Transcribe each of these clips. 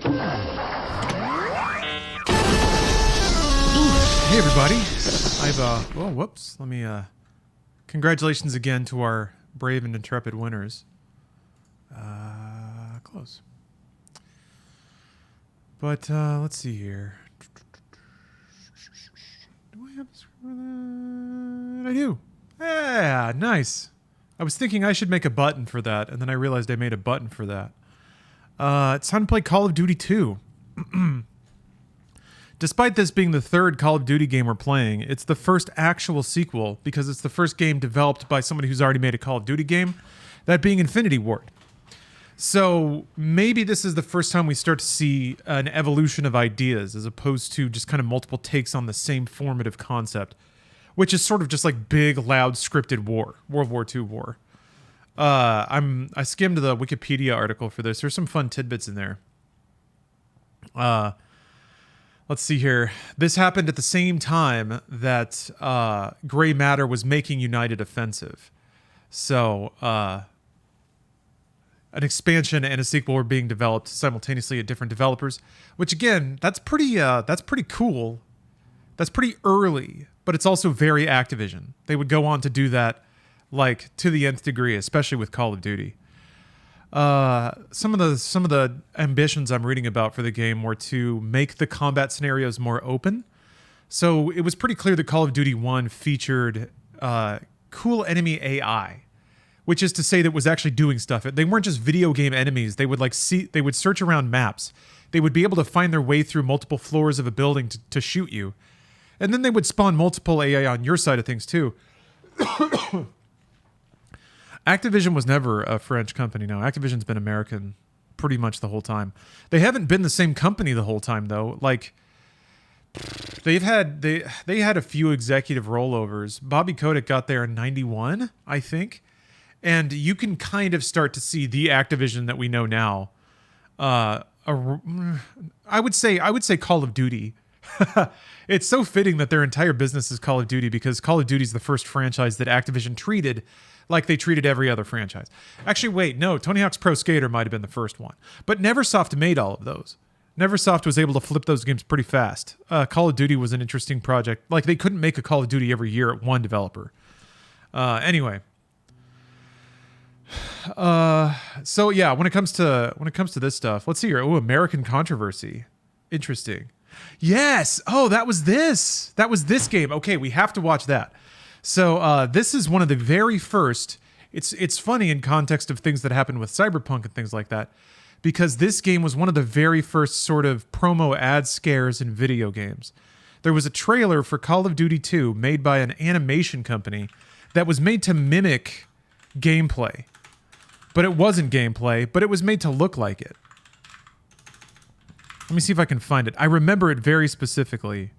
Hey everybody, oh whoops, let me, congratulations again to our brave and intrepid winners. Close. But, let's see here. Do I have a script for that? I do. Yeah, nice. I was thinking I should make a button for that, and then I realized I made a button for that. It's time to play Call of Duty 2. Despite this being the third Call of Duty game we're playing, it's the first actual sequel because it's the first game developed by somebody who's already made a Call of Duty game, that being Infinity Ward. So maybe this is the first time we start to see an evolution of ideas as opposed to just kind of multiple takes on the same formative concept, which is sort of just like big, loud, scripted war, World War II war. I skimmed the Wikipedia article for this. There's some fun tidbits in there. Let's see here. This happened at the same time that Gray Matter was making United Offensive. So an expansion and a sequel were being developed simultaneously at different developers, which again, that's pretty cool. That's pretty early, but it's also very Activision. They would go on to do that like to the nth degree, especially with Call of Duty. Some of the ambitions I'm reading about for the game were to make the combat scenarios more open. So it was pretty clear that Call of Duty 1 featured cool enemy AI, which is to say that it was actually doing stuff. They weren't just video game enemies. They would they would search around maps. They would be able to find their way through multiple floors of a building to shoot you. And then they would spawn multiple AI on your side of things too. Activision was never a French company. No, Activision's been American pretty much the whole time. They haven't been the same company the whole time though. Like they had a few executive rollovers. Bobby Kotick got there in 91, I think. And you can kind of start to see the Activision that we know now. I would say Call of Duty. It's so fitting that their entire business is Call of Duty because Call of Duty is the first franchise that Activision treated like they treated every other franchise. Actually, wait, no, Tony Hawk's Pro Skater might have been the first one. But Neversoft made all of those. Neversoft was able to flip those games pretty fast. Call of Duty was an interesting project. Like, they couldn't make a Call of Duty every year at one developer. Anyway. So yeah, when it comes to this stuff, let's see here. Oh, American Controversy. Interesting. Yes. Oh, that was this game. Okay, we have to watch that. So this is one of the very first. It's funny in context of things that happened with Cyberpunk and things like that, because this game was one of the very first sort of promo ad scares in video games. There was a trailer for Call of Duty 2 made by an animation company that was made to mimic gameplay. But it wasn't gameplay, but it was made to look like it. Let me see if I can find it. I remember it very specifically.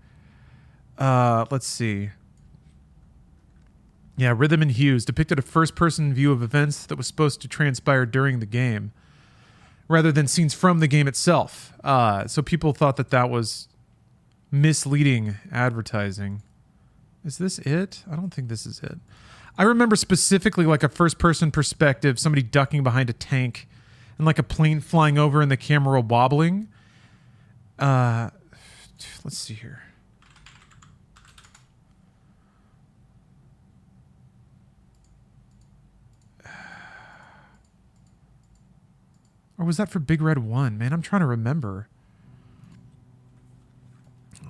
Let's see. Yeah, Rhythm and Hues depicted a first-person view of events that was supposed to transpire during the game, rather than scenes from the game itself. So people thought that was misleading advertising. Is this it? I don't think this is it. I remember specifically like a first-person perspective, somebody ducking behind a tank, and like a plane flying over and the camera wobbling. Let's see here. Or was that for Big Red 1? Man, I'm trying to remember.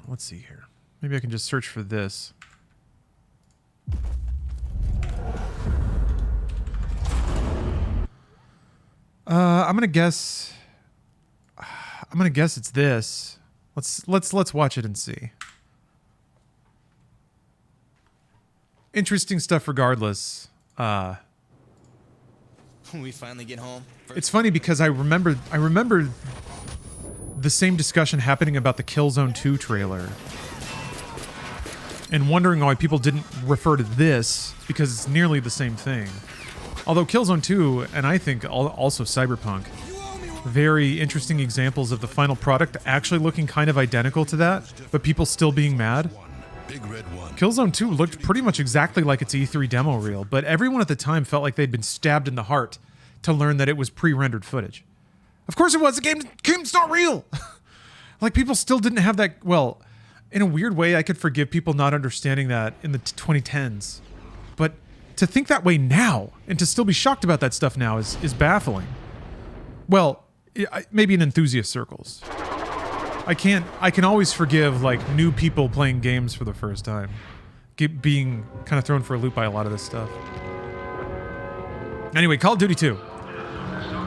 Let's see here. Maybe I can just search for this. I'm gonna guess it's this. Let's watch it and see. Interesting stuff regardless. We finally get home. It's funny because I remember the same discussion happening about the Killzone 2 trailer. And wondering why people didn't refer to this because it's nearly the same thing. Although Killzone 2, and I think also Cyberpunk, very interesting examples of the final product actually looking kind of identical to that, but people still being mad. Killzone 2 looked pretty much exactly like its E3 demo reel, but everyone at the time felt like they'd been stabbed in the heart to learn that it was pre-rendered footage. Of course it was. The game's not real. Like, people still didn't have that. Well, in a weird way, I could forgive people not understanding that in the 2010s. But to think that way now and to still be shocked about that stuff now is baffling. Well, maybe in enthusiast circles. I can always forgive, like, new people playing games for the first time. Being kind of thrown for a loop by a lot of this stuff. Anyway, Call of Duty 2.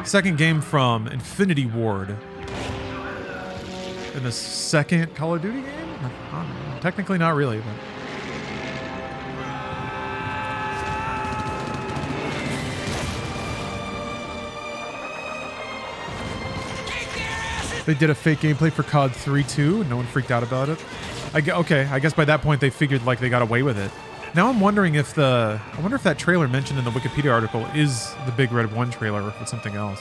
Second game from Infinity Ward. In the second Call of Duty game? Technically not really, but... They did a fake gameplay for COD 3 too, and no one freaked out about it. Okay, I guess by that point they figured like they got away with it. Now I'm wondering if I wonder if that trailer mentioned in the Wikipedia article is the Big Red 1 trailer or if it's something else.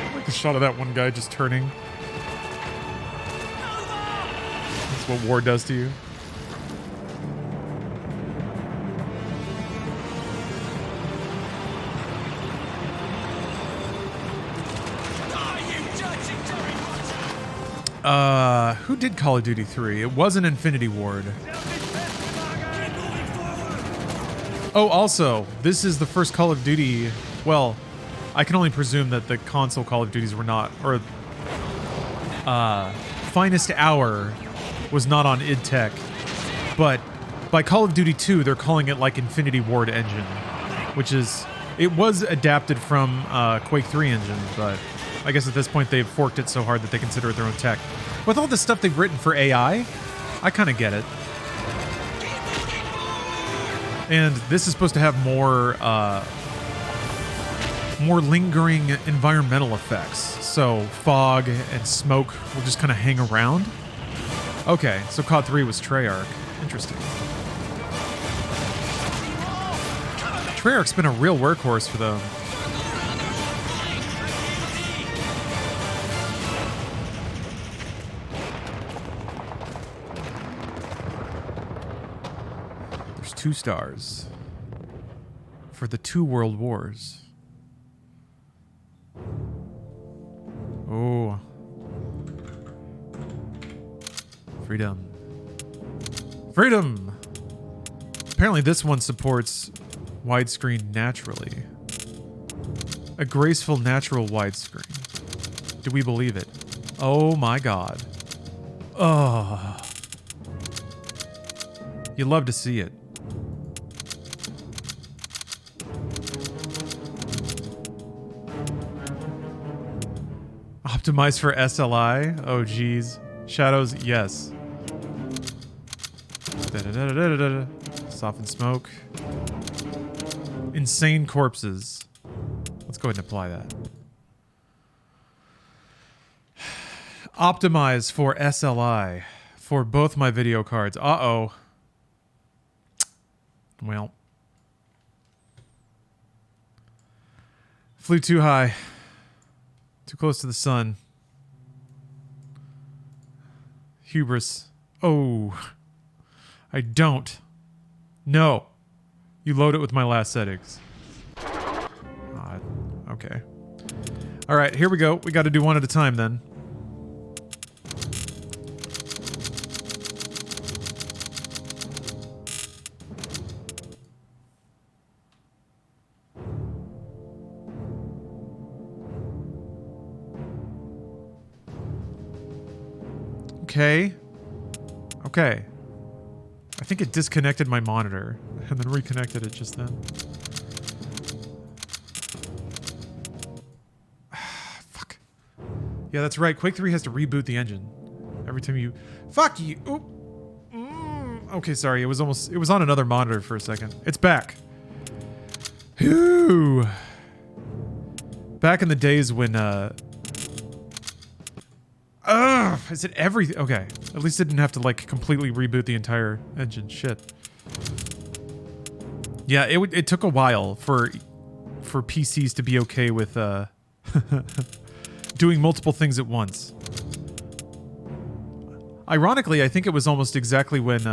I like the shot of that one guy just turning. That's what war does to you. Who did Call of Duty 3? It wasn't Infinity Ward. Oh, also, this is the first Call of Duty... Well, I can only presume that the console Call of Duties were not... Or... Finest Hour was not on id Tech. But by Call of Duty 2, they're calling it like Infinity Ward engine. Which is... It was adapted from Quake 3 engine, but... I guess at this point they've forked it so hard that they consider it their own tech. With all the stuff they've written for AI, I kind of get it. And this is supposed to have more lingering environmental effects. So fog and smoke will just kind of hang around. Okay, so COD 3 was Treyarch. Interesting. Treyarch's been a real workhorse for them. There's 2 stars for the 2 world wars. Oh. Freedom. Freedom! Apparently this one supports widescreen naturally. A graceful natural widescreen. Do we believe it? Oh my god. Oh. You love to see it. Optimized for SLI? Oh geez. Shadows, yes. Da-da-da-da-da-da. Soften smoke. Insane corpses. Let's go ahead and apply that. Optimize for SLI for both my video cards. Uh-oh. Well. Flew too high. Too close to the sun. Hubris. Oh. I don't. No. You load it with my last settings. Okay. Alright, here we go. We got to do one at a time then. Okay. Okay. I think it disconnected my monitor and then reconnected it just then. Fuck. Yeah, that's right. Quake 3 has to reboot the engine every time you... Fuck you! Okay, sorry. It was on another monitor for a second. It's back. Whew. Back in the days when, is it everything? Okay. At least it didn't have to, like, completely reboot the entire engine. Shit. Yeah, it took a while for PCs to be okay with, doing multiple things at once. Ironically, I think it was almost exactly when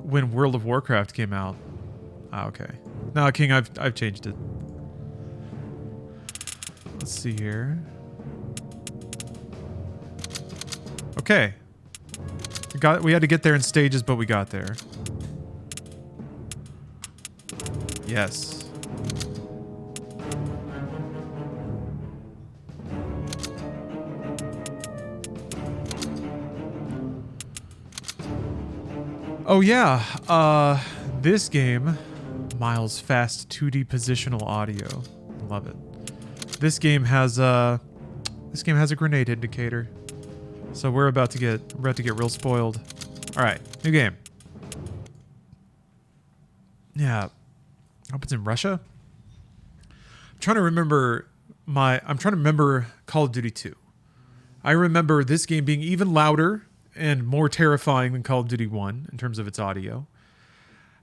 when World of Warcraft came out. Ah, okay. No, King, I've changed it. Let's see here. Okay. We had to get there in stages, but we got there. Yes. Oh yeah, this game, Miles Fast 2D positional audio. Love it. This game has a grenade indicator. So we're about to get real spoiled. All right, new game. Yeah, I hope it's in Russia. I'm trying to remember Call of Duty 2. I remember this game being even louder and more terrifying than Call of Duty 1 in terms of its audio.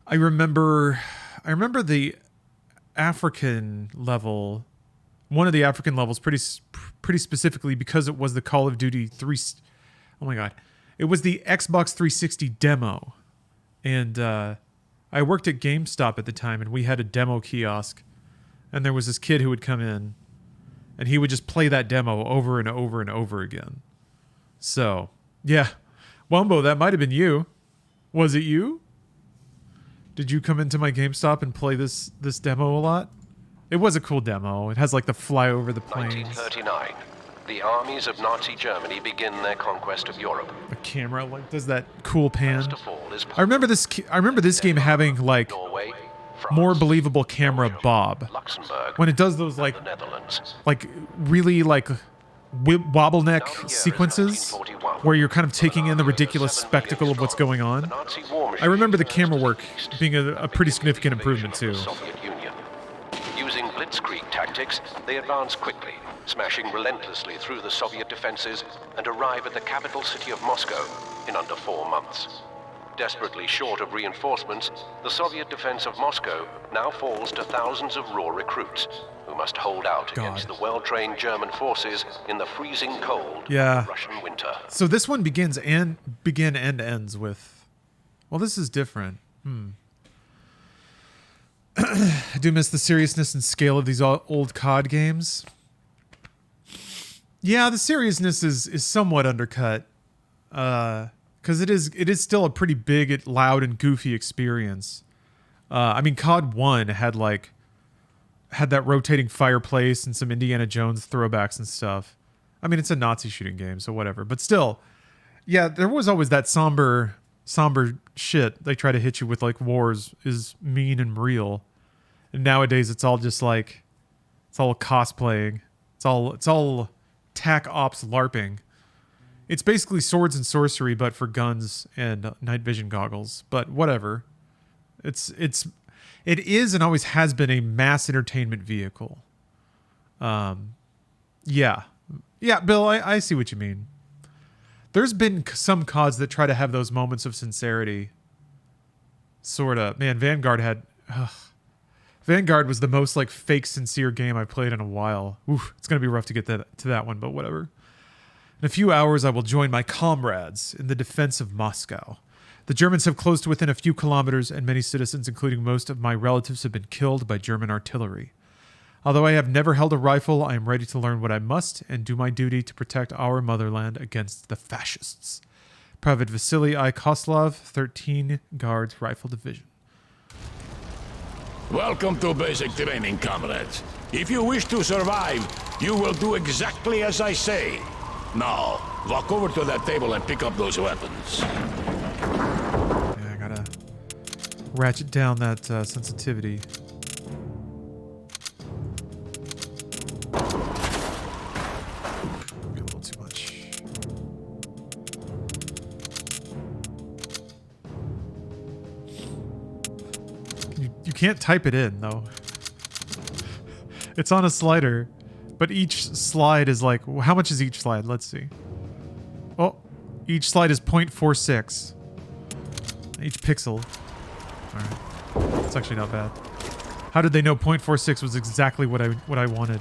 I remember the African level, one of the African levels pretty specifically because it was the Call of Duty 3. Oh my God. It was the Xbox 360 demo. And I worked at GameStop at the time, and we had a demo kiosk. And there was this kid who would come in, and he would just play that demo over and over and over again. So, yeah. Wombo, that might have been you. Was it you? Did you come into my GameStop and play this demo a lot? It was a cool demo. It has like the fly over the planes. 1939. The armies of Nazi Germany begin their conquest of Europe. The camera like does that cool pan. First of all is I remember this game having like Norway, France, more believable camera bob. Luxembourg, When it does those like the Netherlands. really like wobble neck sequences where you're kind of taking in the ridiculous spectacle of what's going on. I remember the camera work being a pretty significant improvement too. Soviet Union. Using blitzkrieg tactics, they advance quickly, smashing relentlessly through the Soviet defenses and arrive at the capital city of Moscow in under 4 months. Desperately short of reinforcements, the Soviet defense of Moscow now falls to thousands of raw recruits who must hold out against the well-trained German forces in the freezing cold of the Russian winter. So this one begins and ends with, well, this is different. I do miss the seriousness and scale of these old COD games. Yeah, the seriousness is somewhat undercut. Because it is still a pretty big, loud, and goofy experience. I mean, COD 1 had that rotating fireplace and some Indiana Jones throwbacks and stuff. I mean, it's a Nazi shooting game, so whatever. But still, yeah, there was always that somber shit they try to hit you with, like wars is mean and real. And nowadays, it's all just like, it's all cosplaying. It's all tac ops LARPing. It's basically swords and sorcery, but for guns and night vision goggles. But whatever. It is and always has been a mass entertainment vehicle. Yeah, Bill, I see what you mean. There's been some CODs that try to have those moments of sincerity. Sorta. Man, Vanguard was the most like fake sincere game I played in a while. Oof, it's gonna be rough to get to that one, but whatever. In a few hours, I will join my comrades in the defense of Moscow. The Germans have closed to within a few kilometers, and many citizens, including most of my relatives, have been killed by German artillery. Although I have never held a rifle, I am ready to learn what I must and do my duty to protect our motherland against the fascists. Private Vasily I. Koslov, 13 Guards Rifle Division. Welcome to basic training, comrades. If you wish to survive, you will do exactly as I say. Now, walk over to that table and pick up those weapons. Yeah, I gotta ratchet down that sensitivity. Maybe a little too much. You can't type it in, though. It's on a slider. But each slide is like, how much is each slide? Let's see. Oh, each slide is 0.46. Each pixel. All right, it's actually not bad. How did they know 0.46 was exactly what I wanted?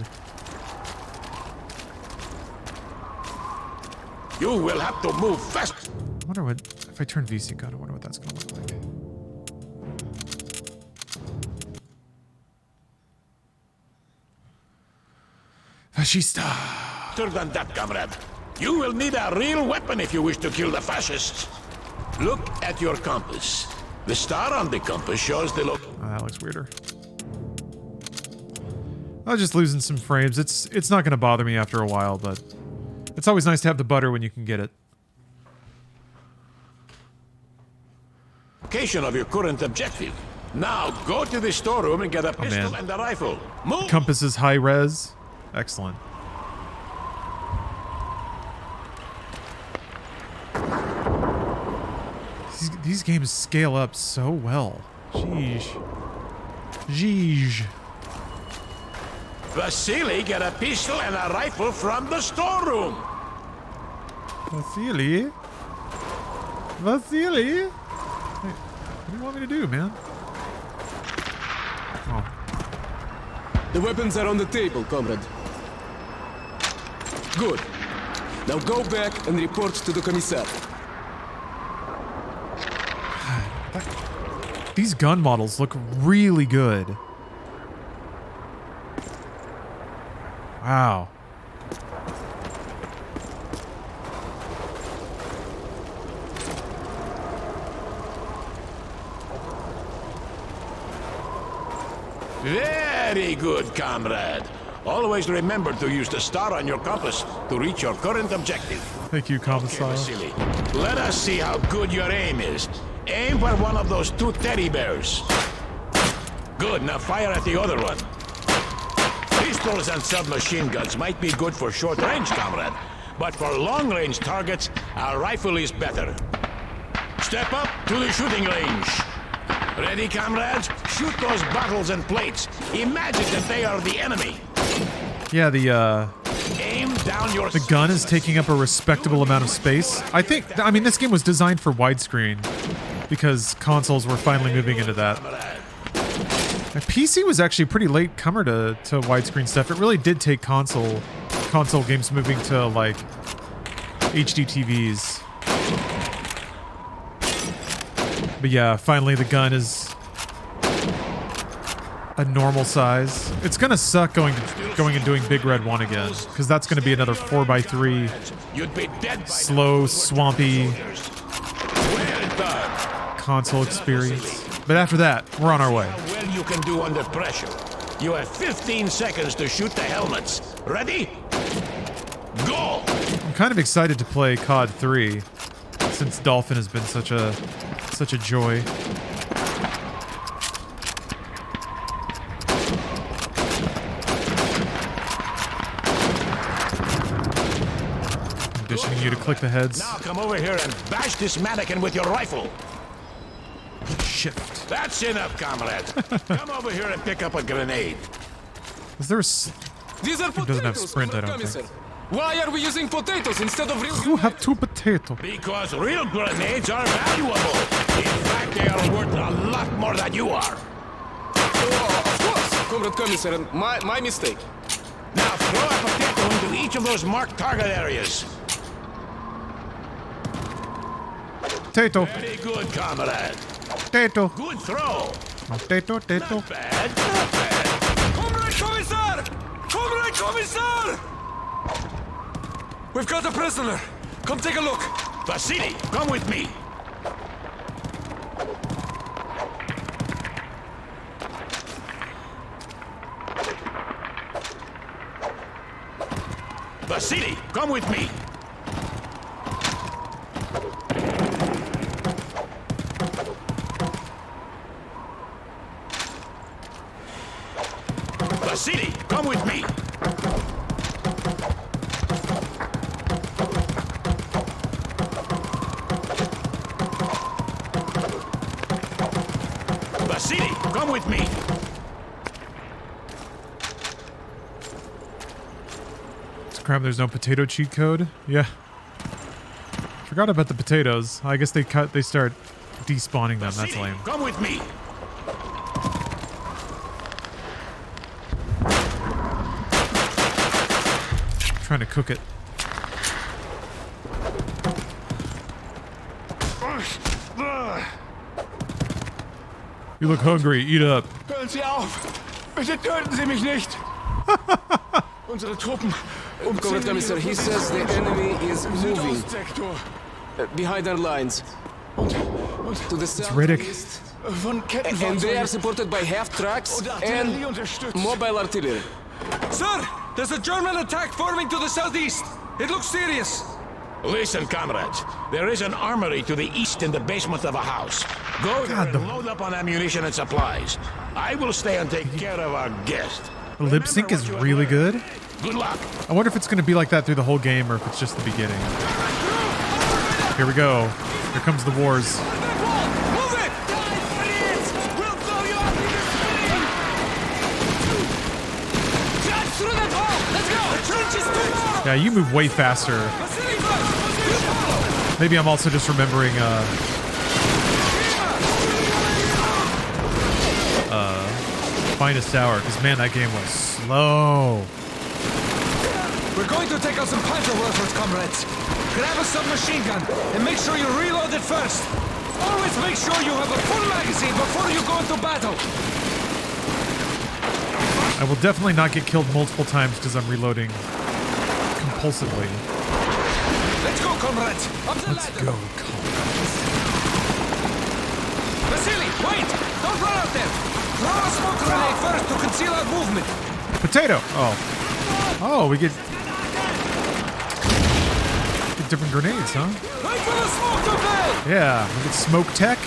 You will have to move fast. I wonder what if I turn VSync on. I wonder what that's gonna look like. Fascista. Better than that, comrade. You will need a real weapon if you wish to kill the fascists. Look at your compass. The star on the compass shows the look. Oh, that looks weirder. I was just losing some frames. It's not going to bother me after a while, but it's always nice to have the butter when you can get it. Location of your current objective. Now go to the storeroom and get a pistol and a rifle. Move. Compass is high res. Excellent. These games scale up so well. Jeez. Jeez. Vasily, get a pistol and a rifle from the storeroom. Vasily? Vasily? Hey, what do you want me to do, man? Oh. The weapons are on the table, comrade. Good. Now go back and report to the commissar. These gun models look really good. Wow. Very good, comrade. Always remember to use the star on your compass to reach your current objective. Thank you, Commissar. Vasily, let us see how good your aim is. Aim for one of those two teddy bears. Good, now fire at the other one. Pistols and submachine guns might be good for short range, comrade, but for long range targets, a rifle is better. Step up to the shooting range. Ready, comrades? Shoot those bottles and plates. Imagine that they are the enemy. Yeah, Aim down your the gun is taking up a respectable amount of space. I mean, this game was designed for widescreen because consoles were finally moving into that. My PC was actually a pretty late comer to widescreen stuff. It really did take console games moving to like HD TVs. But yeah, finally the gun is a normal size. It's gonna suck going and doing Big Red 1 again, because that's gonna be another 4x3 slow, swampy console experience. But after that, we're on our way. How well you can do under pressure. You have 15 seconds to shoot the helmets. Ready? Go! I'm kind of excited to play COD 3, since Dolphin has been such a joy. Conditioning you to click the heads. Now come over here and bash this mannequin with your rifle. Shift. That's enough, comrades. Come over here and pick up a grenade. Is there a... These are It doesn't have potatoes, sprint, I comrade don't commissar. think. Why are we using potatoes instead of real You have 2 potatoes. Because real grenades are valuable. In fact, they are worth a lot more than you are. Oh, of course, comrade commissar. My mistake. Now throw a potato into each of those marked target areas. Potato. Very good, comrade. Potato. Good throw. Potato. Potato. Not bad, not bad. Comrade commissar! Comrade commissar! We've got a prisoner. Come take a look. Vasily, come with me. Vasily, come with me. Vasily, come with me. Vasily, come with me. Crap, there's no potato cheat code? Yeah. Forgot about the potatoes. I guess they start despawning them. That's Vasily, lame. come with me. Trying to cook it. You look hungry. Eat up. Hören Sie auf! Bitte töten Sie mich nicht! Unsere Truppen. Comrade Commissar, he says the enemy is moving behind our lines. To the south. Riddick. Von And they are Kettenfahrzeugen. supported by half tracks Und Artillerie and unterstützt. mobile artillery. Sir, there's a German attack forming to the southeast. It looks serious. Listen, comrades. There is an armory to the east in the basement of a house. Go there and load up on ammunition and supplies. I will stay and take care of our guest. The lip sync is really good. Good luck. I wonder if it's going to be like that through the whole game or if it's just the beginning. Here we go. Here comes the wars. Move it! We'll blow you up in this city! Charge through that wall! Let's go! The trench is too long! Yeah, you move way faster. Maybe I'm also just remembering Finest Hour, because man, that game was slow. We're going to take out some Panzerwerfers, comrades. Grab a submachine gun and make sure you reload it first. Always make sure you have a full magazine before you go into battle. I will definitely not get killed multiple times because I'm reloading compulsively. Let's go, comrades. Up the Let's ladder. go, comrades. Vasily, wait! Don't run out there. Throw a smoke grenade first to conceal our movement. Potato! Oh, we get different grenades, huh? Wait for the smoke to build! Yeah, we get smoke tech.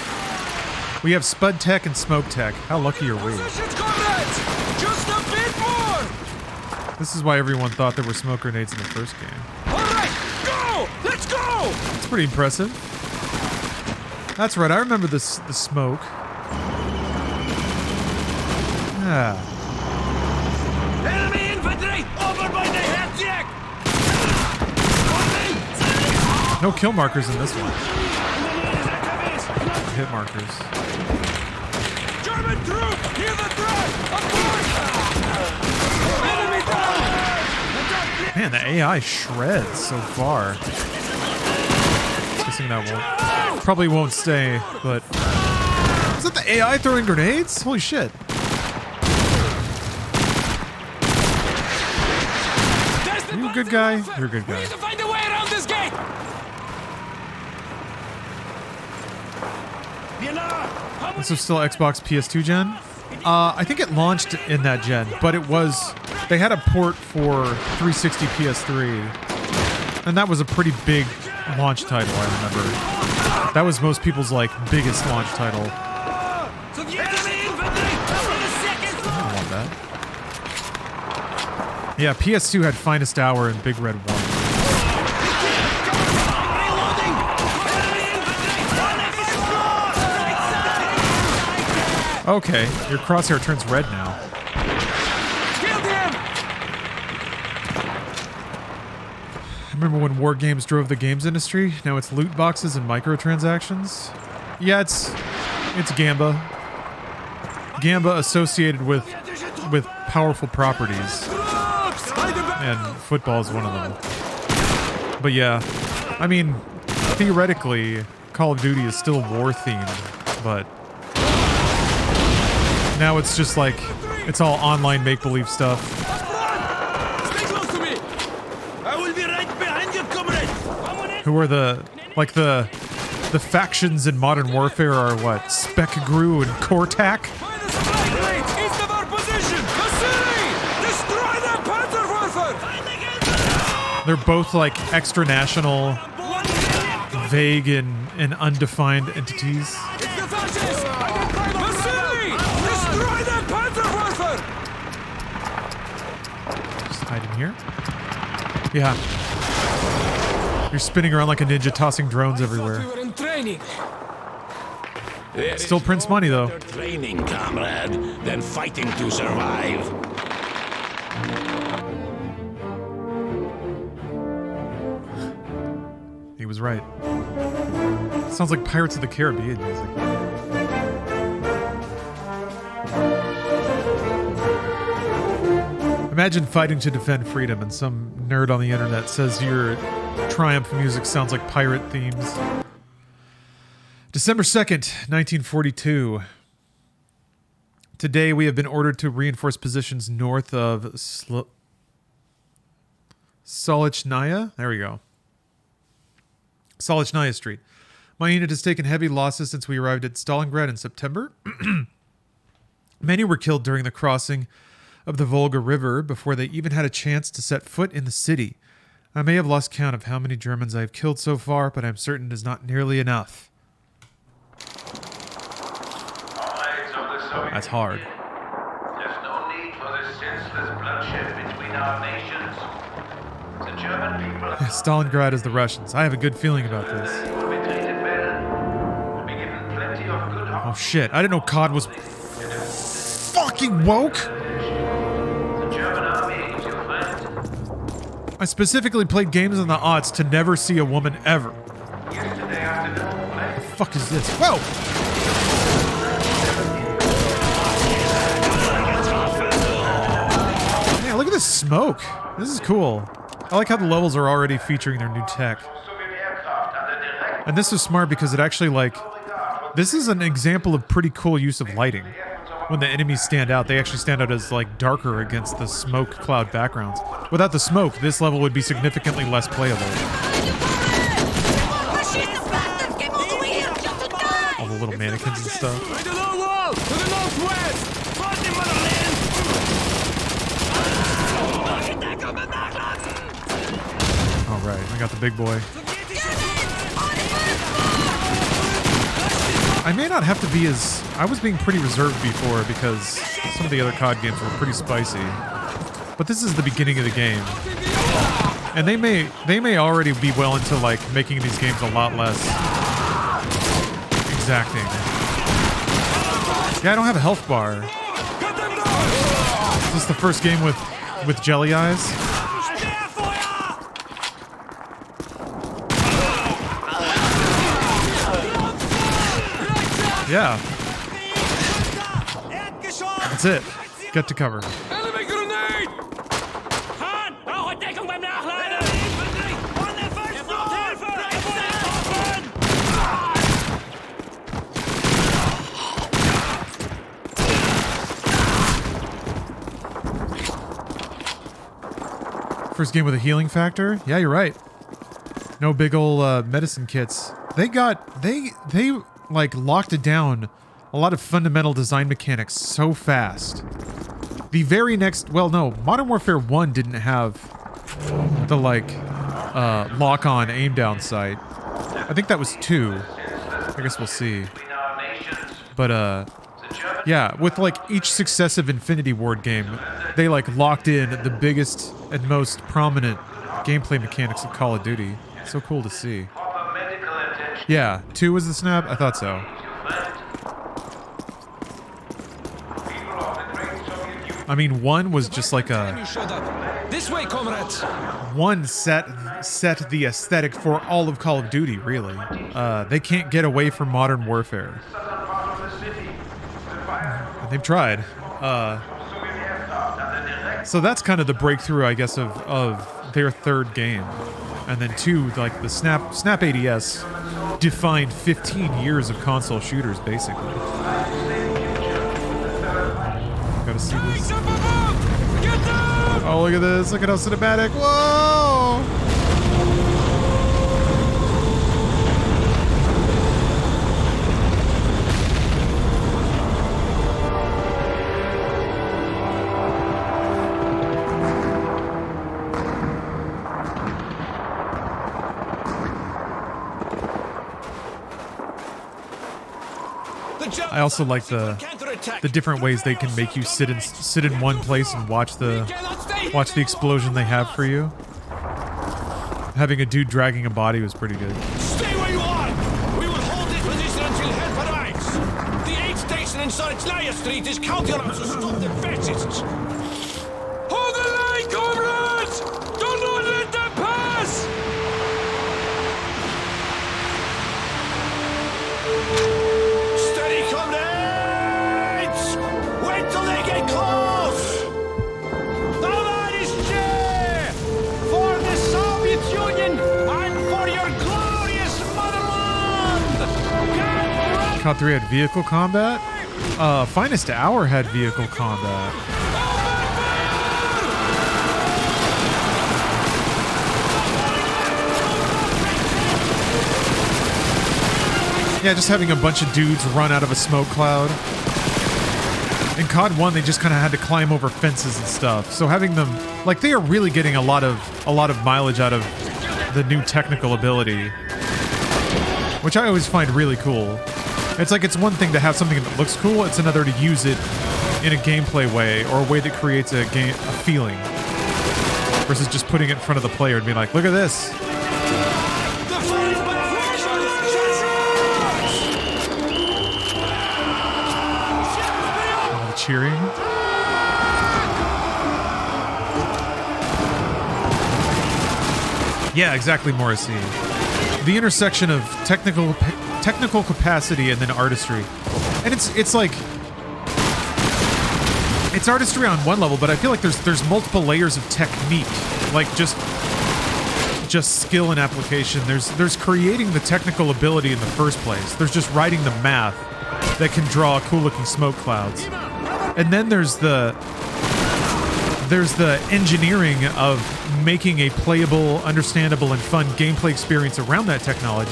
We have spud tech and smoke tech. How lucky are we? Positions, comrades! Just a bit more! This is why everyone thought there were smoke grenades in the first game. All right, go! Let's go! It's pretty impressive. That's right, I remember the smoke. Yeah. Enemy infantry! Over by the head deck! No kill markers in this one. Hit markers. German troop! Near the track! Aboard! Enemy down! Man, the AI shreds so far. Guessing that probably won't stay, but... Is that the AI throwing grenades? Holy shit. Are you a good guy? You're a good We guy. need to find a way around this gate! This is still Xbox PS2 gen? I think it launched in that gen, but it was... They had a port for 360 PS3, and that was a pretty big launch title, I remember. That was most people's, like, biggest launch title. Enemy infantry! On the second floor! I don't want that. Yeah, PS2 had Finest Hour and Big Red 1. Reloading! Enemy infantry! On the first floor! Okay, your crosshair turns red now. Killed him! I remember when war games drove the games industry. Now it's loot boxes and microtransactions. Yeah, it's Gamba. Gamba associated with powerful properties. And football is one of them. But yeah, I mean, theoretically, Call of Duty is still war themed, but now it's just like, it's all online make-believe stuff. Stay close to me! I will be right behind you, comrade! Who are the factions in Modern Warfare are what? Spec Gru and Cortac? Find a supply crate east of our position! Vasily! Destroy their Panzerwerfer! They're both like extra-national, vague and undefined entities. It's the fascists! Vasily! Destroy their Panzerwerfer! Just hide in here. Yeah. You're spinning around like a ninja, tossing drones We everywhere. were in training. There Still is prints no money, though. better training, comrade, than fighting to survive. He was right. Sounds like Pirates of the Caribbean music. Imagine fighting to defend freedom and some nerd on the internet says your Triumph music sounds like pirate themes. December 2nd, 1942. Today we have been ordered to reinforce positions north of Solichnaya. There we go. Solichnaya Street. My unit has taken heavy losses since we arrived at Stalingrad in September. Many were killed during the crossing of the Volga River before they even had a chance to set foot in the city. I may have lost count of how many Germans I have killed so far, but I'm certain it is not nearly enough. That's hard. There's no need for this senseless bloodshed between our nations. The German people... Stalingrad is the Russians. I have a good feeling about this. will be treated well. Will be given plenty of good Oh shit, I didn't know COD was fucking woke! The German army is your friend. I specifically played games on the aughts to never see a woman ever. Yesterday afternoon, What the fuck is this? Whoa! Man, look at this smoke. This is cool. I like how the levels are already featuring their new tech. Soviet aircraft under direct And this is smart because it actually, like, this is an example of pretty cool use of lighting. When the enemies stand out, they actually stand out as, like, darker against the smoke cloud backgrounds. Without the smoke, this level would be significantly less playable. All the little mannequins and stuff. By the low wall! To the northwest! Fight the motherland! Alright, I got the big boy. I may not have to be as... I was being pretty reserved before because some of the other COD games were pretty spicy. But this is the beginning of the game. And they may already be well into, like, making these games a lot less exacting. Yeah, I don't have a health bar. Is this the first game with jelly eyes? Yeah. That's it. Get to cover. Enemy grenade! Han! Brauche Deckung beim Nachladen! On the first floor! First game with a healing factor? Yeah, you're right. No big ol' medicine kits. They like locked it down a lot of fundamental design mechanics so fast. The very next, well, no, Modern Warfare 1 didn't have the like lock-on aim down sight. I think that was 2. I guess we'll see. But yeah, with like each successive Infinity Ward game, they like locked in the biggest and most prominent gameplay mechanics of Call of Duty. So cool to see. Yeah, 2 was the snap? I thought so. I mean, 1 was just like a... This way, comrades! 1 set the aesthetic for all of Call of Duty, really. They can't get away from Modern Warfare. And they've tried. So that's kind of the breakthrough, I guess, of their third game. And then 2, like the Snap ADS defined 15 years of console shooters, basically. Gotta see this. Oh, look at this. Look at how cinematic. Whoa! I also like the different ways they can make you sit in one place and watch the explosion they have for you. Having a dude dragging a body was pretty good. Stay where you are! We will hold this position until help arrives! The aid station in Sonntag Street is counting on us to stop the fascists! Hold the line, comrades! Do not let them pass! Steady, comrades! Wait till they get close! For the Soviet Union and for your glorious motherland! COD 3 had vehicle combat? Finest Hour had vehicle combat. Yeah, just having a bunch of dudes run out of a smoke cloud. In COD 1, they just kind of had to climb over fences and stuff. So having them, like, they are really getting a lot of mileage out of the new technical ability, which I always find really cool. It's like, it's one thing to have something that looks cool, it's another to use it in a gameplay way, or a way that creates a feeling, versus just putting it in front of the player and being like, look at this. All the cheering. Yeah, exactly, Morrissey. The intersection of technical capacity and then artistry. And it's like, it's artistry on one level, but I feel like there's multiple layers of technique, like just skill and application. There's creating the technical ability in the first place. There's just writing the math that can draw cool looking smoke clouds. And then there's the engineering of making a playable, understandable, and fun gameplay experience around that technology.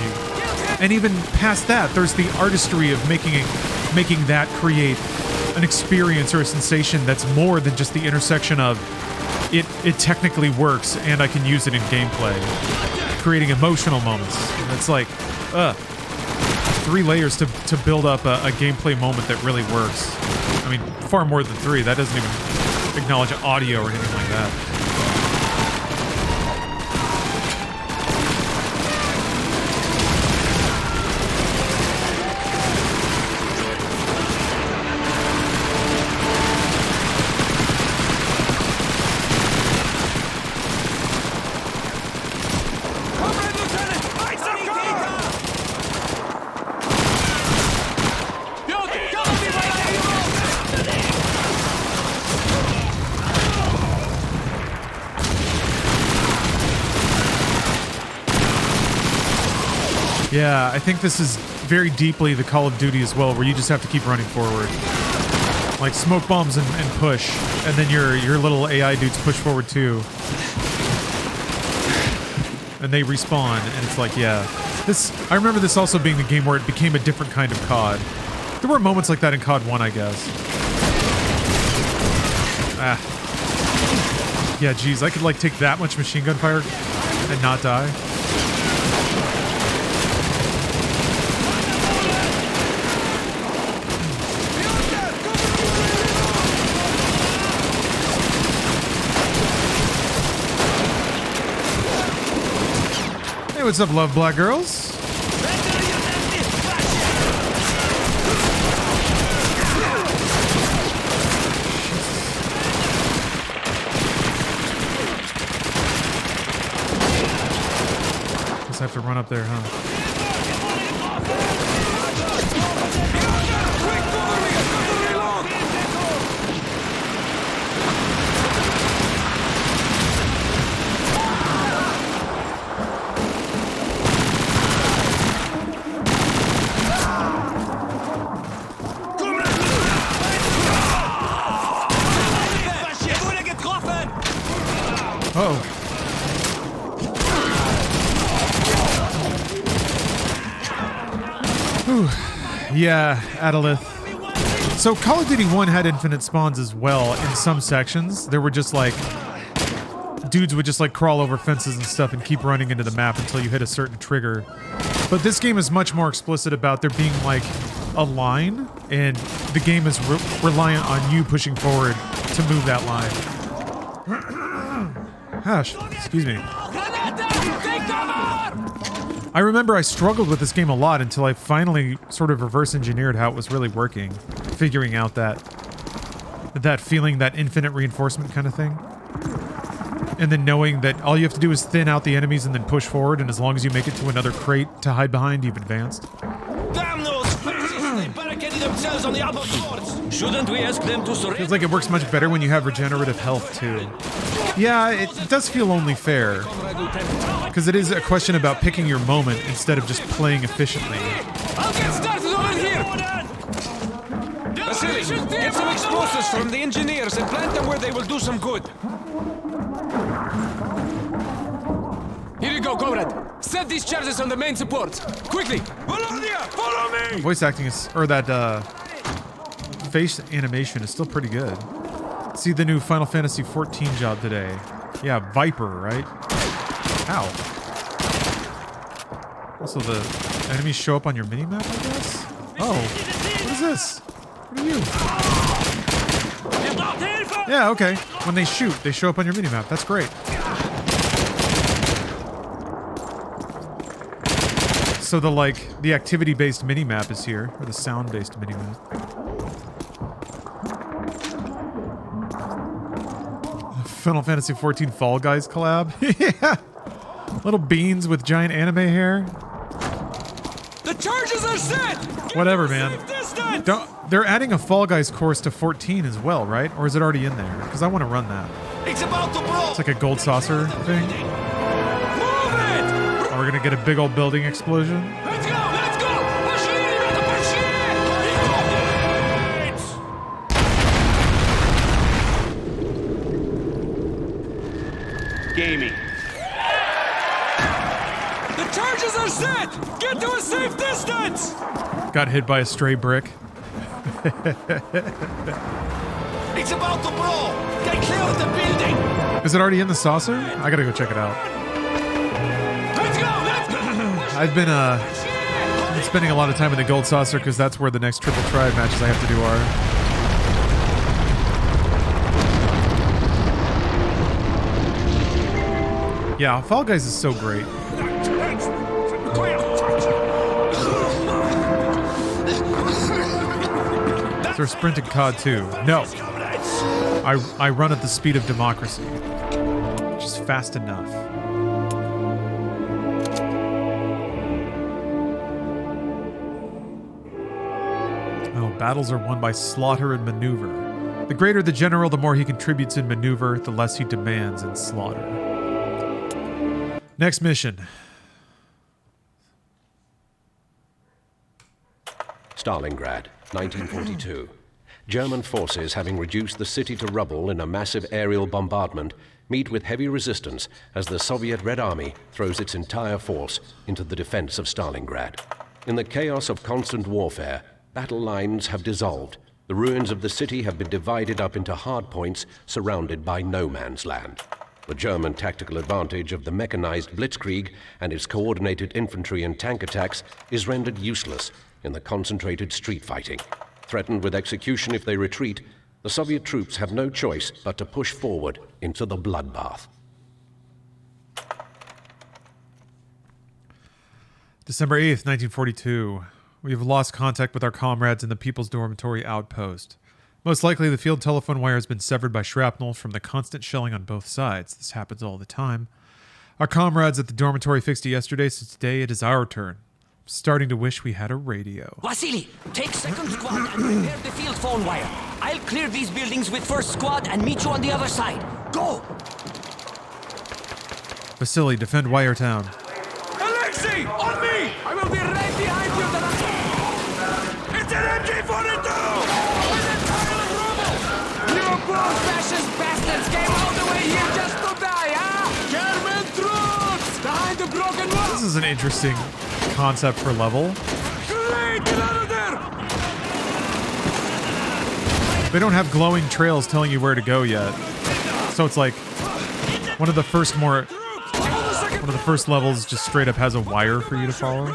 And even past that, there's the artistry of making that create an experience or a sensation that's more than just the intersection of it technically works and I can use it in gameplay. Creating emotional moments. And it's like, 3 layers to build up a gameplay moment that really works. I mean, far more than 3. That doesn't even acknowledge audio or anything like that. Yeah, I think this is very deeply the Call of Duty as well, where you just have to keep running forward. Like smoke bombs and push, and then your little AI dudes push forward too. And they respawn, and it's like, yeah. I remember this also being the game where it became a different kind of COD. There were moments like that in COD 1, I guess. Yeah, geez, I could like take that much machine gun fire and not die. What's up, love black girls? Guess I have to run up there, huh? Yeah, Adalith. So Call of Duty 1 had infinite spawns as well in some sections. There were just like, dudes would just like crawl over fences and stuff and keep running into the map until you hit a certain trigger. But this game is much more explicit about there being like a line, and the game is reliant on you pushing forward to move that line. Gosh, excuse me. I remember I struggled with this game a lot until I finally sort of reverse engineered how it was really working, figuring out that feeling, that infinite reinforcement kind of thing. And then knowing that all you have to do is thin out the enemies and then push forward, and as long as you make it to another crate to hide behind, you've advanced. Damn those fascists! They barricaded themselves on the upper floors! Shouldn't we ask them to surrender? Feels like it works much better when you have regenerative health, too. Yeah, it does feel only fair. Because it is a question about picking your moment instead of just playing efficiently. I'll get started over here! Vasily, get some explosives from the engineers and plant them where they will do some good. Here you go, comrade. Set these charges on the main supports. Quickly. Bologna, follow me! Voice acting is, or that face animation is still pretty good. See the new Final Fantasy 14 job today. Yeah, Viper, right? Ow. Also, the enemies show up on your minimap, I guess? Oh, what is this? What are you? Yeah, okay. When they shoot, they show up on your minimap. That's great. So the activity-based minimap is here, or the sound-based minimap. Final Fantasy 14 Fall Guys collab. Yeah. Little beans with giant anime hair. The charges are set! Whatever, man. They're adding a Fall Guys course to 14 as well, right? Or is it already in there? Because I want to run that. It's about to blow! It's like a gold saucer thing. Move it! Oh, we're gonna get a big old building explosion. Let's go! Let's go! Gaming. The charges are set! Get to a safe distance! Got hit by a stray brick. It's about to blow! Get clear of the building! Is it already in the saucer? I gotta go check it out. Let's go! Let's go! I've been spending a lot of time in the gold saucer because that's where the next triple triad matches I have to do are. Yeah, Fall Guys is so great. Is there sprint in COD 2? No. I run at the speed of democracy, which is fast enough. Oh, battles are won by slaughter and maneuver. The greater the general, the more he contributes in maneuver, the less he demands in slaughter. Next mission. Stalingrad, 1942. German forces, having reduced the city to rubble in a massive aerial bombardment, meet with heavy resistance as the Soviet Red Army throws its entire force into the defense of Stalingrad. In the chaos of constant warfare, battle lines have dissolved. The ruins of the city have been divided up into hardpoints surrounded by no man's land. The German tactical advantage of the mechanized blitzkrieg and its coordinated infantry and tank attacks is rendered useless in the concentrated street fighting. Threatened with execution if they retreat, the Soviet troops have no choice but to push forward into the bloodbath. December 8th, 1942. We have lost contact with our comrades in the People's Dormitory outpost. Most likely the field telephone wire has been severed by shrapnel from the constant shelling on both sides. This happens all the time. Our comrades at the dormitory fixed it yesterday, so today it is our turn. Starting to wish we had a radio. Vasily, take second squad and prepare the field phone wire. I'll clear these buildings with first squad and meet you on the other side. Go! Vasily, defend Wiretown. Alexei, on me! I will be right behind you. It's an MG-42! You poor fascist bastards came all the way here just to die, huh? German troops! Behind the broken wall! This is an interesting concept for level. Great, get out of there! They don't have glowing trails telling you where to go yet. So it's like one of the first levels just straight up has a wire for you to follow. It's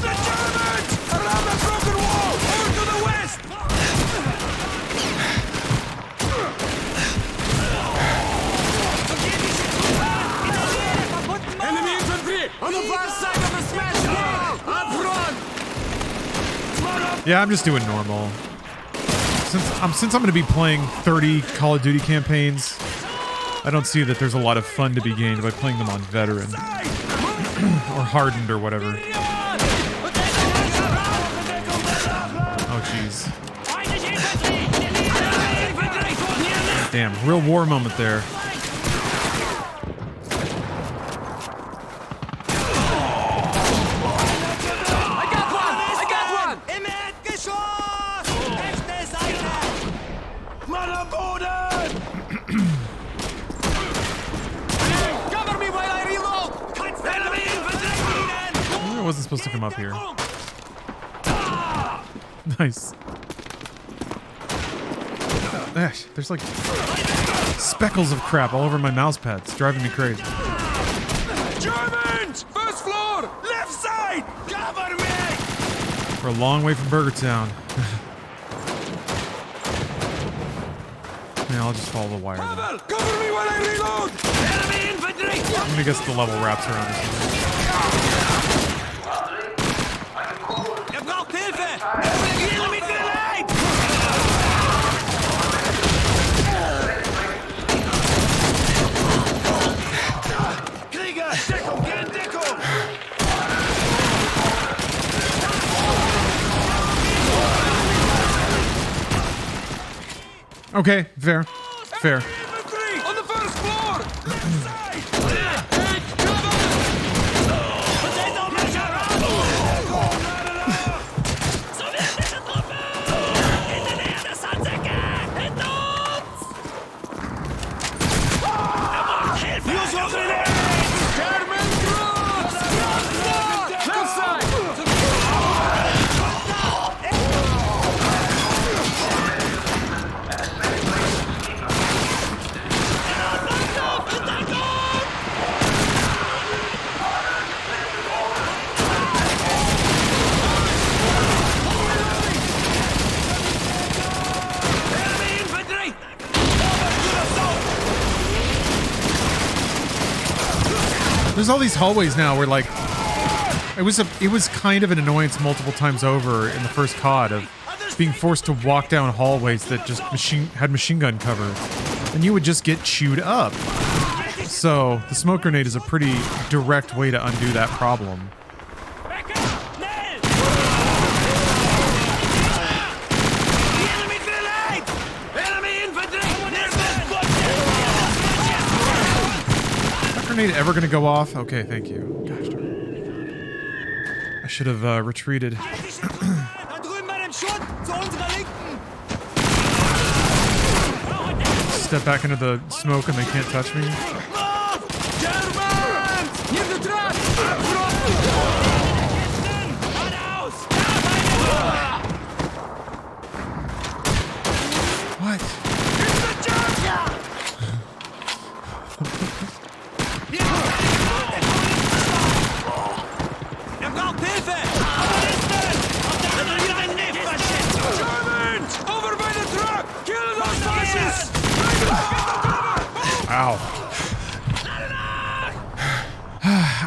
the Germans! Around the broken wall! Over to the west! Enemy infantry! On the far side of the smashed wall! Up front! Yeah, I'm just doing normal. Since I'm going to be playing 30 Call of Duty campaigns, I don't see that there's a lot of fun to be gained by playing them on veteran or hardened or whatever. Oh jeez. Damn, real war moment there. wasn't supposed to come up here. Nice. There's like speckles of crap all over my mouse pad. It's driving me crazy. Germans! First floor! Left side! Cover me! We're a long way from Burger Town. Yeah, I'll just follow the wire then. Cover me while I reload! Enemy infantry! I'm gonna guess the level wraps around this. Ihr braucht Hilfe! Enemy grenade! Krieger, Deckung, geh in Deckung! Okay, fair. Fair. Infantry! On the first floor! Left side! Potato pressure! Sowjetische Truppe! In der Nähe der Sandsäcke! Hinter uns! Hilfe! Use your grenades! German troops! Left side! Enemy infantry! There's all these hallways now where like it was kind of an annoyance multiple times over in the first COD of being forced to walk down hallways that just had machine gun cover, and you would just get chewed up. So the smoke grenade is a pretty direct way to undo that problem. Back up! Schnell! Enemy grenade! Enemy infantry! Is that grenade ever gonna go off? Okay, thank you. Gosh darn it. I should have retreated. Da drüben bei dem Schutt! Zu unserer Linken! Step back into the smoke and they can't touch me. Germans! Near the track! What? Er braucht Hilfe! Germans! Over by the truck! Kill those fascists! Ow.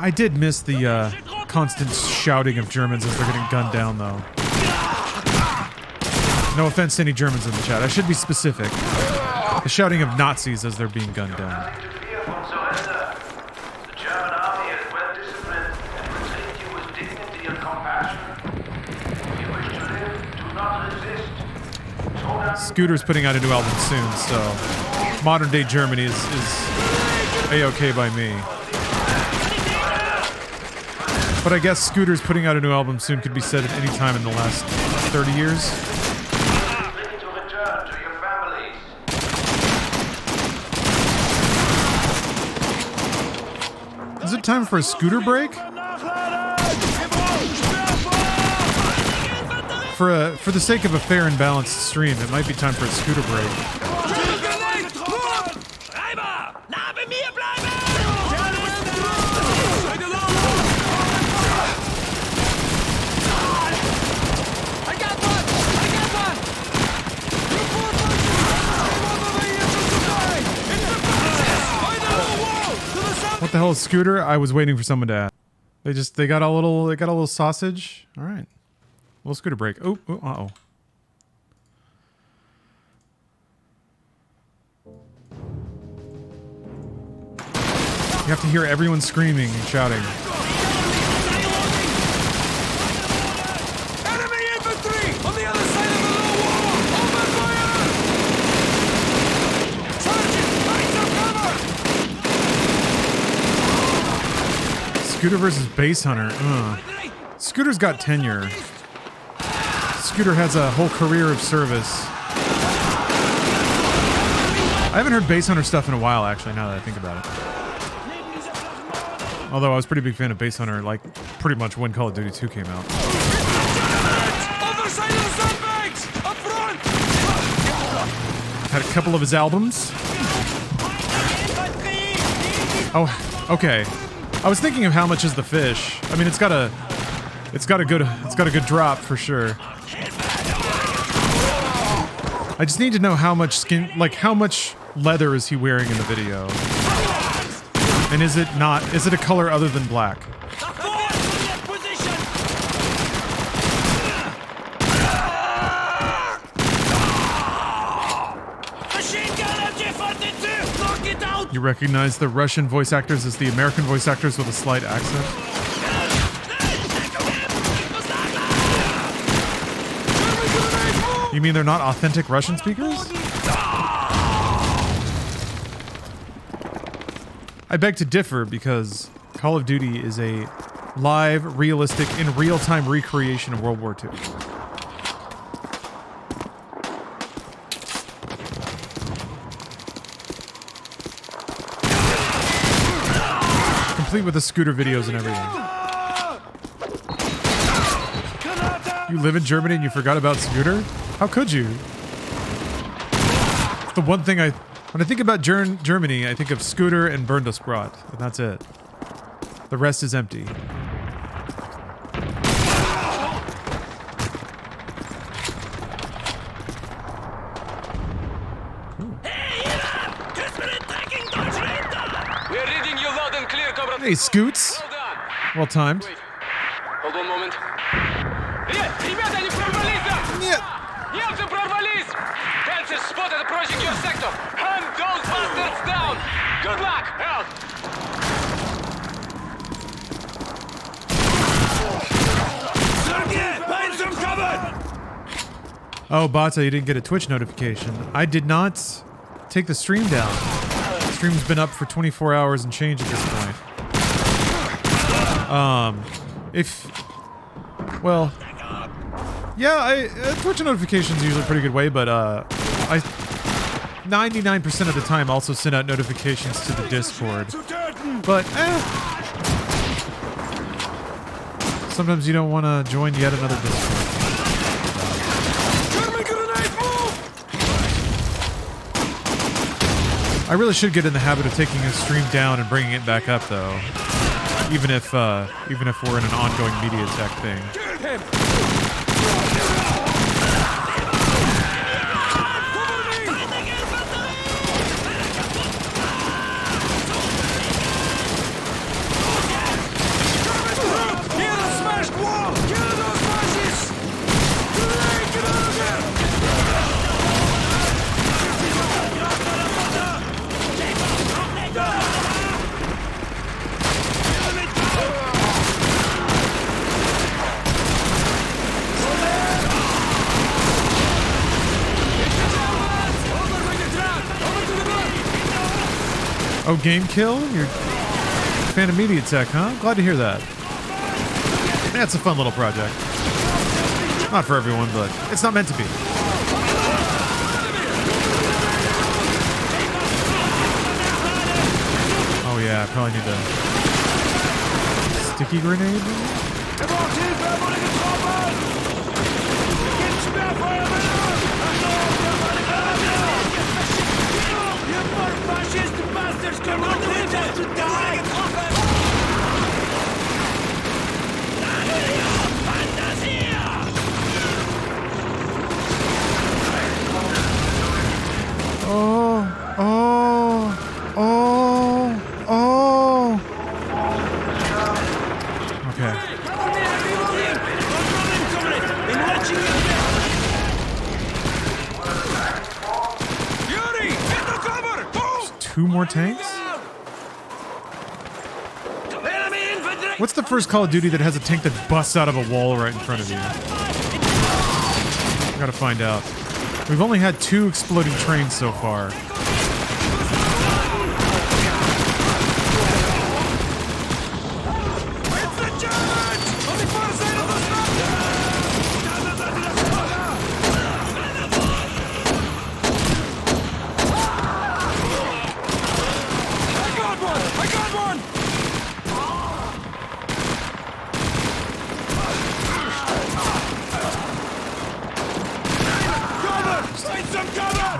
I did miss the constant shouting of Germans as they're getting gunned down, though. No offense to any Germans in the chat. I should be specific. The shouting of Nazis as they're being gunned down. Nothing to fear from surrender. The German army is well disciplined and will treat you with dignity and compassion. If you wish to live, do not resist. Scooter's putting out a new album soon, so modern day Germany is A-okay by me. But I guess Scooter's putting out a new album soon could be said at any time in the last 30 years. Ready to return to your families. Is it time for a Scooter break? For the sake of a fair and balanced stream, it might be time for a Scooter break. Reiber! Nah bei mir bleiben! I got one! I got one! You poor bunch! What the hell is Scooter? I was waiting for someone to ask. They got a little sausage. All right. Little Scooter break. Oh, uh-oh. You have to hear everyone screaming and shouting. Enemy infantry! On the other side of the low wall! Open fire! Sergeant, find some cover! Scooter versus Base Hunter. Scooter's got tenure. Scooter has a whole career of service. I haven't heard Base Hunter stuff in a while, actually, now that I think about it. Although I was a pretty big fan of Base Hunter, like pretty much when Call of Duty 2 came out. Other side of the sandbags! Up front! Had a couple of his albums. Oh, okay. I was thinking of how much is the fish. I mean, it's got a good drop for sure. I just need to know how much skin, like how much leather is he wearing in the video? And is it a color other than black? You recognize the Russian voice actors as the American voice actors with a slight accent? You mean they're not authentic Russian speakers? I beg to differ because Call of Duty is a live, realistic, in real-time recreation of World War II. Complete with the scooter videos and everything. You live in Germany and you forgot about scooter? How could you? The one thing when I think about Germany, I think of scooter and Bundesbrot, and that's it. The rest is empty. Hey, Scoots. Well timed. Hold on a moment. Ребята, они прорвались! Нет. Немцы прорвались! Panzers spotted approaching your sector! Hunt those bastards down! Good luck! Out! Sergei, find some cover! Oh, Bata, you didn't get a Twitch notification. I did not take the stream down. The stream's been up for 24 hours and change at this point. Well, yeah, Twitch notifications are usually a pretty good way, but I 99% of the time also send out notifications to the Discord. But sometimes you don't want to join yet another Discord. I really should get in the habit of taking a stream down and bringing it back up, though. Even if we're in an ongoing media tech thing. Oh, game kill? You're a fan of media tech, huh? Glad to hear that. Yeah, it's a fun little project. Not for everyone, but it's not meant to be. Oh yeah, I probably need a sticky grenade. Okay. Two more tanks? What's the first Call of Duty that has a tank that busts out of a wall right in front of you? I gotta find out. We've only had 2 exploding trains so far.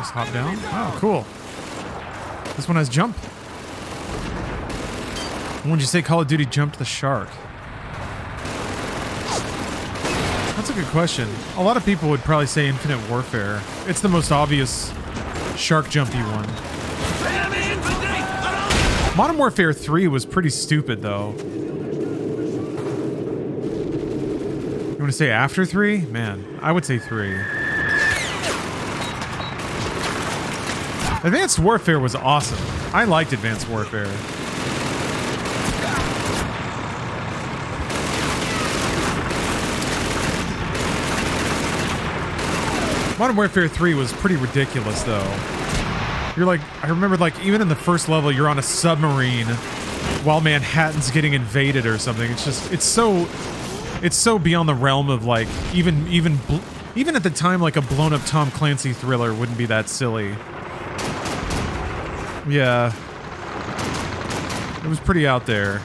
Just hop down. Oh, cool. This one has jump. When would you say Call of Duty jumped the shark? That's a good question. A lot of people would probably say Infinite Warfare. It's the most obvious shark jumpy one. Modern Warfare 3 was pretty stupid, though. You want to say after 3? Man, I would say 3. Advanced Warfare was awesome. I liked Advanced Warfare. Modern Warfare 3 was pretty ridiculous, though. You're like, I remember, like, even in the first level, you're on a submarine while Manhattan's getting invaded or something. It's just, it's so beyond the realm of, like, even at the time, like, a blown-up Tom Clancy thriller wouldn't be that silly. Yeah. It was pretty out there.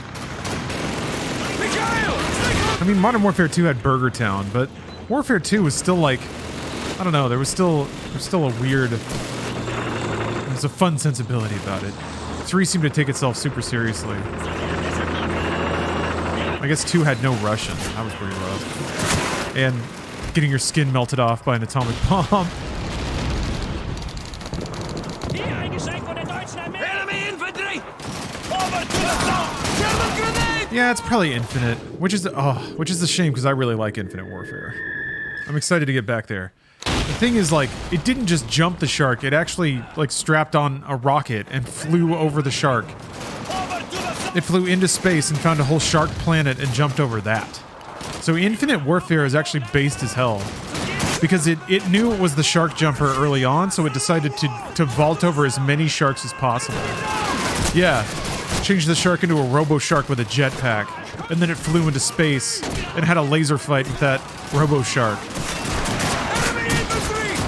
I mean, Modern Warfare 2 had Burger Town, but Warfare 2 was still, like, I don't know, there was still a weird... There's a fun sensibility about it. 3 seemed to take itself super seriously. I guess 2 had no Russian. That was pretty rough. And getting your skin melted off by an atomic bomb. Yeah, it's probably Infinite, which is a shame because I really like Infinite Warfare. I'm excited to get back there. The thing is, like, it didn't just jump the shark, it actually, like, strapped on a rocket and flew over the shark. It flew into space and found a whole shark planet and jumped over that. So Infinite Warfare is actually based as hell. Because it knew it was the shark jumper early on, so it decided to vault over as many sharks as possible. Yeah, changed the shark into a robo-shark with a jetpack, and then it flew into space and had a laser fight with that robo-shark.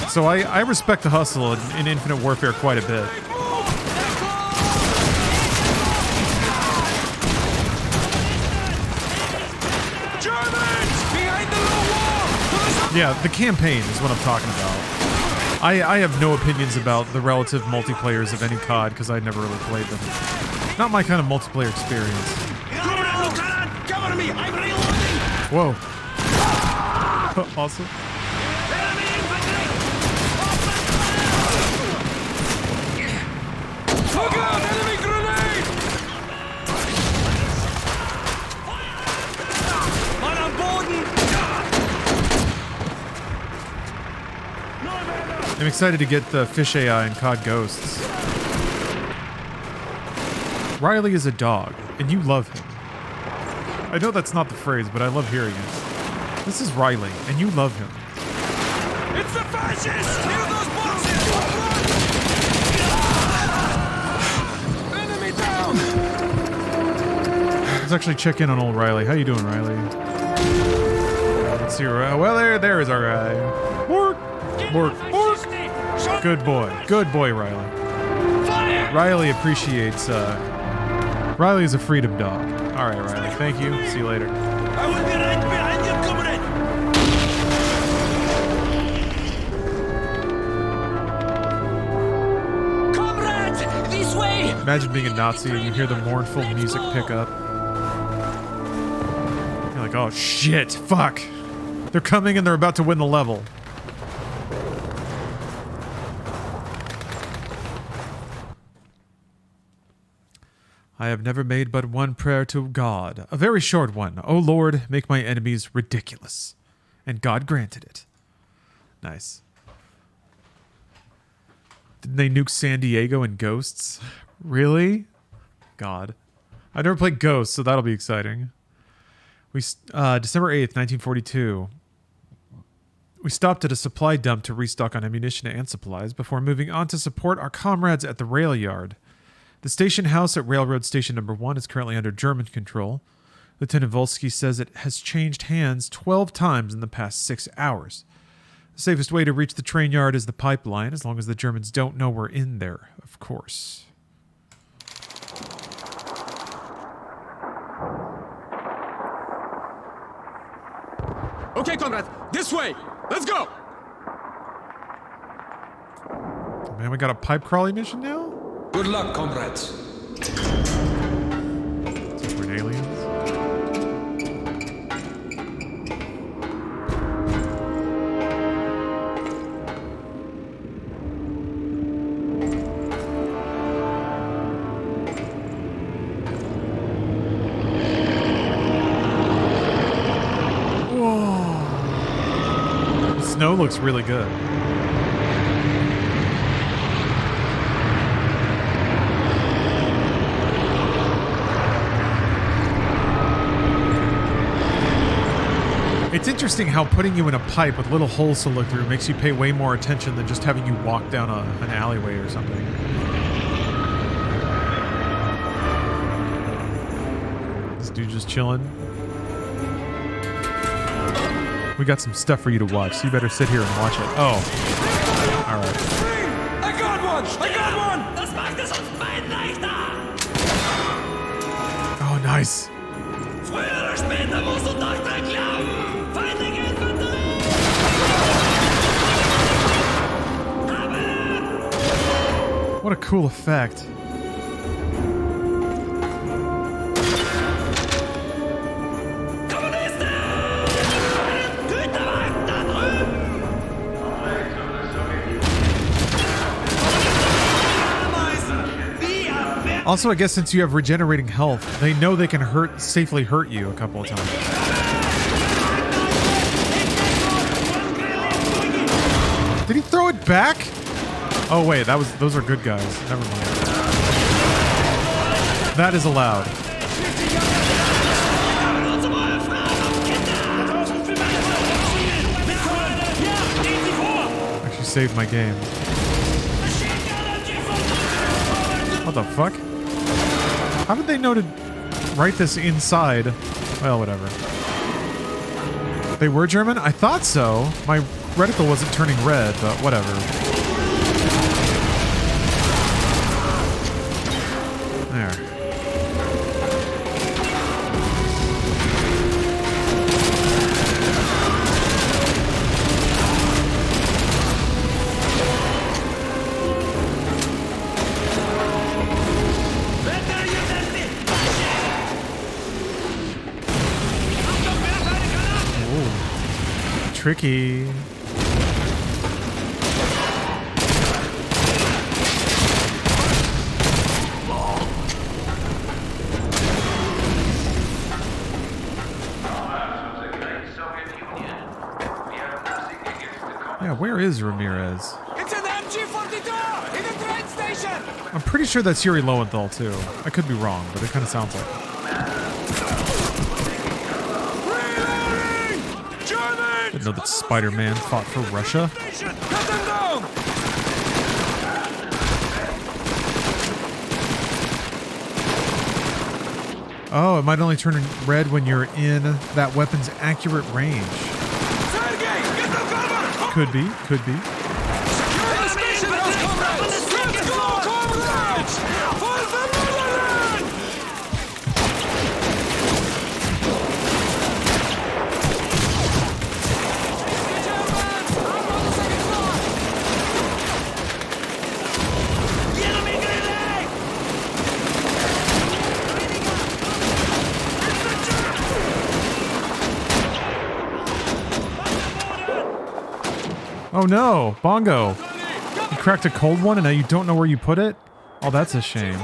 So I respect the hustle in Infinite Warfare quite a bit. Yeah, the campaign is what I'm talking about. I have no opinions about the relative multiplayers of any COD because I never really played them. Not my kind of multiplayer experience. Cover me! I'm reloading! Whoa. Awesome. Look out! Enemy grenade! Man am Boden! I'm excited to get the fish AI in COD Ghosts. Riley is a dog, and you love him. I know that's not the phrase, but I love hearing it. This is Riley, and you love him. It's the fascists! Kill those boxes! Enemy down! Let's actually check in on old Riley. How you doing, Riley? Let's see. Well, there is our guy. Bork! Bork! Bork! Good boy. Good boy, Riley. Riley appreciates, Riley is a freedom dog. Alright, Riley. Thank you. See you later. I will be right behind you, comrade! Comrades! This way! Imagine being a Nazi and you hear the mournful music pick up. You're like, oh shit, fuck. They're coming and they're about to win the level. I have never made but one prayer to God, a very short one. O Lord, make my enemies ridiculous. And God granted it. Nice. Didn't they nuke San Diego in Ghosts? Really? God. I never played Ghosts, so that'll be exciting. December 8th, 1942. We stopped at a supply dump to restock on ammunition and supplies before moving on to support our comrades at the rail yard. The station house at Railroad Station Number 1 is currently under German control. Lieutenant Volsky says it has changed hands 12 times in the past 6 hours. The safest way to reach the train yard is the pipeline, as long as the Germans don't know we're in there, of course. Okay, comrade, this way! Let's go! man, we got a pipe crawling mission now? Good luck, comrades. We're aliens. Whoa. The snow looks really good. It's interesting how putting you in a pipe with little holes to look through makes you pay way more attention than just having you walk down an alleyway or something. This dude just chilling. We got some stuff for you to watch, so you better sit here and watch it. Oh. Alright. I got one! I got one! Oh, nice. What a cool effect. Also, I guess since you have regenerating health, they know they can safely hurt you a couple of times. Did he throw it back? Oh wait, those are good guys. Never mind. That is allowed. Actually saved my game. What the fuck? How did they know to write this inside? Well, whatever. They were German? I thought so. My reticle wasn't turning red, but whatever. There. Tricky. Yeah, where is Ramirez? It's an MG-42 in the train station. I'm pretty sure that's Yuri Lowenthal too. I could be wrong, but it kind of sounds like it. Didn't know that Spider-Man fought for Russia. Oh, it might only turn red when you're in that weapon's accurate range. Could be, could be. Oh no, Bongo. You cracked a cold one and now you don't know where you put it? Oh, that's a shame.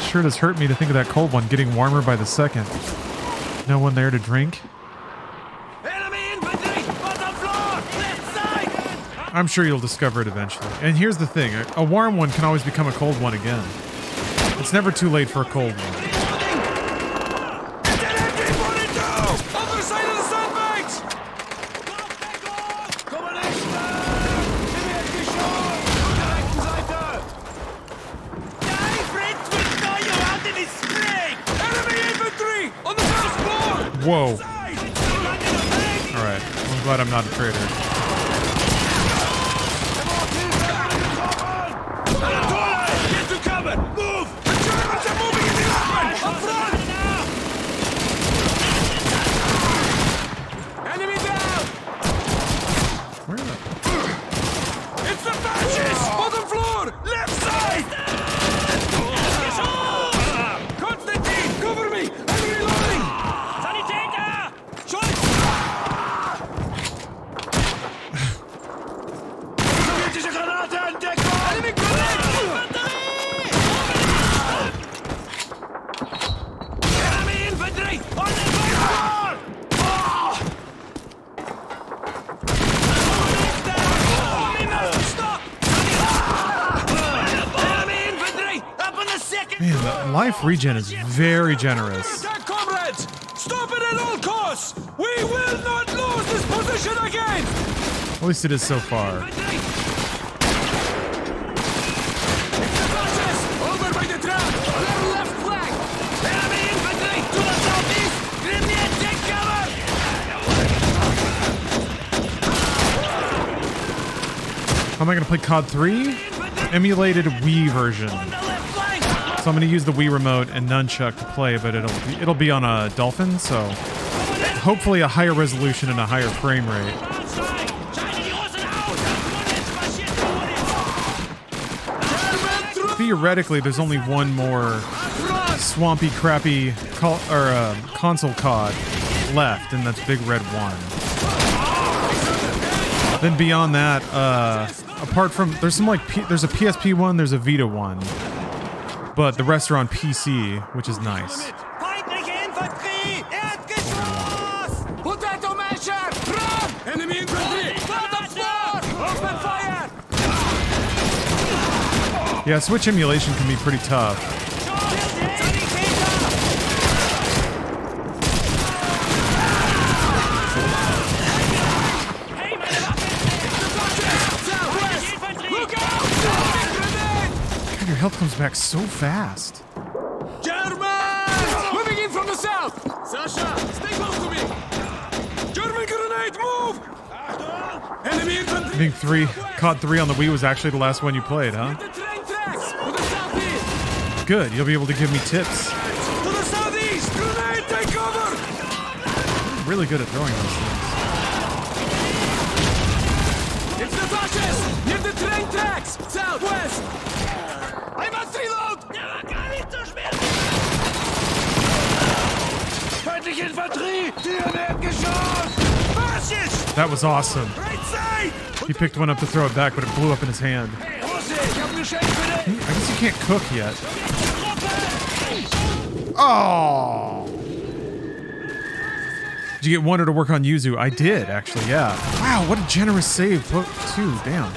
Sure does hurt me to think of that cold one getting warmer by the second. No one there to drink? I'm sure you'll discover it eventually. And here's the thing, a warm one can always become a cold one again. It's never too late for a cold one. Whoa. Alright, I'm glad I'm not a traitor. Get to cover! Move! The Germans are moving in the open! Up front! Enemy down! Where the... life regen is very generous. Attack, comrades! Stop it at all costs! We will not lose this position again! At least it is so far. Over by the trap! Our left flank! Enemy infantry to the southeast! Grenadier, take cover! How am I gonna play COD 3? Emulated Wii version. On the left flank! So I'm gonna use the Wii remote and nunchuck to play, but it'll be on a Dolphin, so hopefully a higher resolution and a higher frame rate. Theoretically, there's only one more swampy, crappy console COD left, and that's Big Red 1. Then beyond that, apart from there's some there's a PSP one, there's a Vita one, but the rest are on PC, which is nice. Feindliche Infanterie! Erdgeschoss! Potato masher! Run! Enemy infantry! Cloud of war! Open fire! Yeah, Switch emulation can be pretty tough. God, your health comes back so fast. German! Moving in from the south! Sasha, stay close to me! German grenade, move! Enemy infantry! I think COD 3 on the Wii was actually the last one you played, huh? The train tracks! To the southeast! Good, you'll be able to give me tips. To the southeast! Grenade, take cover! I'm really good at throwing those things. It's the fascists! Near the train tracks! Southwest! I must reload! Feindliche Infanterie! Tieren Erdgeschoss! Fascist! That was awesome. Right side! He picked one up to throw it back, but it blew up in his hand. Hey, Hose, ich hab ein Geschenk für dich! I guess you can't cook yet. Oh! Did you get Wonder to work on Yuzu? I did, actually, yeah. Wow, what a generous save, too. Damn.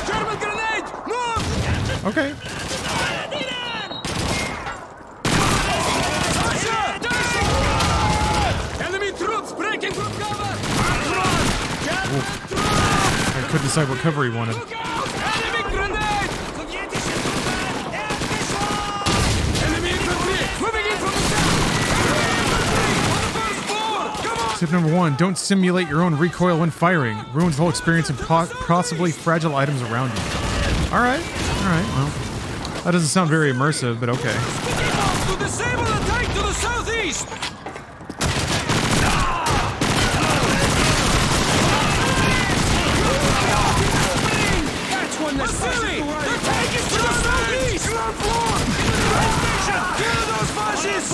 German grenade! Move! Okay. Enemy troops breaking from cover! I couldn't decide what cover he wanted. Enemy grenade! Enemy infantry! Moving in from the south! On the first floor! Come on! Tip number 1, don't simulate your own recoil when firing. Ruins the whole experience and possibly fragile items around you. Alright, well. That doesn't sound very immersive, but okay. To disable the tank to the southeast! Catch one that's Vasily! The tank is to the southeast! Ground floor! Station! Kill those fascists!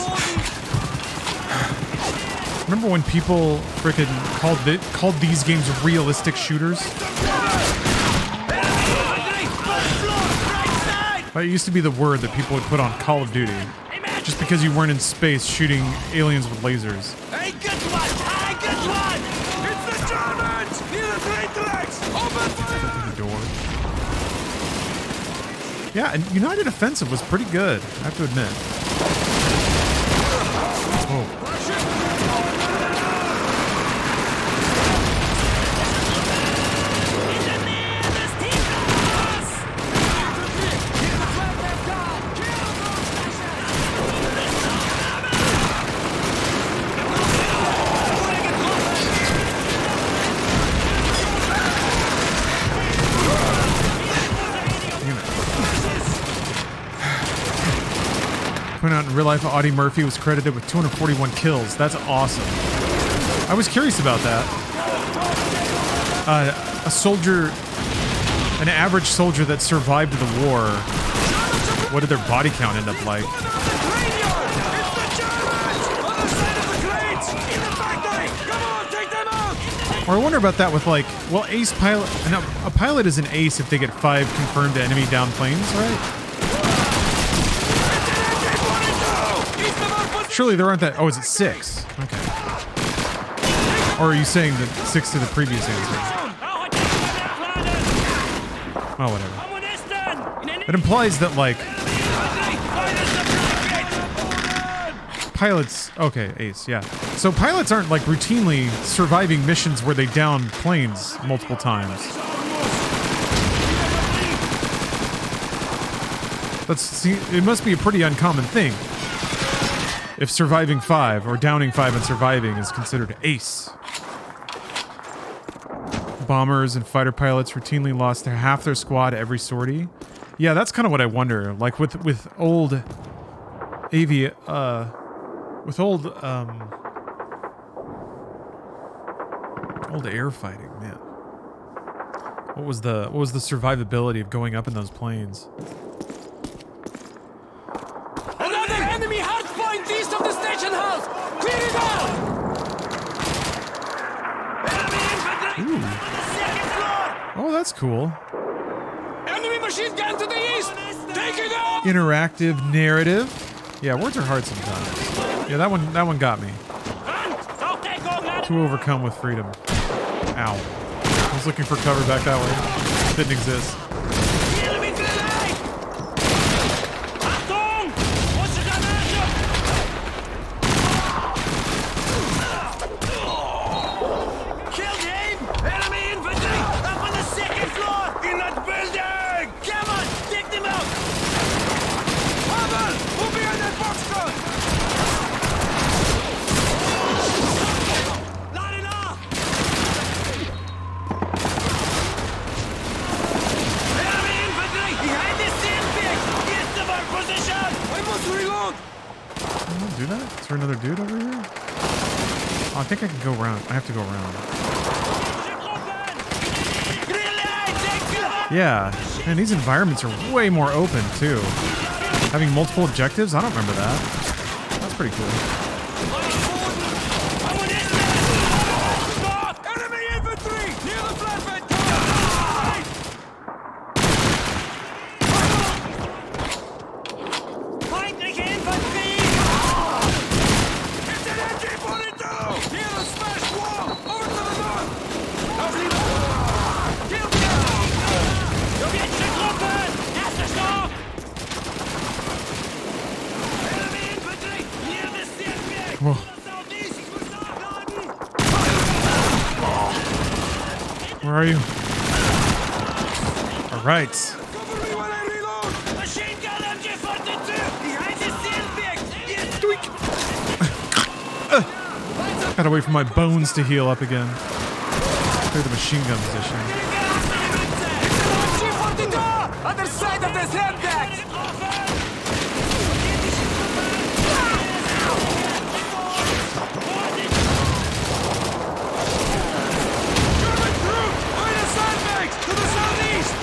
Remember when people frickin' called these games realistic shooters? That used to be the word that people would put on Call of Duty. Just because you weren't in space shooting aliens with lasers. Hey, get one! Hey, get one! It's the Germans! Near the train tracks! Open fire! The door. Yeah, and United Offensive was pretty good, I have to admit. Oh. Out in real life, Audie Murphy was credited with 241 kills. That's awesome. I was curious about that. A soldier, an average soldier that survived the war, what did their body count end up like? Or I wonder about that with like, well, ace pilot. No, a pilot is an ace if they get 5 confirmed enemy down planes, right? Surely there aren't that. Oh, is it 6? Okay. Or are you saying that 6 to the previous answer? Oh, whatever. It implies that, like, pilots... Okay, ace, yeah. So pilots aren't like routinely surviving missions where they down planes multiple times. It must be a pretty uncommon thing. If surviving 5 or downing 5 and surviving is considered ace. Bombers and fighter pilots routinely lost half their squad every sortie. Yeah, that's kind of what I wonder. Like with old old air fighting, man. What was the survivability of going up in those planes? Another enemy hardpoint east of the station house! Clear it out! Enemy infantry! On the second floor! Oh, that's cool. Enemy machine gun to the east! Take it out! Interactive narrative. Yeah, words are hard sometimes. Yeah, that one got me. To overcome with freedom. Ow. I was looking for cover back that way. Didn't exist. Killed him! Enemy infantry! Up on the second floor! In that building! Come on! Take them out! Pavel! Move behind that boxcar! Not enough! Enemy infantry! Behind the sandbags! Get to our position! I must reload! Do that? Is there another dude over here? Oh, I think I can go around. I have to go around. Yeah. Man, these environments are way more open, too. Having multiple objectives? I don't remember that. That's pretty cool. Enemy infantry! Near the flatbed! Feindliche infantry! It's an MG-42! Near the smashed wall! Over to the north! Kill them! Sowjetische Truppen! Erster Stock! Enemy infantry! Near the sandbag! Whoa. Southeast! Where are you? All right. Cover me while I reload! Machine gun MG-42! Behind the sandbag! Gotta wait for my bones to heal up again. Clear the machine gun position. MG-42! Other side of the sandbags! German troops! Behind the sandbags! To the southeast!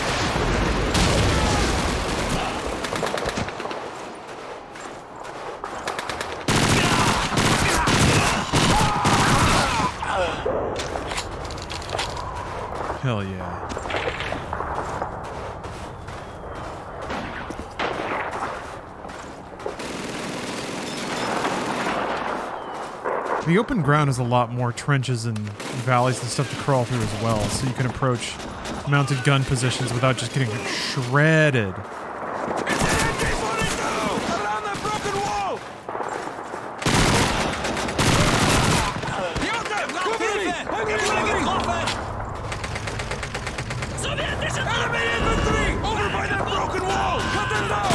Hell yeah. The open ground has a lot more trenches and valleys and stuff to crawl through as well, so you can approach mounted gun positions without just getting shredded. It's an MG-42! Around that broken wall! Enemy infantry! Over by that broken wall! Cut them down!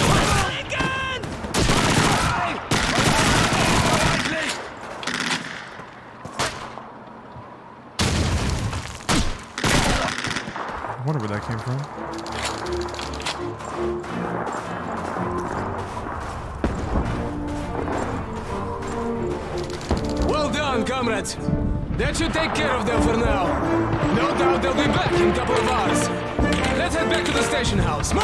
I wonder where that came from. Well done, comrades. That should take care of them for now. No doubt they'll be back in a couple of hours. Let's head back to the station house. Move!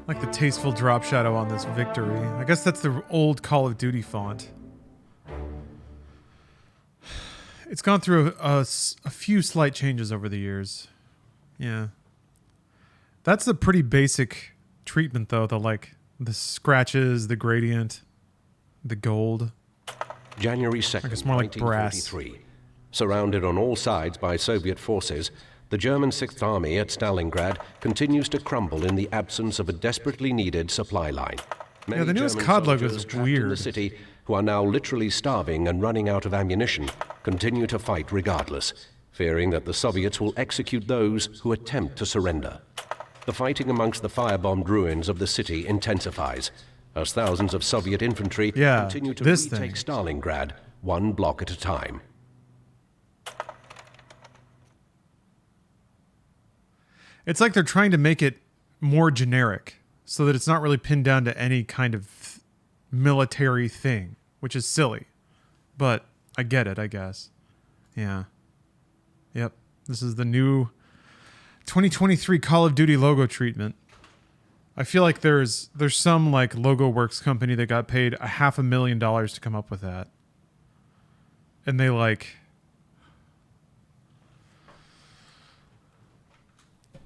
Like the tasteful drop shadow on this victory. I guess that's the old Call of Duty font. It's gone through a few slight changes over the years. Yeah. That's a pretty basic treatment, though. The scratches, the gradient, the gold. January 2nd, I guess more like brass. 1943. Surrounded on all sides by Soviet forces, the German Sixth Army at Stalingrad continues to crumble in the absence of a desperately needed supply line. Many the newest German COD logo soldiers is trapped in the weird. city, who are now literally starving and running out of ammunition, continue to fight regardless, fearing that the Soviets will execute those who attempt to surrender. The fighting amongst the firebombed ruins of the city intensifies, as thousands of Soviet infantry continue to retake Stalingrad, one block at a time. It's like they're trying to make it more generic so that it's not really pinned down to any kind of military thing, which is silly. But I get it, I guess. Yeah. Yep. This is the new 2023 Call of Duty logo treatment. I feel like there's some like logo works company that got paid $500,000 to come up with that. And they like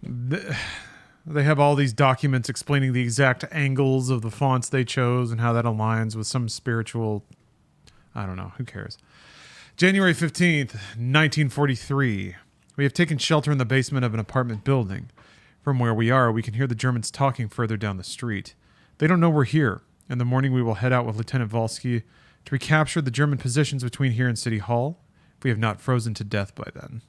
they have all these documents explaining the exact angles of the fonts they chose and how that aligns with some spiritual, I don't know, who cares. January 15th, 1943. We have taken shelter in the basement of an apartment building. From where we are, we can hear the Germans talking further down the street. They don't know we're here. In the morning, we will head out with Lieutenant Volsky to recapture the German positions between here and City Hall, if we have not frozen to death by then.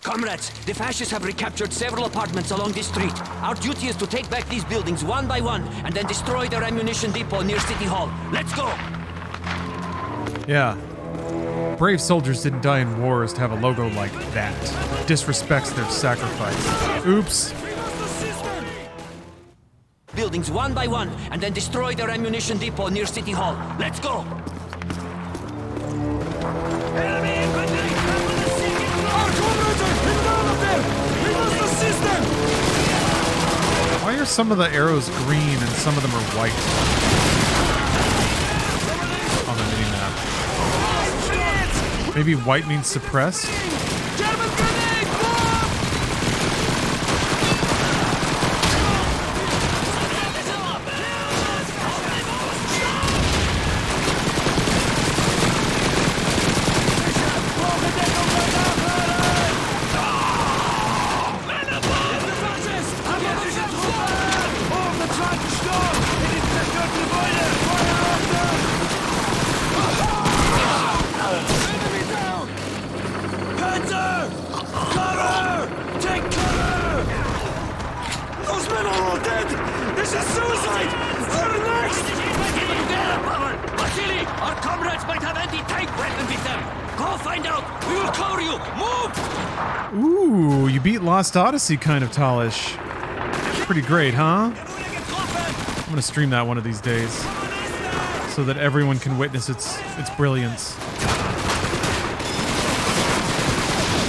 Comrades, the fascists have recaptured several apartments along this street. Our duty is to take back these buildings one by one and then destroy their ammunition depot near City Hall. Let's go! Yeah. Brave soldiers didn't die in wars to have a logo like that. It disrespects their sacrifice. Oops. Buildings one by one and then destroy their ammunition depot near City Hall. Let's go! Enemy infantry! Our comrades are pinned down up there! We must assist them! Why are some of the arrows green and some of them are white on the mini-map? Maybe white means suppressed? German grenade! Bomb! Ooh, you beat Lost Odyssey kind of tallish. Pretty great, huh? I'm gonna stream that one of these days so that everyone can witness its brilliance.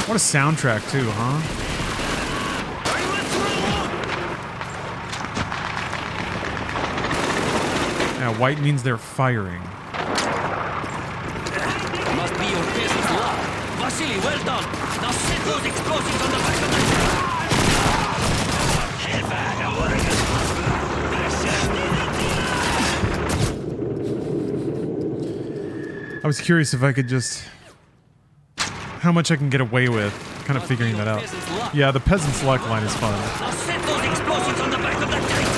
What a soundtrack too, huh? Yeah, white means they're firing. Must be your peasant's luck. Vasily, well done. Now set those explosives on the back of the I was curious if I could just... how much I can get away with. Kind of figuring that out. Yeah, the peasant's luck line is fun. Now set those explosives on the back of the tank.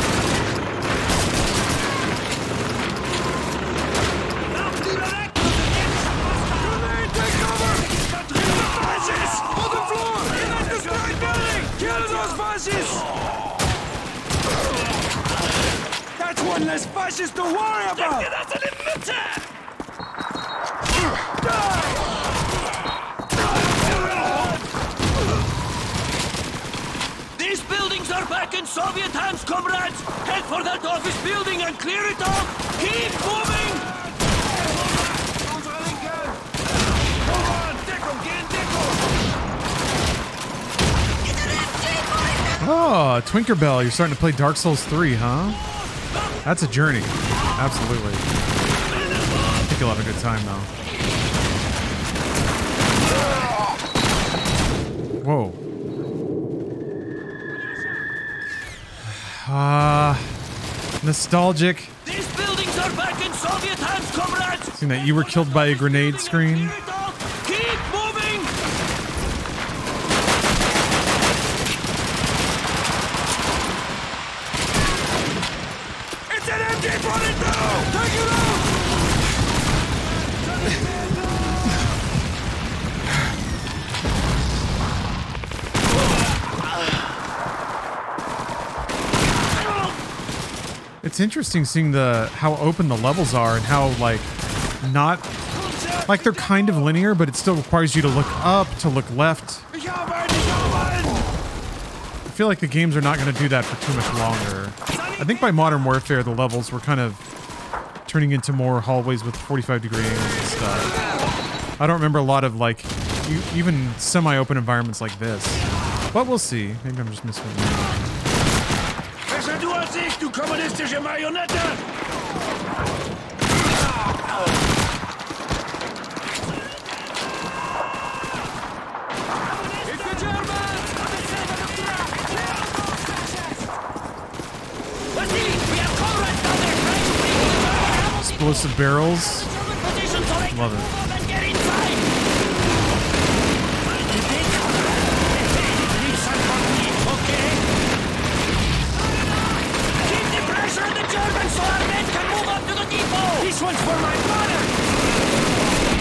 That's one less fascist to worry about! These buildings are back in Soviet hands, comrades! Head for that office building and clear it off! Keep moving! Oh, Twinkerbell, you're starting to play Dark Souls 3, huh? That's a journey. Absolutely. I think you'll have a good time, though. Whoa. Nostalgic. These buildings are back in Soviet hands, comrades! Seeing that you were killed by a grenade screen. Keep It's interesting seeing how open the levels are and how not like they're kind of linear, but it still requires you to look up, to look left. I feel like the games are not going to do that for too much longer. I think by Modern Warfare, the levels were kind of turning into more hallways with 45-degree angles and stuff. I don't remember a lot of even semi-open environments like this, but we'll see. Maybe I'm just missing it. Du an sich, du kommunistische Marionette! It's the Germans! Vasily, we have comrades down there trying to bring you back! Explosive barrels. Love it. And get inside! Need some company, okay? Pressure the Germans so our men can move up to the depot! This one's for my brother!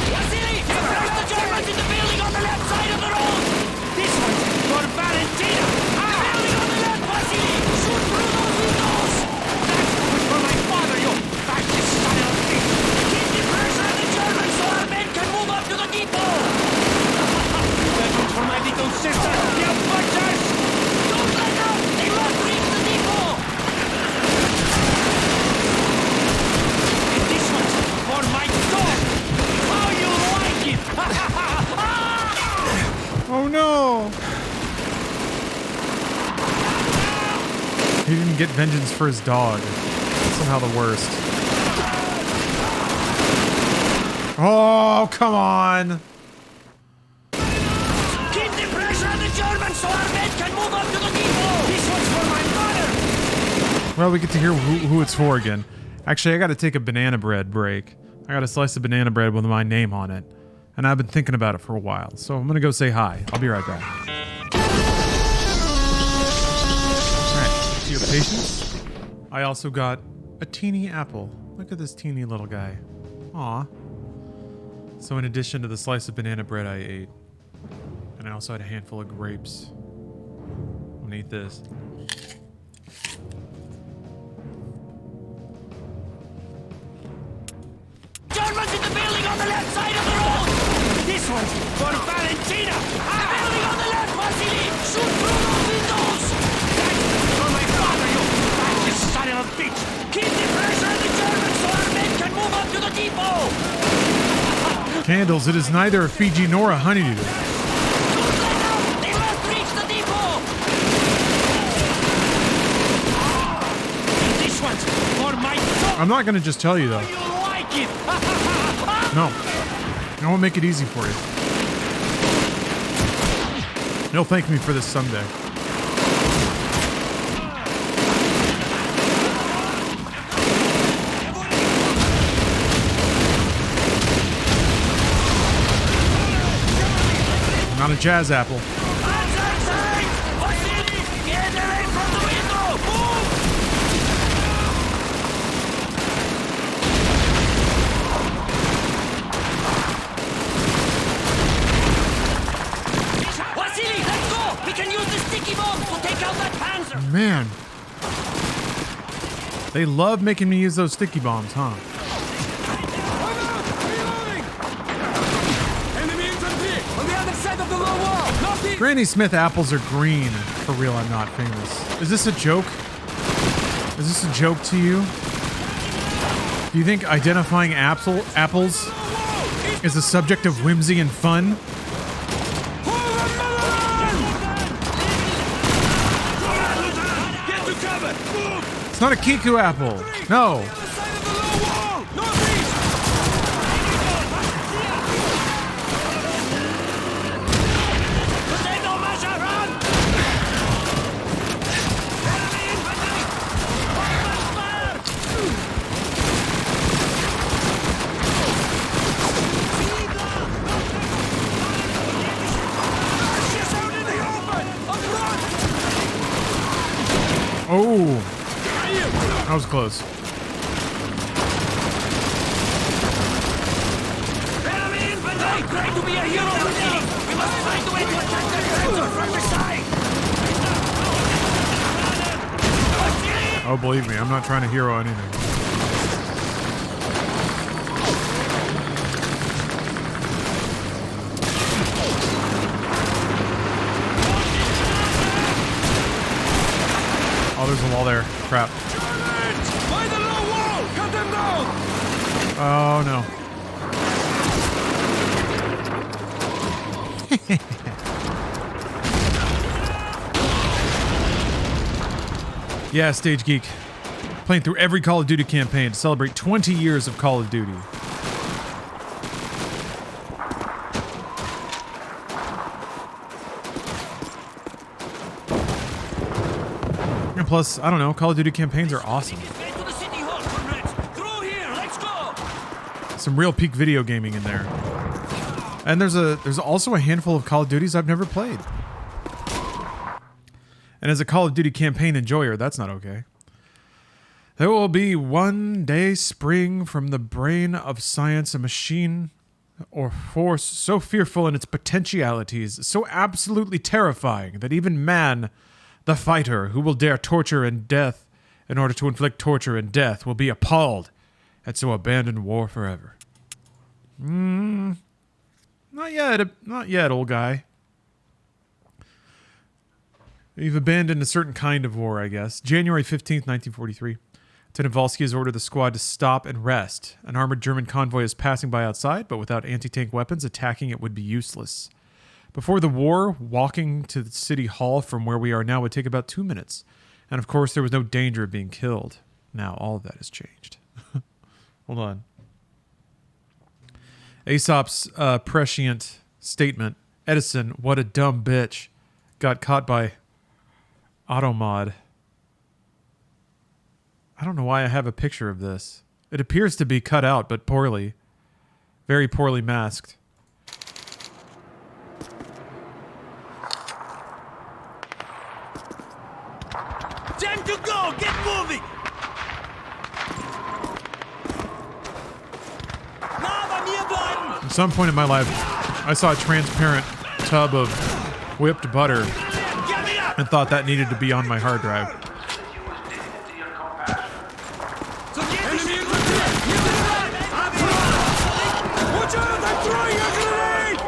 Vasily, suppress the Germans in the building on the left side of the road! This one's for Valentina! The building on the left, Vasily! Shoot through those windows! That's for my father, you fascist son of a bitch! Keep the pressure on the Germans so our men can move up to the depot! That one's for my little sister! You butchers! Don't let them! They must reach the depot! For my dog! How you like it? Oh no! He didn't get vengeance for his dog. Somehow the worst. Oh, come on! Keep the pressure on the Germans so our men can move up to the depot! This one's for my mother! Well, we get to hear who it's for again. Actually, I gotta take a banana bread break. I got a slice of banana bread with my name on it. And I've been thinking about it for a while. So I'm gonna go say hi. I'll be right back. Alright, to your patience. I also got a teeny apple. Look at this teeny little guy. Aw. So in addition to the slice of banana bread I ate, and I also had a handful of grapes. I'm gonna eat this. Germans in the building on the left side of the road! This one's for Valentina! The building on the left, Vasily! Shoot through those windows! That's for my father, you fascist son of a bitch! Keep the pressure on the Germans so our men can move up to the depot! Candles, it is neither a Fiji nor a honeydew. Don't let them! They must reach the depot! This one's for my dog! I'm not gonna just tell you though. You like it! No. I won't make it easy for you. You'll thank me for this someday. Not a jazz apple. Man. They love making me use those sticky bombs, huh? Granny Smith apples are green. For real, I'm not famous. Is this a joke? Is this a joke to you? Do you think identifying apples is a subject of whimsy and fun? It's not a Kiku apple. No. Oh. That was close. be a hero, Vasily! We must find a way to attack the traitor from the side! Oh, believe me, I'm not trying to hero anything. Oh, there's a wall there. Crap. By the low wall! Cut them down! Oh, no. Yeah, Stage Geek. Playing through every Call of Duty campaign to celebrate 20 years of Call of Duty. And plus, I don't know, Call of Duty campaigns are awesome. Some real peak video gaming in there. And there's also a handful of Call of Duties I've never played. And as a Call of Duty campaign enjoyer, that's not okay. There will be one day spring from the brain of science, a machine or force so fearful in its potentialities, so absolutely terrifying that even man, the fighter who will dare torture and death in order to inflict torture and death, will be appalled and so abandon war forever. Not yet, old guy. You've abandoned a certain kind of war, I guess. January 15th, 1943. Lieutenant Volsky has ordered the squad to stop and rest. An armored German convoy is passing by outside, but without anti-tank weapons, attacking it would be useless. Before the war, walking to the city hall from where we are now would take about 2 minutes. And of course, there was no danger of being killed. Now, all of that has changed. Hold on. Aesop's prescient statement, Edison, what a dumb bitch, got caught by Automod. I don't know why I have a picture of this. It appears to be cut out, but poorly. Very poorly masked. Time to go! Get moving! At some point in my life, I saw a transparent tub of whipped butter and thought that needed to be on my hard drive. Watch out! I'm throwing a grenade!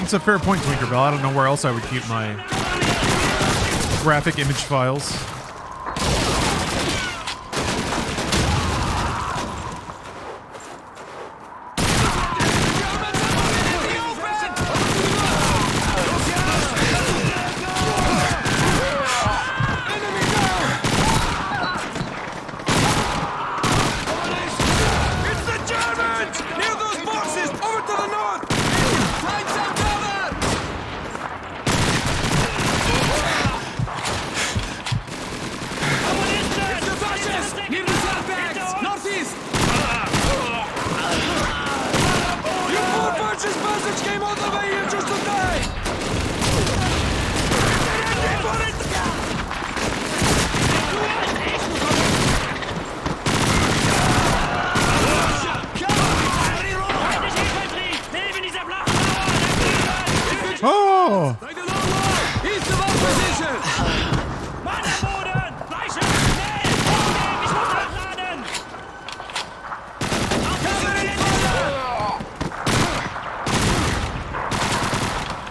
It's a fair point, Tinkerbell. I don't know where else I would keep my graphic image files. Oh!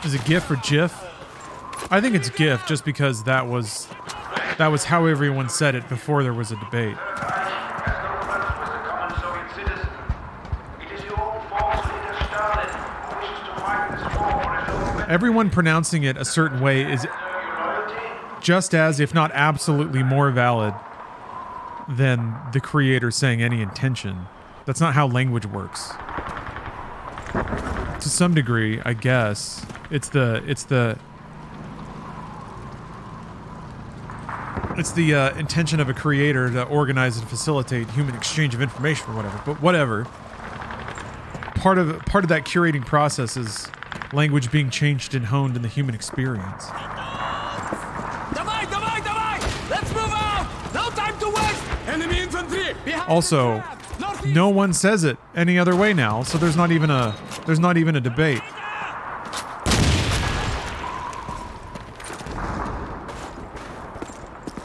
Is it GIF or GIF? I think it's GIF just because that was how everyone said it before there was a debate. Everyone pronouncing it a certain way is just as, if not absolutely more valid than the creator saying any intention. That's not how language works. To some degree, I guess, it's the intention of a creator to organize and facilitate human exchange of information or whatever. But whatever. Part of that curating process is language being changed and honed in the human experience. Давай! Let's move Also, no one says it any other way now, so there's not even a debate.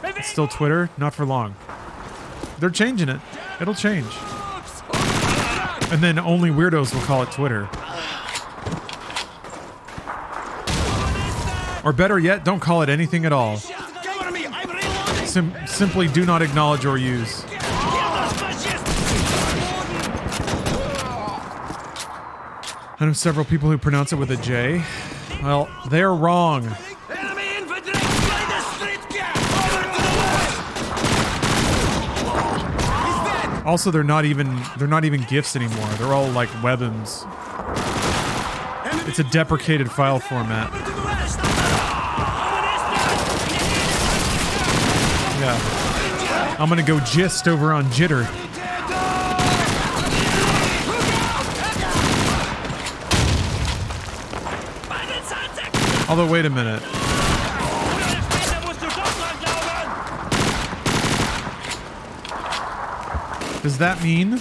It's still Twitter, not for long. They're changing it. It'll change. And then only weirdos will call it Twitter. Or better yet, don't call it anything at all. Simply do not acknowledge or use. I know several people who pronounce it with a J. Well, they're wrong. Also, they're not even GIFs anymore. They're all like WebMs. It's a deprecated file format. Yeah. I'm gonna go gist over on Jitter. Although, wait a minute. Does that mean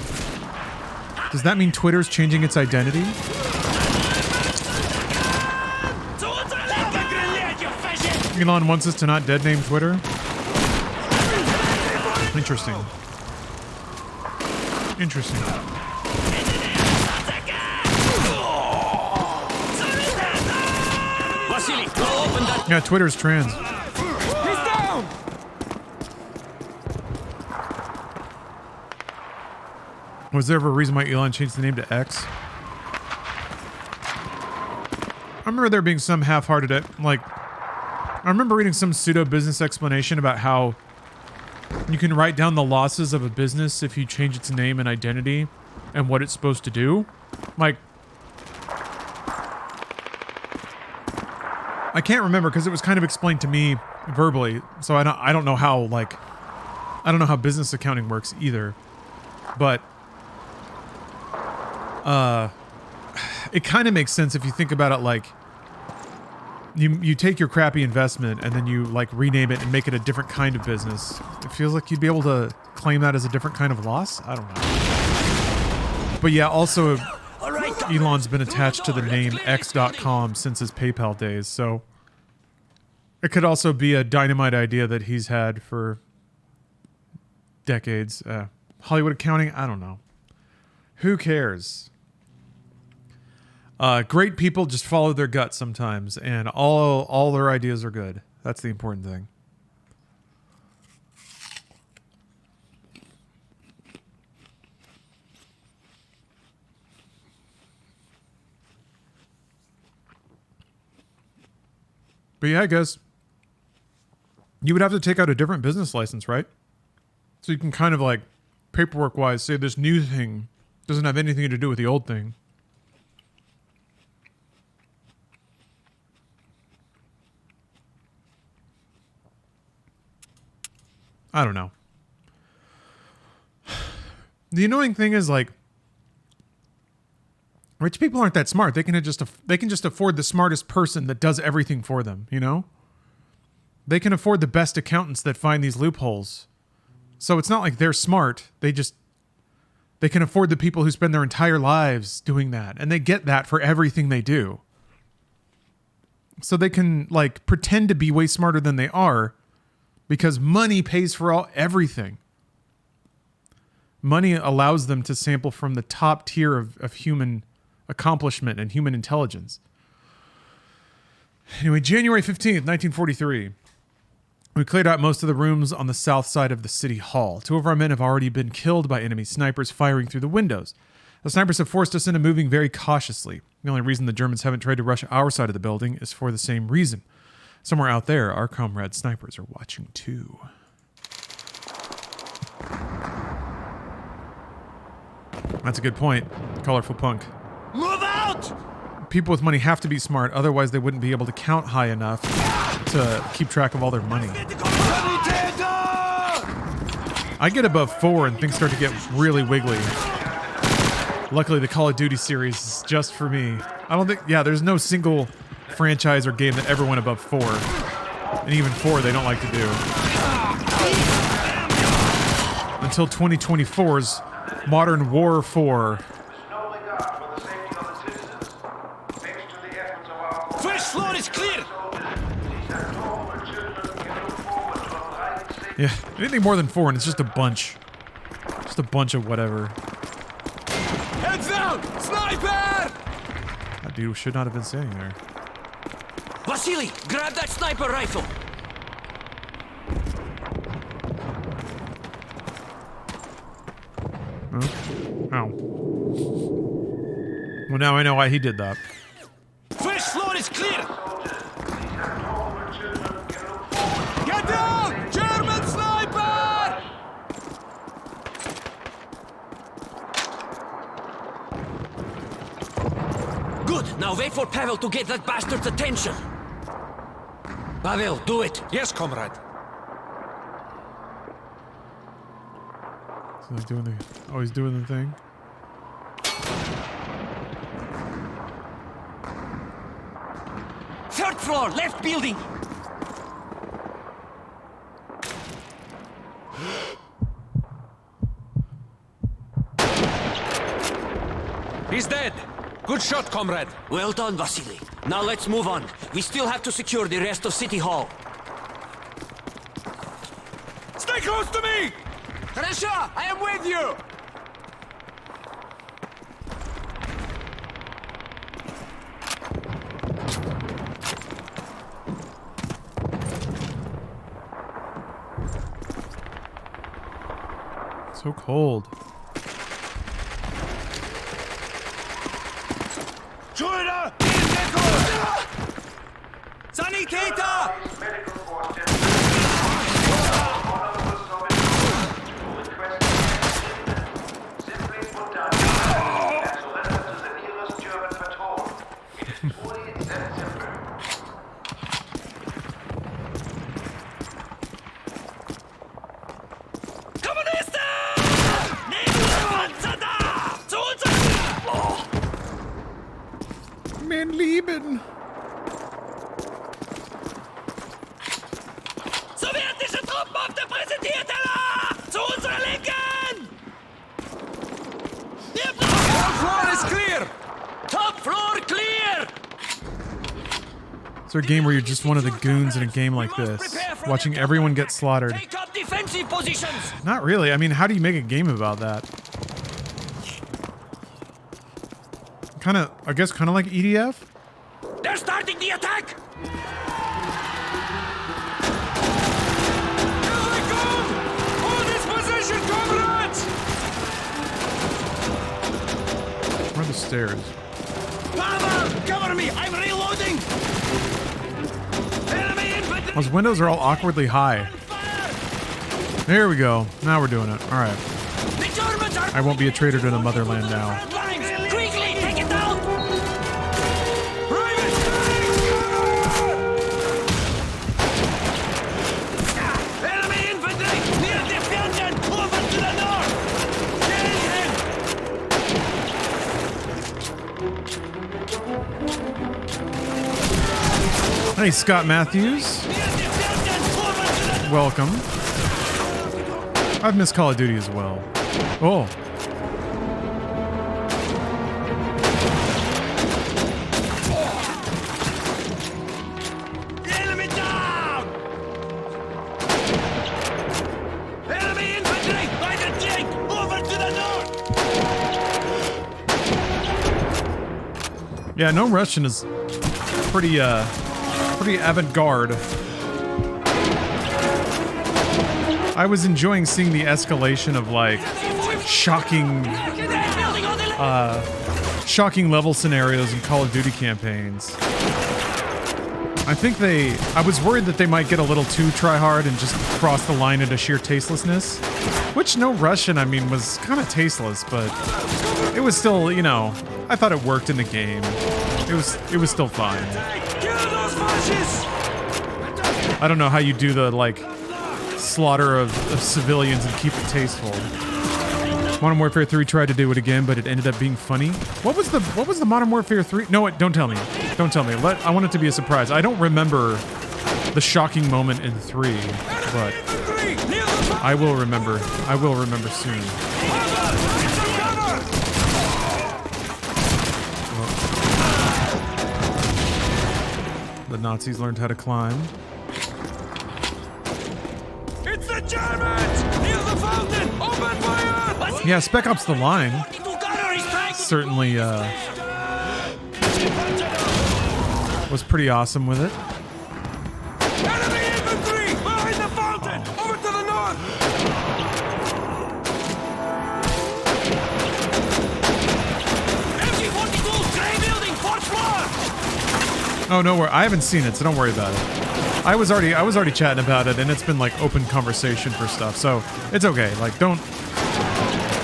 Twitter's changing its identity? Elon wants us to not dead name Twitter? Interesting. Interesting. Yeah, Twitter's trans. Was there ever a reason why Elon changed the name to X? I remember there being some half-hearted, I remember reading some pseudo-business explanation about how you can write down the losses of a business if you change its name and identity and what it's supposed to do. Like, I can't remember because it was kind of explained to me verbally, so I don't know how, I don't know how business accounting works either. But it kind of makes sense if you think about it. Like, you take your crappy investment and then you rename it and make it a different kind of business. It feels like you'd be able to claim that as a different kind of loss. I don't know. But yeah, also Elon's been attached to the name X.com since his PayPal days, so it could also be a dynamite idea that he's had for decades. Hollywood accounting, I don't know. Who cares? Great people just follow their gut sometimes, and all their ideas are good. That's the important thing. But yeah, I guess you would have to take out a different business license, right? So you can kind of paperwork-wise say this new thing doesn't have anything to do with the old thing. I don't know. The annoying thing is rich people aren't that smart. They can just afford the smartest person that does everything for them, you know? They can afford the best accountants that find these loopholes. So it's not like they're smart. They can afford the people who spend their entire lives doing that, and they get that for everything they do. So they can pretend to be way smarter than they are because money pays for everything. Money allows them to sample from the top tier of human accomplishment and human intelligence. Anyway, January 15th, 1943. We cleared out most of the rooms on the south side of the city hall. 2 of our men have already been killed by enemy snipers firing through the windows. The snipers have forced us into moving very cautiously. The only reason the Germans haven't tried to rush our side of the building is for the same reason. Somewhere out there, our comrade snipers are watching too. That's a good point. Colorful punk. Move out! People with money have to be smart, otherwise they wouldn't be able to count high enough to keep track of all their money. I get above 4 and things start to get really wiggly. Luckily, the Call of Duty series is just for me. I don't think, there's no single franchise or game that ever went above 4. And even 4 they don't like to do. until 2024's Modern War 4. No regard for the safety of the citizens. Thanks to the efforts of our First floor is clear! these are normal children can look forward to a bright, safe Yeah, anything more than 4 and it's just a bunch. Just a bunch of whatever. Heads down! Sniper! That dude should not have been standing there. Vasily, grab that sniper rifle! Ow. Well, now I know why he did that. First floor is clear! Get down! German sniper! Good, now wait for Pavel to get that bastard's attention. Pavel, do it. Yes, comrade. So he's doing the. Oh, he's doing the thing. Third floor, left building. He's dead. Good shot, comrade. Well done, Vasily. Now let's move on. We still have to secure the rest of City Hall. Stay close to me! Хорошо, I am with you! So cold. Schulter! Sanitäter! medical force honorable Soviet who request simply put down and surrender to the nearest German patrol. It is truly that simple. Mein Lieben. Sowjetische Truppen auf der Präsentierteller! Zu unserer Linken! Wir brauchen... Top floor is clear! Top floor clear! Is there a game where you're just one of the goons in a game like this, watching everyone get slaughtered? Take up defensive positions! Not really. I mean, how do you make a game about that? Kind of, I guess, kind of like EDF? They're starting the attack! Here they come! Hold this position, comrades! Where are the stairs? Daba, cover me! I'm reloading! Enemy infantry! Those windows are all awkwardly high. There we go. Now we're doing it. All right. The Germans are... I won't be a traitor to the motherland now. Front lines! Quickly, take it down! Enemy infantry! Near the Fjorden! Over to the north! Kill him! Hey, Scott Matthews. Near the Fjorden! Over to the north! Welcome. I've missed Call of Duty as well. Oh. Enemy down! Enemy infantry! By the tank! Over to the north! Yeah, no Russian is pretty avant-garde. I was enjoying seeing the escalation of like shocking level scenarios in Call of Duty campaigns. I was worried that they might get a little too try-hard and just cross the line into sheer tastelessness. Which no Russian, I mean, was kind of tasteless, but it was still, you know, I thought it worked in the game. It was still fine. Kill those fascists! I don't know how you do the like slaughter of civilians and keep it tasteful. Modern Warfare 3 tried to do it again, but it ended up being funny. What was the Modern Warfare 3? No, don't tell me. Don't tell me. I want it to be a surprise. I don't remember the shocking moment in 3, but I will remember. I will remember soon. The Nazis learned how to climb. It's the Germans! Near the fountain! Open fire! Yeah, Spec Ops The Line certainly was pretty awesome with it. Enemy infantry! Behind the fountain! Over to the north! MG-42! Grey building! Fourth floor! Oh no, I haven't seen it, so don't worry about it. I was already chatting about it, and it's been like open conversation for stuff, so it's okay. Like,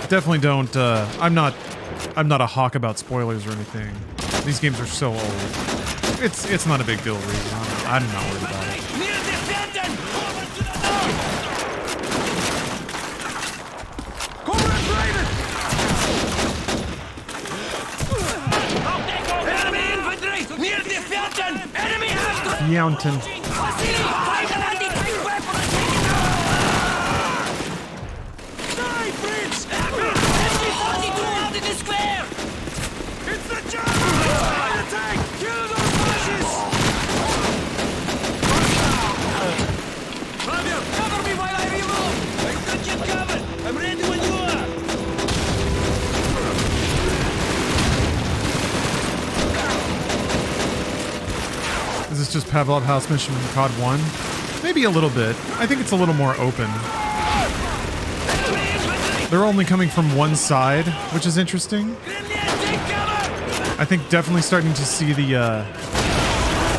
definitely don't. I'm not a hawk about spoilers or anything. These games are so old. It's not a big deal, really. I'm not worried about it. Near the fountain! Over to the north! Comrade Raiden! Out they go! Enemy infantry! Near the fountain! Enemy after! Fountain. Vasily! Find an anti-tank weapon and take it out! Die, Fritz! MG-42 out in the square! It's the Germans! Fire the tank! Kill those fascists! Flavio, cover me while I reload! I got you covered! I'm ready when you are! Is this just Pavlov House mission from COD 1? Maybe a little bit. I think it's a little more open. They're only coming from one side, which is interesting. I think definitely starting to see the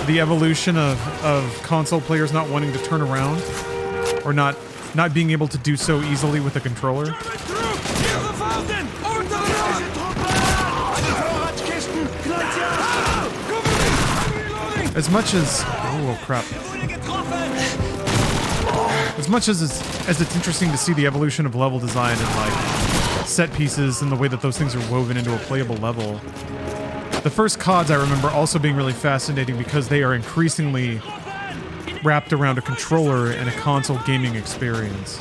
evolution of console players not wanting to turn around, or not being able to do so easily with a controller. Near the fountain! Over to the north! As much as oh crap. As much as it's interesting to see the evolution of level design and like set pieces and the way that those things are woven into a playable level, the first CODs I remember also being really fascinating because they are increasingly wrapped around a controller and a console gaming experience.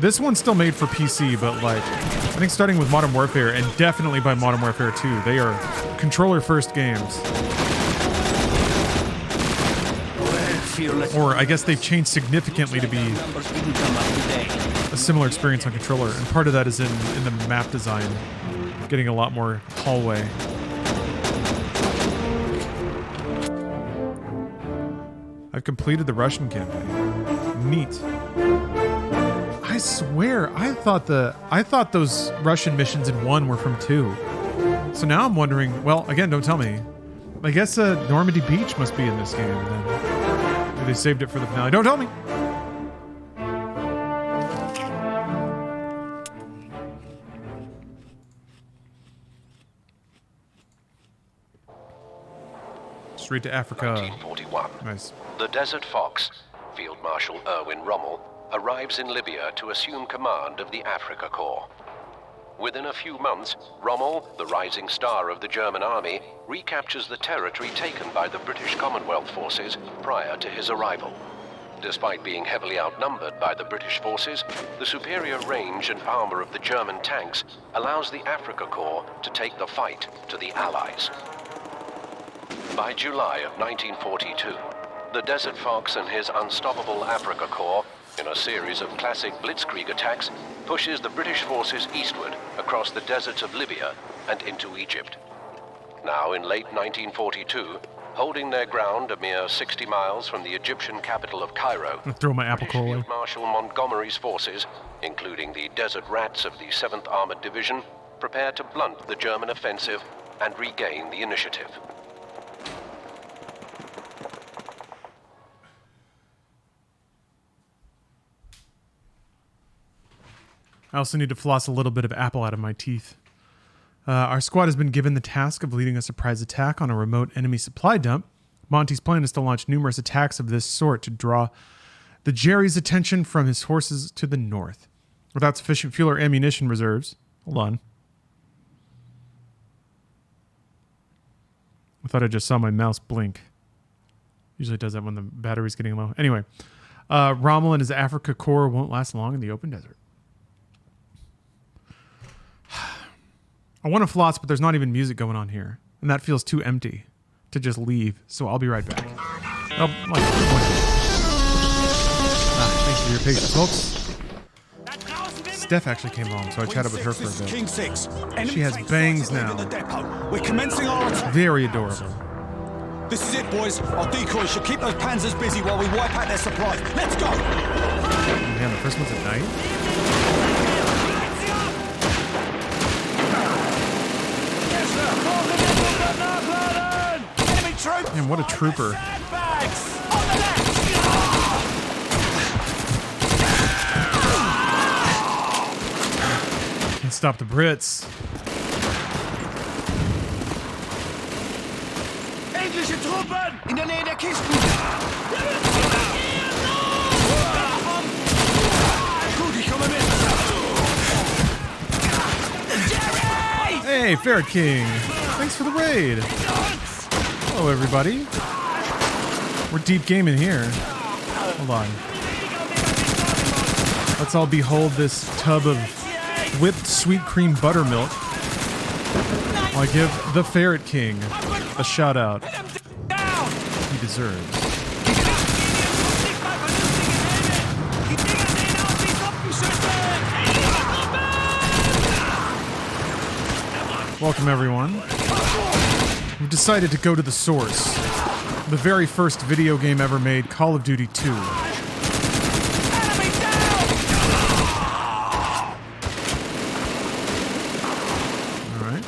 This one's still made for PC, but like I think starting with Modern Warfare and definitely by Modern Warfare 2, they are controller first games. Or I guess they've changed significantly to be a similar experience on controller, and part of that is in the map design, getting a lot more hallway. I've completed the Russian campaign. Neat. I swear, I thought those Russian missions in 1 were from 2. So now I'm wondering, well, again, don't tell me. I guess Normandy Beach must be in this game then. Maybe they saved it for the finale. Don't tell me! Straight to Africa. 1941. Nice. The Desert Fox, Field Marshal Erwin Rommel, arrives in Libya to assume command of the Africa Corps. Within a few months, Rommel, the rising star of the German army, recaptures the territory taken by the British Commonwealth forces prior to his arrival. Despite being heavily outnumbered by the British forces, the superior range and armor of the German tanks allows the Africa Corps to take the fight to the Allies. By July of 1942, the Desert Fox and his unstoppable Africa Corps, in a series of classic blitzkrieg attacks, pushes the British forces eastward across the deserts of Libya and into Egypt. Now in late 1942, holding their ground a mere 60 miles from the Egyptian capital of Cairo, I'm gonna throw my apple British core away. Field Marshal Montgomery's forces, including the Desert Rats of the 7th Armored Division, prepare to blunt the German offensive and regain the initiative. I also need to floss a little bit of apple out of my teeth. Our squad has been given the task of leading a surprise attack on a remote enemy supply dump. Monty's plan is to launch numerous attacks of this sort to draw the Jerry's attention from his forces to the north. Without sufficient fuel or ammunition reserves... Hold on. I thought I just saw my mouse blink. Usually it does that when the battery's getting low. Anyway, Rommel and his Africa Corps won't last long in the open desert. I want to floss, but there's not even music going on here. And that feels too empty to just leave. So I'll be right back. Oh, thanks for your patience, folks. Steph actually came home, so I chatted with her for a bit. King 6. She has bangs now. We're commencing our attack. Very adorable. This is it, boys. Our decoys should keep those panzers busy while we wipe out their supplies. Let's go! Man, the first one's at night? Man, what a trooper. Can't stop the Brits. Englische Truppen! In der Nähe der Kisten! Gut, ich komme mit! Hey, Ferret King! Thanks for the raid! Hello, everybody. We're deep gaming here. Hold on. Let's all behold this tub of whipped sweet cream buttermilk. I'll give the Ferret King a shout out he deserves. Welcome, everyone. We've decided to go to the source. The very first video game ever made, Call of Duty 2. Alright.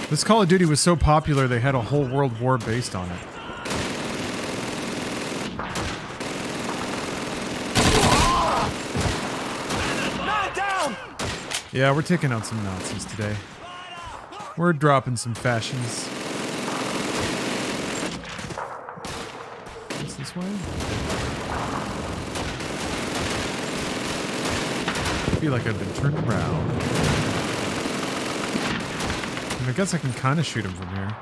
This Call of Duty was so popular they had a whole world war based on it. Yeah, we're taking out some Nazis today. We're dropping some fashions. What's this way? I feel like I've been turned around. And I guess I can kind of shoot him from here.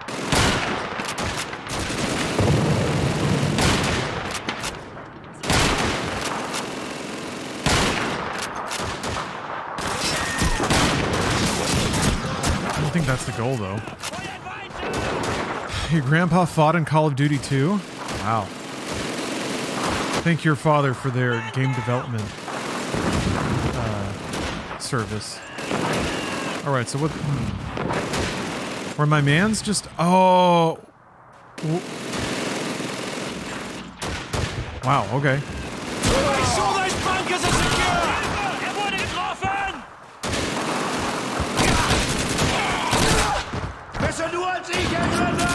I think that's the goal, though. Your grandpa fought in Call of Duty 2? Wow. Thank your father for their game development service. Alright, so what... Were my mans just... Oh... Wow, okay. Make sure those bunkers are secure! Everyone getroffen! Besser du als ich, Engländer!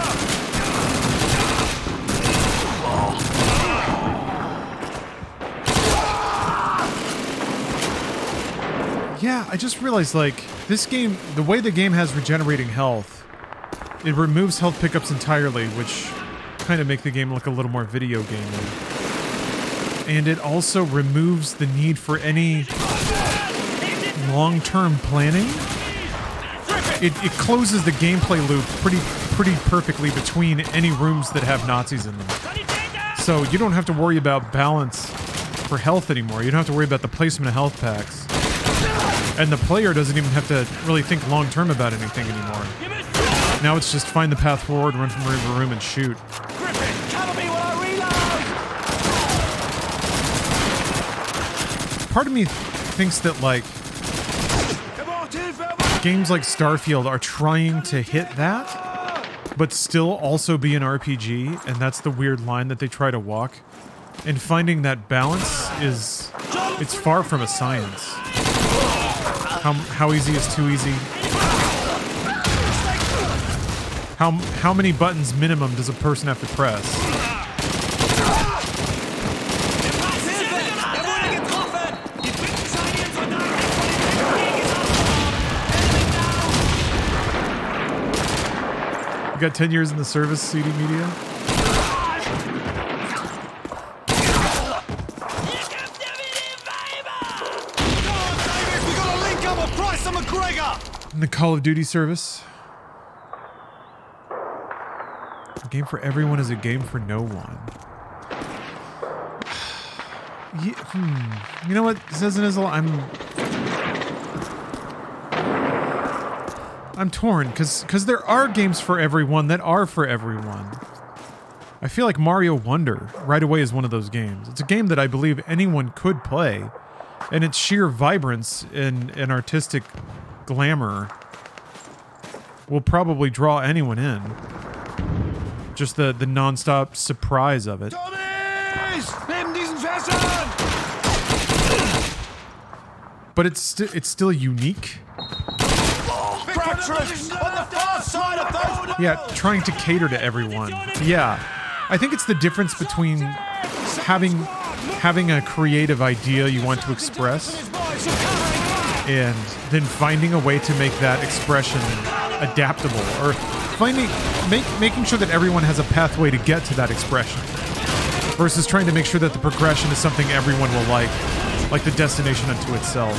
Yeah, I just realized, like, this game, the way the game has regenerating health, it removes health pickups entirely, which kind of make the game look a little more video gamey. And it also removes the need for any long-term planning. It closes the gameplay loop pretty perfectly between any rooms that have Nazis in them. So you don't have to worry about balance for health anymore. You don't have to worry about the placement of health packs. And the player doesn't even have to really think long-term about anything anymore. Now it's just find the path forward, run from room to room, and shoot. Part of me thinks that, like, games like Starfield are trying to hit that, but still also be an RPG, and that's the weird line that they try to walk. And finding that balance is... it's far from a science. How easy is too easy? How many buttons minimum does a person have to press? You got 10 years in the service, CD Media? In the Call of Duty service. A game for everyone is a game for no one. You know what, says Nizzle? I'm torn because there are games for everyone that are for everyone. I feel like Mario Wonder right away is one of those games. It's a game that I believe anyone could play, and its sheer vibrance and artistic glamour will probably draw anyone in. Just the non-stop surprise of it. But it's still unique. Yeah, trying to cater to everyone. Yeah, I think it's the difference between having a creative idea you want to express and then finding a way to make that expression adaptable, or making sure that everyone has a pathway to get to that expression, versus trying to make sure that the progression is something everyone will like the destination unto itself.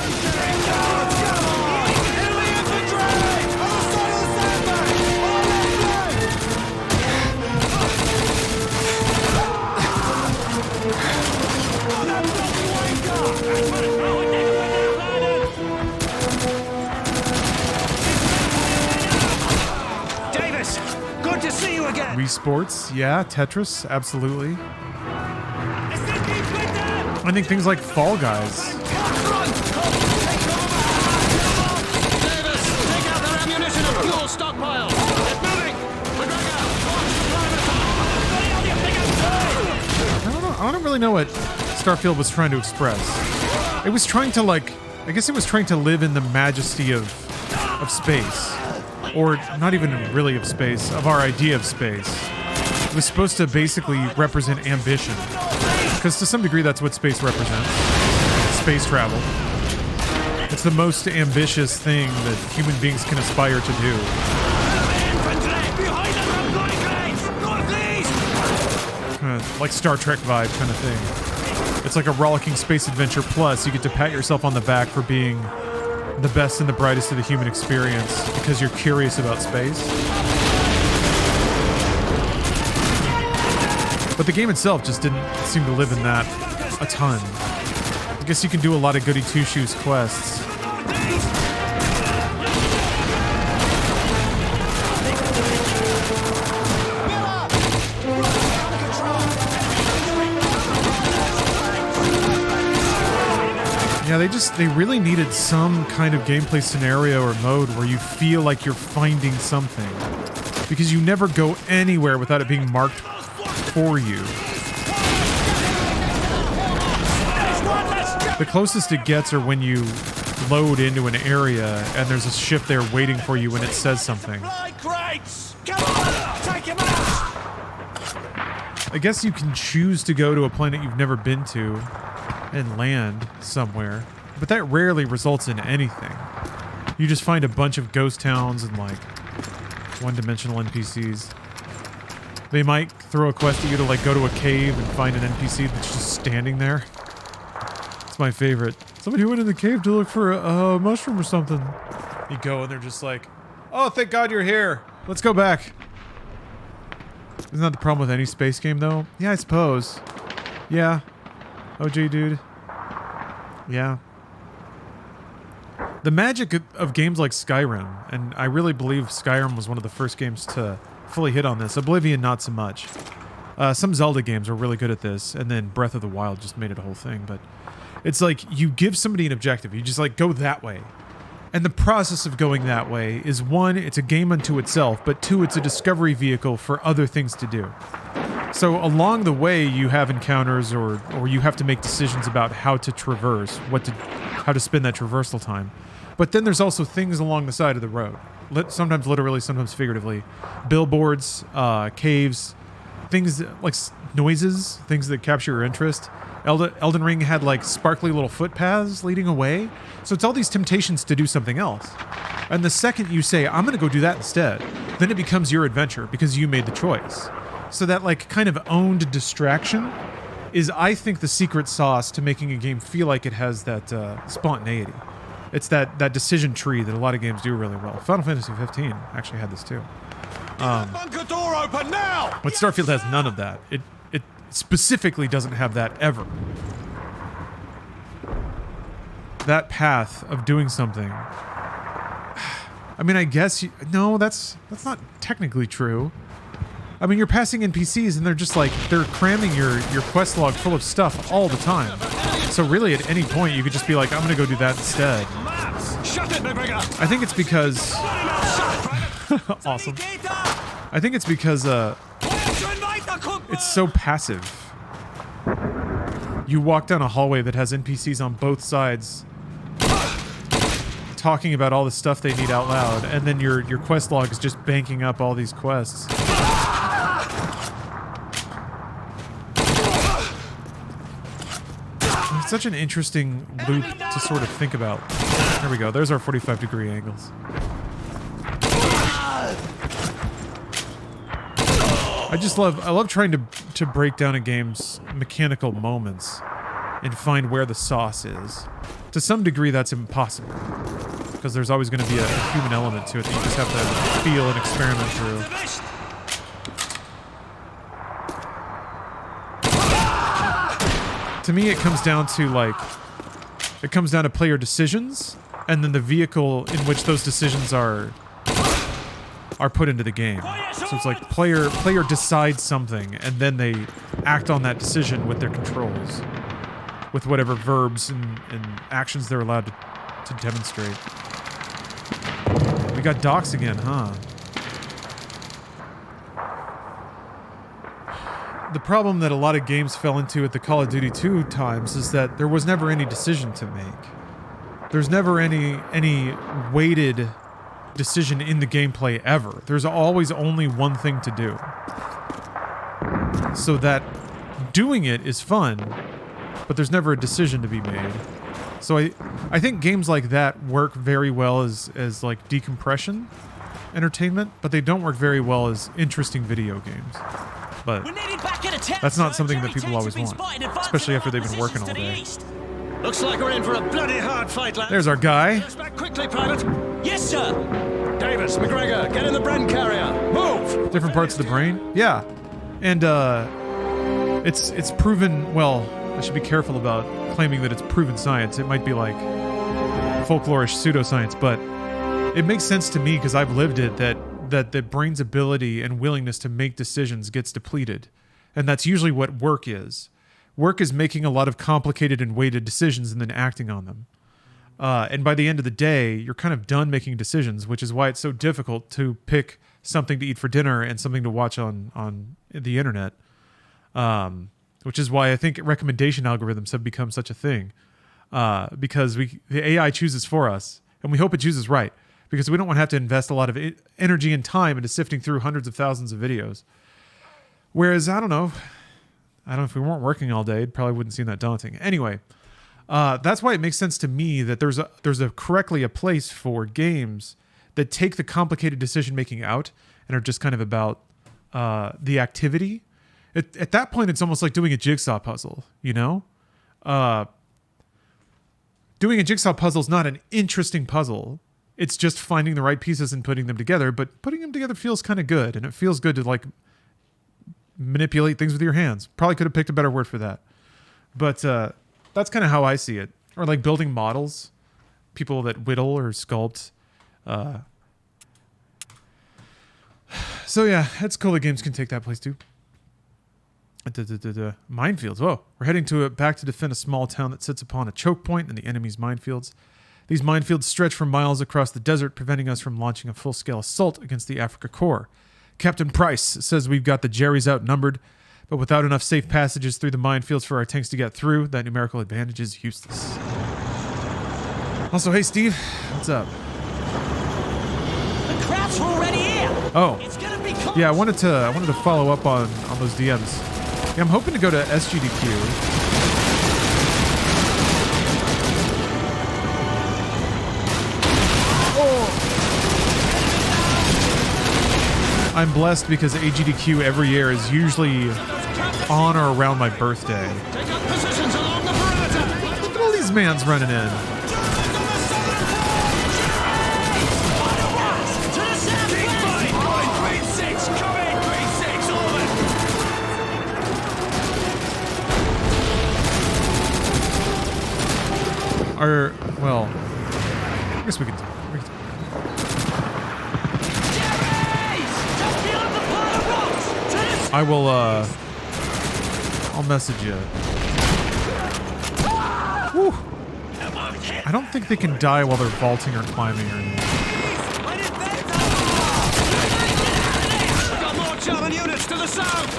Wii Sports, yeah. Tetris, absolutely. I think things like Fall Guys. I don't really know what Starfield was trying to express. It was trying to, I guess it was trying to live in the majesty of space. Or not even really of space, of our idea of space. It was supposed to basically represent ambition. Because to some degree that's what space represents. Space travel. It's the most ambitious thing that human beings can aspire to do. Like Star Trek vibe kind of thing. It's like a rollicking space adventure, plus you get to pat yourself on the back for being the best and the brightest of the human experience because you're curious about space. But the game itself just didn't seem to live in that a ton. I guess you can do a lot of goody two-shoes quests. Yeah, they really needed some kind of gameplay scenario or mode where you feel like you're finding something. Because you never go anywhere without it being marked for you. The closest it gets are when you load into an area and there's a ship there waiting for you when it says something. I guess you can choose to go to a planet you've never been to and land somewhere, but that rarely results in anything. You just find a bunch of ghost towns and one-dimensional NPCs. They might throw a quest at you to go to a cave and find an NPC that's just standing there. It's my favorite. Somebody went in the cave to look for a mushroom or something. You go and they're just like, oh, thank God you're here. Let's go back. Isn't that the problem with any space game though? Yeah, I suppose. Yeah. OJ, dude. Yeah. The magic of games like Skyrim, and I really believe Skyrim was one of the first games to fully hit on this. Oblivion, not so much. Some Zelda games are really good at this, and then Breath of the Wild just made it a whole thing, but it's like you give somebody an objective. You just go that way. And the process of going that way is, one, it's a game unto itself, but two, it's a discovery vehicle for other things to do. So along the way, you have encounters or you have to make decisions about how to traverse, how to spend that traversal time. But then there's also things along the side of the road. Sometimes literally, sometimes figuratively. Billboards, caves, things like noises, things that capture your interest. Elden Ring had sparkly little footpaths leading away. So it's all these temptations to do something else. And the second you say, I'm going to go do that instead, then it becomes your adventure because you made the choice. So that kind of owned distraction is, I think, the secret sauce to making a game feel like it has that spontaneity. It's that decision tree that a lot of games do really well. Final Fantasy 15 actually had this too. Bunker door open now! But Starfield has none of that. It specifically doesn't have that ever. That path of doing something. I mean, I guess no, that's not technically true. I mean, you're passing NPCs and they're just like they're cramming your quest log full of stuff all the time. So really, at any point, you could just be like, I'm gonna go do that instead. Shut it, McGregor! I think it's because. Awesome. I think it's because it's so passive. You walk down a hallway that has NPCs on both sides talking about all the stuff they need out loud, and then your quest log is just banking up all these quests. It's such an interesting loop to sort of think about. There we go. There's our 45-degree angles. I love trying to break down a game's mechanical moments and find where the sauce is. To some degree, that's impossible because there's always going to be a human element to it that you just have to feel and experiment through. To me, it comes down to player decisions and then the vehicle in which those decisions are put into the game. So it's like player decides something and then they act on that decision with their controls, with whatever verbs and actions they're allowed to demonstrate. We got docks again, huh? The problem that a lot of games fell into at the Call of Duty 2 times is that there was never any decision to make. There's never any weighted decision in the gameplay ever. There's always only one thing to do. So that doing it is fun, but there's never a decision to be made. So I think games like that work very well as like decompression entertainment, but they don't work very well as interesting video games. But that's not something that people always want, especially after they've been working all day. Looks like we're in for a bloody hard fight, lad. There's our guy. Back quickly, pilot. Yes, sir. Davis, McGregor, get in the Bren carrier. Move. Different parts of the brain. Yeah, and it's proven. Well, I should be careful about claiming that it's proven science. It might be like folklorish pseudoscience, but it makes sense to me because I've lived it that the brain's ability and willingness to make decisions gets depleted. And that's usually what work is. Work is making a lot of complicated and weighted decisions and then acting on them. And by the end of the day, you're kind of done making decisions, which is why it's so difficult to pick something to eat for dinner and something to watch on the internet. Which is why I think recommendation algorithms have become such a thing. Because the AI chooses for us, and we hope it chooses right. Because we don't want to have to invest a lot of energy and time into sifting through hundreds of thousands of videos. Whereas, I don't know if we weren't working all day, it probably wouldn't seem that daunting. Anyway, that's why it makes sense to me that there's correctly a place for games that take the complicated decision-making out and are just kind of about the activity. At that point, it's almost like doing a jigsaw puzzle, you know? Doing a jigsaw puzzle is not an interesting puzzle. It's just finding the right pieces and putting them together, but putting them together feels kind of good, and it feels good to like manipulate things with your hands. Probably could have picked a better word for that. But that's kind of how I see it. Or like building models, people that whittle or sculpt. So yeah, it's cool that games can take that place too. Minefields. Whoa. We're heading back to defend a small town that sits upon a choke point in the enemy's minefields. These minefields stretch for miles across the desert, preventing us from launching a full-scale assault against the Africa Corps. Captain Price says we've got the Jerrys outnumbered, but without enough safe passages through the minefields for our tanks to get through, that numerical advantage is useless. Also, hey Steve, what's up? The crowd's already here. Oh, It's gonna be close. yeah, I wanted to follow up on those DMs. Yeah, I'm hoping to go to SGDQ. I'm blessed because AGDQ every year is usually on or around my birthday. Take up positions along the perimeter. Look at all these mans running in. guess we can. I will. I'll message you. Whew. I don't think they can die while they're vaulting or climbing or anything. Got more German units to the south!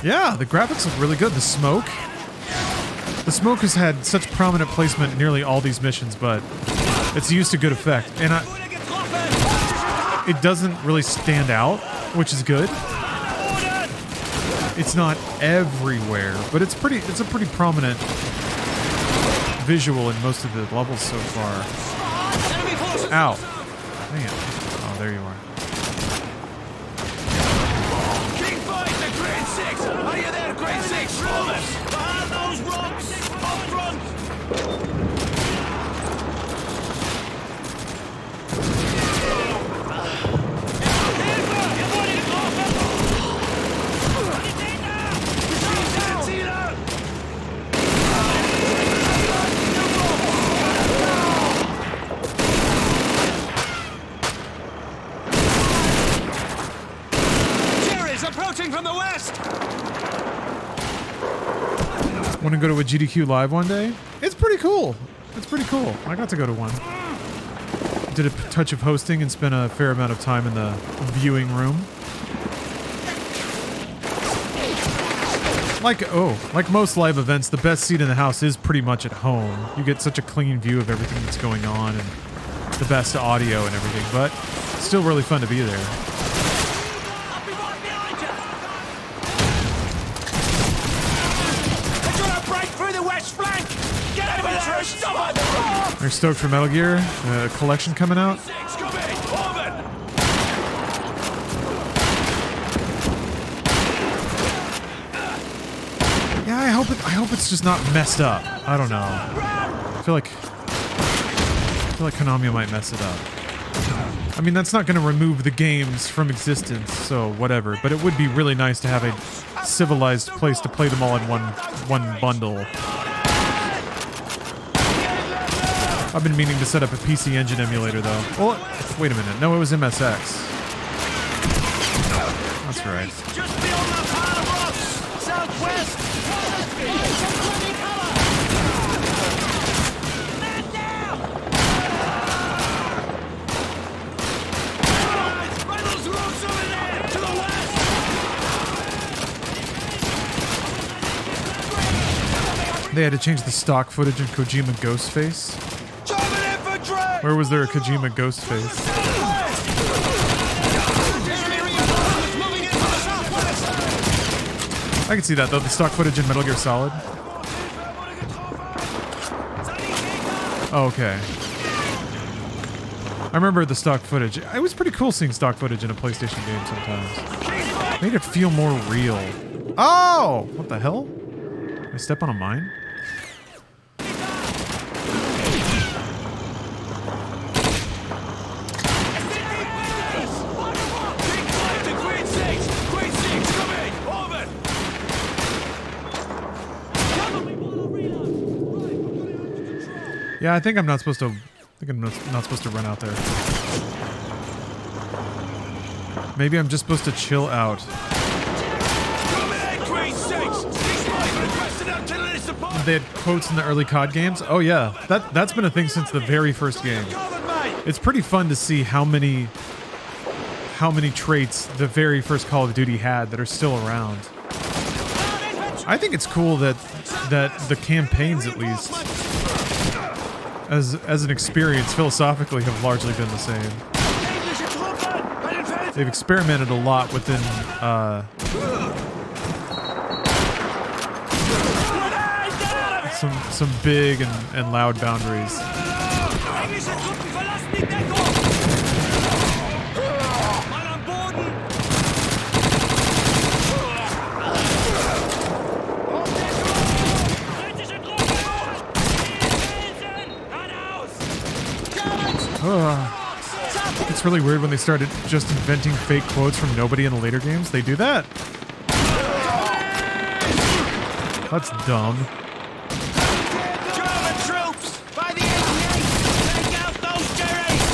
Yeah, the graphics look really good. The smoke has had such prominent placement in nearly all these missions, but it's used to good effect. And it doesn't really stand out, which is good. It's not everywhere, but it's a pretty prominent visual in most of the levels so far. Ow. Man. Oh, there you are. King 5 to grade 6! Are you there, grade 6? Rollers! Behind those rocks! Up front! Approaching from the west. Want to go to a GDQ live one day? It's pretty cool. It's pretty cool. I got to go to one. Did a touch of hosting and spent a fair amount of time in the viewing room. Like most live events, the best seat in the house is pretty much at home. You get such a clean view of everything that's going on and the best audio and everything, but still really fun to be there. They're stoked for Metal Gear collection coming out. Yeah, I hope it's just not messed up. I don't know. I feel like Konami might mess it up. I mean, that's not going to remove the games from existence, so whatever. But it would be really nice to have a civilized place to play them all in one bundle. I've been meaning to set up a PC Engine emulator, though. Well, wait a minute. No, it was MSX. That's right. Just beyond the pile of rocks! Southwest! Man down! Right those rocks over there! To the west! They had to change the stock footage in Kojima Ghostface. Where was there a Kojima Ghostface? I can see that though, the stock footage in Metal Gear Solid. Oh, okay. I remember the stock footage. It was pretty cool seeing stock footage in a PlayStation game sometimes. Made it feel more real. Oh! What the hell? Did I step on a mine? Yeah, I think I'm not supposed to. I think I'm not supposed to run out there. Maybe I'm just supposed to chill out. They had quotes in the early COD games. Oh yeah, that's been a thing since the very first game. It's pretty fun to see how many traits the very first Call of Duty had that are still around. I think it's cool that the campaigns, at least, as an experience, philosophically have largely been the same. They've experimented a lot within some big and loud boundaries. It's really weird when they started just inventing fake quotes from nobody in the later games. They do that. That's dumb. German troops! By the 88! Take out those Jerrys!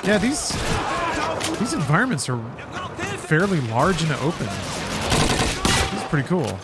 Yeah, these environments are fairly large and open. This is pretty cool.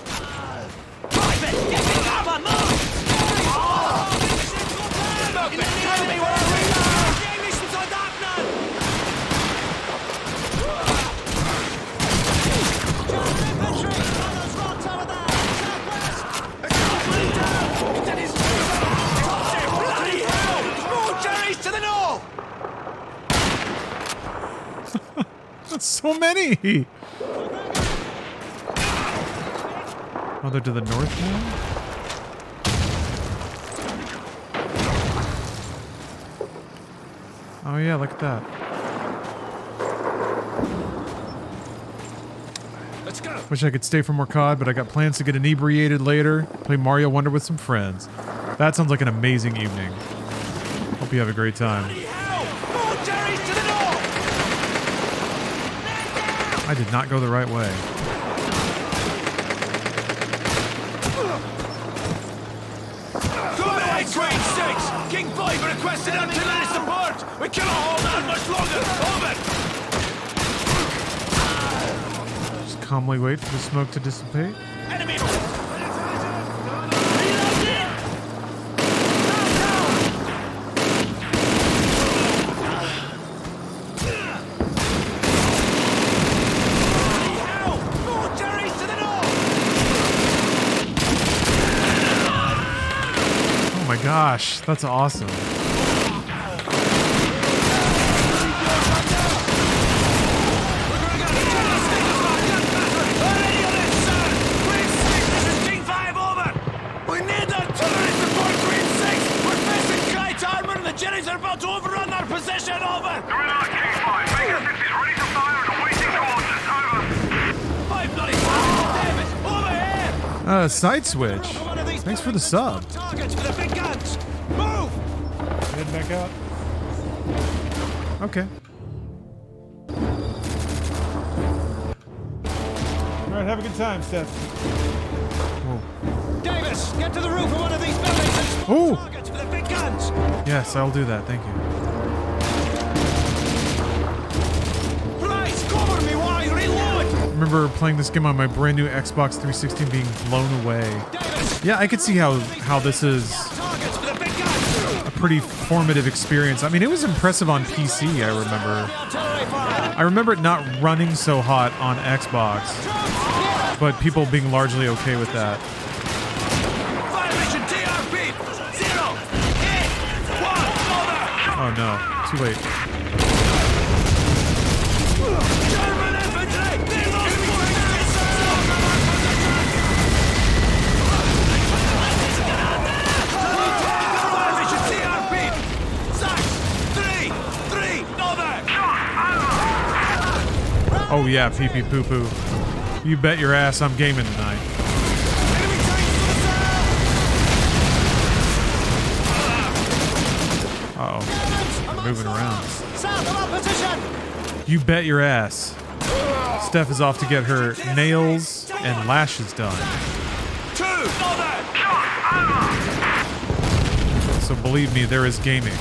That's so many. Oh, they're to the north now? Oh yeah, look at that. Let's go. Wish I could stay for more COD, but I got plans to get inebriated later. Play Mario Wonder with some friends. That sounds like an amazing evening. Hope you have a great time. I did not go the right way. Good night, Grade 6! King 5 requested artillery support! We cannot hold out much longer! Over! Just calmly wait for the smoke to dissipate. Enemy! Gosh, that's awesome. Jerry's are about to overrun our position, over! Guerrilla King 5, Baker 6 is ready to fire and awaiting coordinates, over! 5 bloody David, over here! Side switch. Thanks for the sub. Targets for the big guns! Move! Head back out. Okay. Alright, have a good time, Steph. Whoa. Davis, get to the roof of one of these buildings and Ooh. targets for the big guns! Yes, I'll do that. Thank you. Right, cover me while I reload! I remember playing this game on my brand new Xbox 360 and being blown away. Yeah, I could see how this is a pretty formative experience. I mean, it was impressive on PC, I remember. I remember it not running so hot on Xbox, but people being largely okay with that. Oh no, too late. German infantry! Oh yeah, pee pee poo poo. You bet your ass I'm gaming tonight. Uh-oh. Moving around. You bet your ass. Steph is off to get her nails and lashes done. So believe me, there is gaming.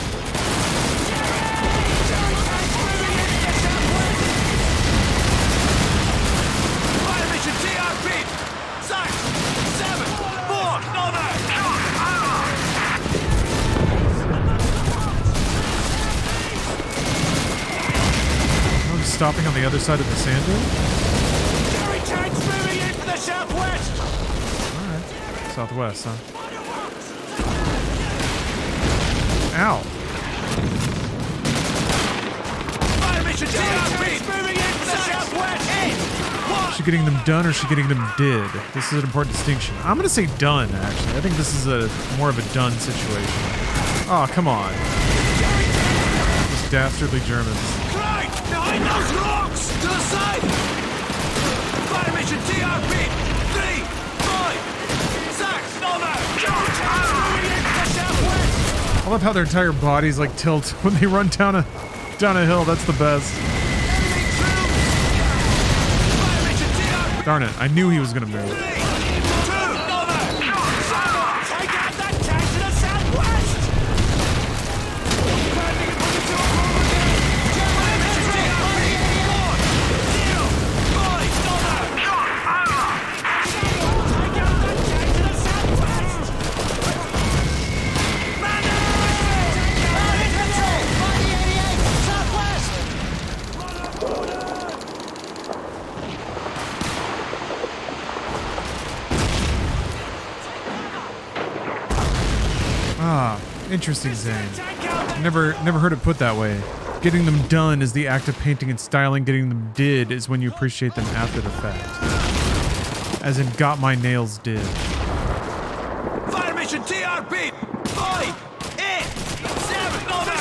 Stopping on the other side of the sand dune? Moving in for the southwest. Alright. Southwest, huh? Ow. Fire mission TRP moving in for the southwest. Is she getting them done or is she getting them did? This is an important distinction. I'm gonna say done, actually. I think this is more of a done situation. Oh, come on. These dastardly Germans. Behind those rocks! To the side! Fire mission TRP! 3, I love how their entire bodies like tilt when they run down a hill. That's the best. Darn it! I knew he was gonna move. Interesting, Zane. Never heard it put that way. Getting them done is the act of painting and styling. Getting them did is when you appreciate them after the fact. As in, got my nails did. Fire mission TRP! 5, 8, 7, over!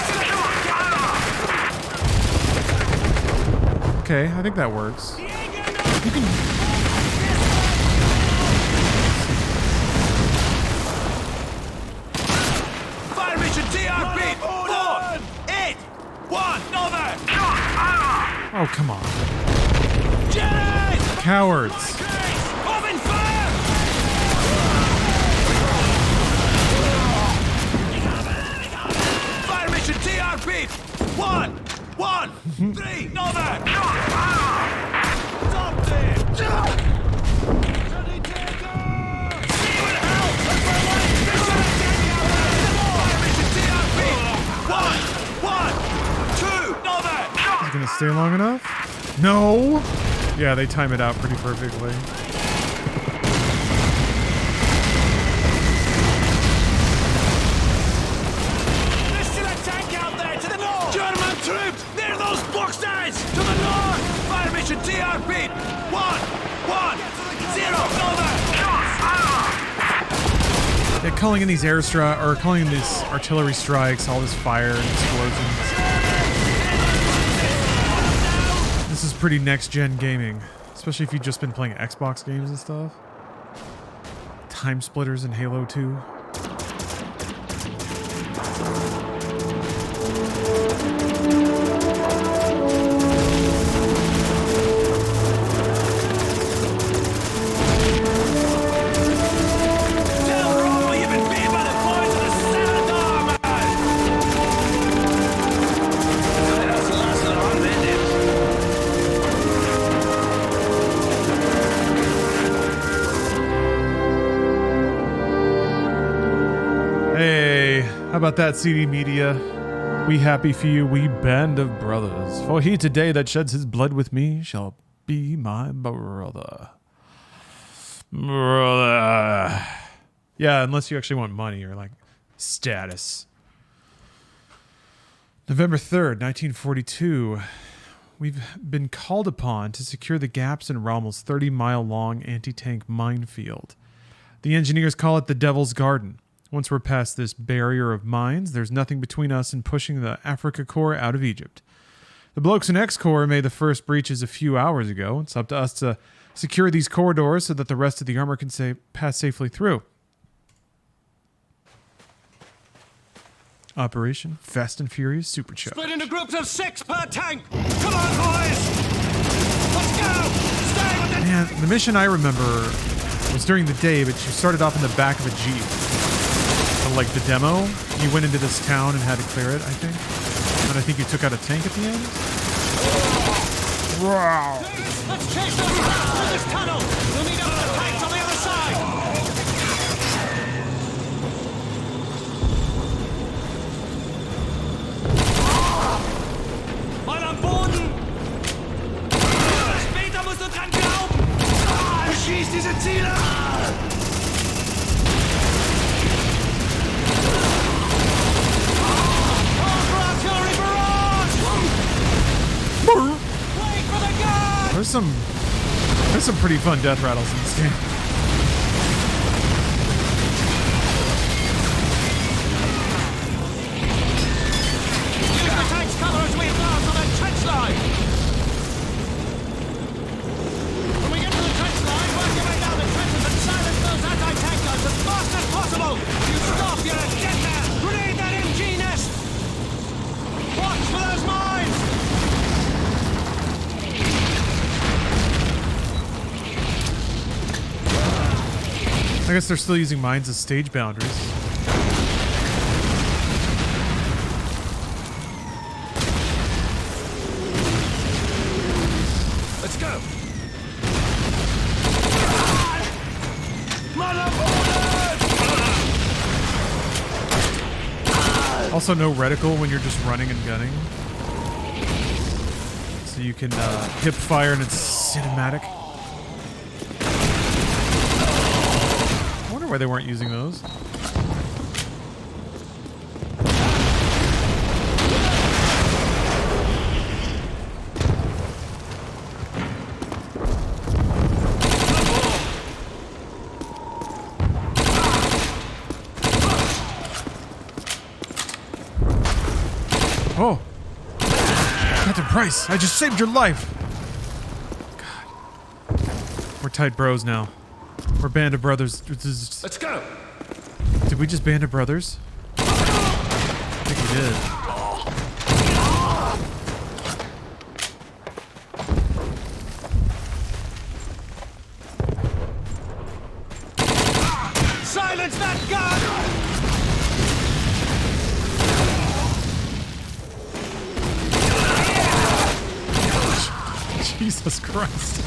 Okay, I think that works. You can... TRP! 4, 8, 1, over! Oh, come on. Jenny! Cowards. Open fire! Fire mission TRP! 1, 1, 3, over! Stop there! Gonna stay long enough? No! Yeah, they time it out pretty perfectly. There's still a tank out there to the north! German troops! Near those boxes! To the north! Fire mission TRP! 1, 1, 0, over! They're calling in these calling in these artillery strikes, all this fire and explosions. This is pretty next-gen gaming, especially if you've just been playing Xbox games and stuff. Time splitters in Halo 2. How about that, CD Media? We happy for you, we band of brothers. For he today that sheds his blood with me shall be my brother. Brother. Yeah, unless you actually want money or like status. November 3rd, 1942. We've been called upon to secure the gaps in Rommel's 30-mile-long anti-tank minefield. The engineers call it the Devil's Garden. Once we're past this barrier of mines, there's nothing between us and pushing the Africa Corps out of Egypt. The blokes in X-Corps made the first breaches a few hours ago. It's up to us to secure these corridors so that the rest of the armor can pass safely through. Operation Fast and Furious Supercharged. Split into groups of 6 per tank! Come on, boys! Let's go! Stay with it! Man, the mission I remember was during the day, but you started off in the back of a Jeep. Like the demo, you went into this town and had to clear it, I think. And I think you took out a tank at the end. Wow. Let's chase those rats through this tunnel! We'll meet up with the tanks on the other side! Mal am Boden! Später musst du dran glauben! Beschieß diese Ziele! There's some pretty fun death rattles in this game. Use the tank's cover as we advance on that trench line! When we get to the trench line, work your way down the trenches and silence those anti-tankers as fast as possible! You stop, you're a dead man! Grenade that MG! I guess they're still using mines as stage boundaries. Let's go. Also, no reticle when you're just running and gunning. So you can hip fire and it's cinematic. I wonder why they weren't using those. Oh, Captain Price, I just saved your life. God, we're tight bros now. We're band of brothers. Let's go. Did we just band of brothers? I think we did. Silence that gun! Jesus Christ.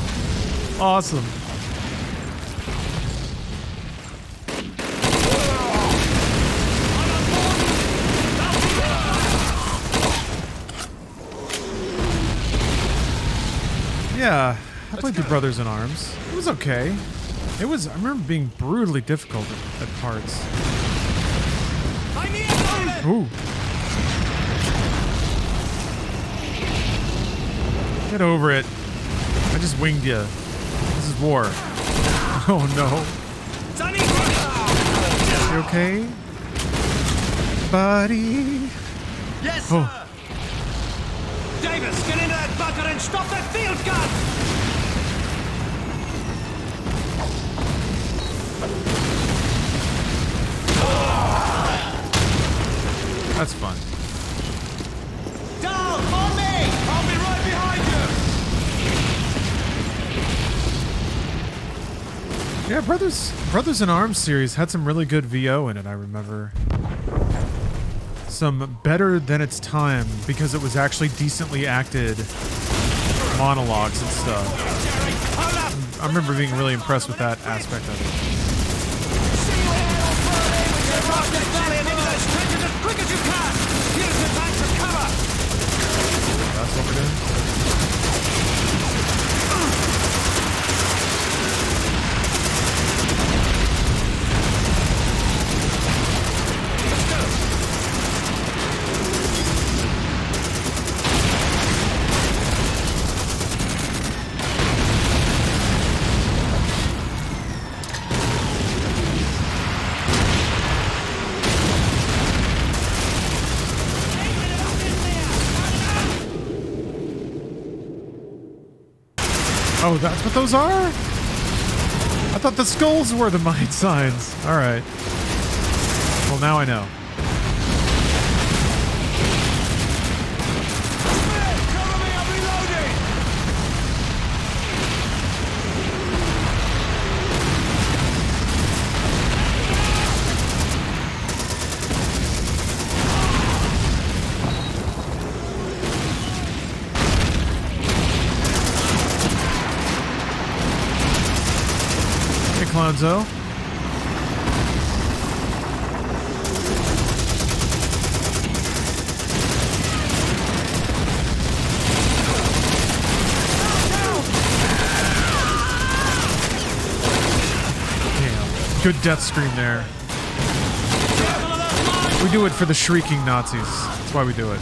Awesome. Yeah, I played through Brothers in Arms. It was okay. I remember being brutally difficult at parts. Ooh. Get over it. I just winged you. This is war. Oh no. You okay? Buddy? Yes, sir! Oh. Davis, get into that bunker and stop that field gun! That's fun. Down, on me! I'll be right behind you! Yeah, Brothers in Arms series had some really good VO in it, I remember. Some better than its time because it was actually decently acted monologues and stuff. I remember being really impressed with that aspect of it. That's what we're doing. Oh, that's what those are? I thought the skulls were the mine signs. Alright. Well, now I know. Cover me, I'm reloading! Clonzo. Damn. Good death scream there. We do it for the shrieking Nazis. That's why we do it.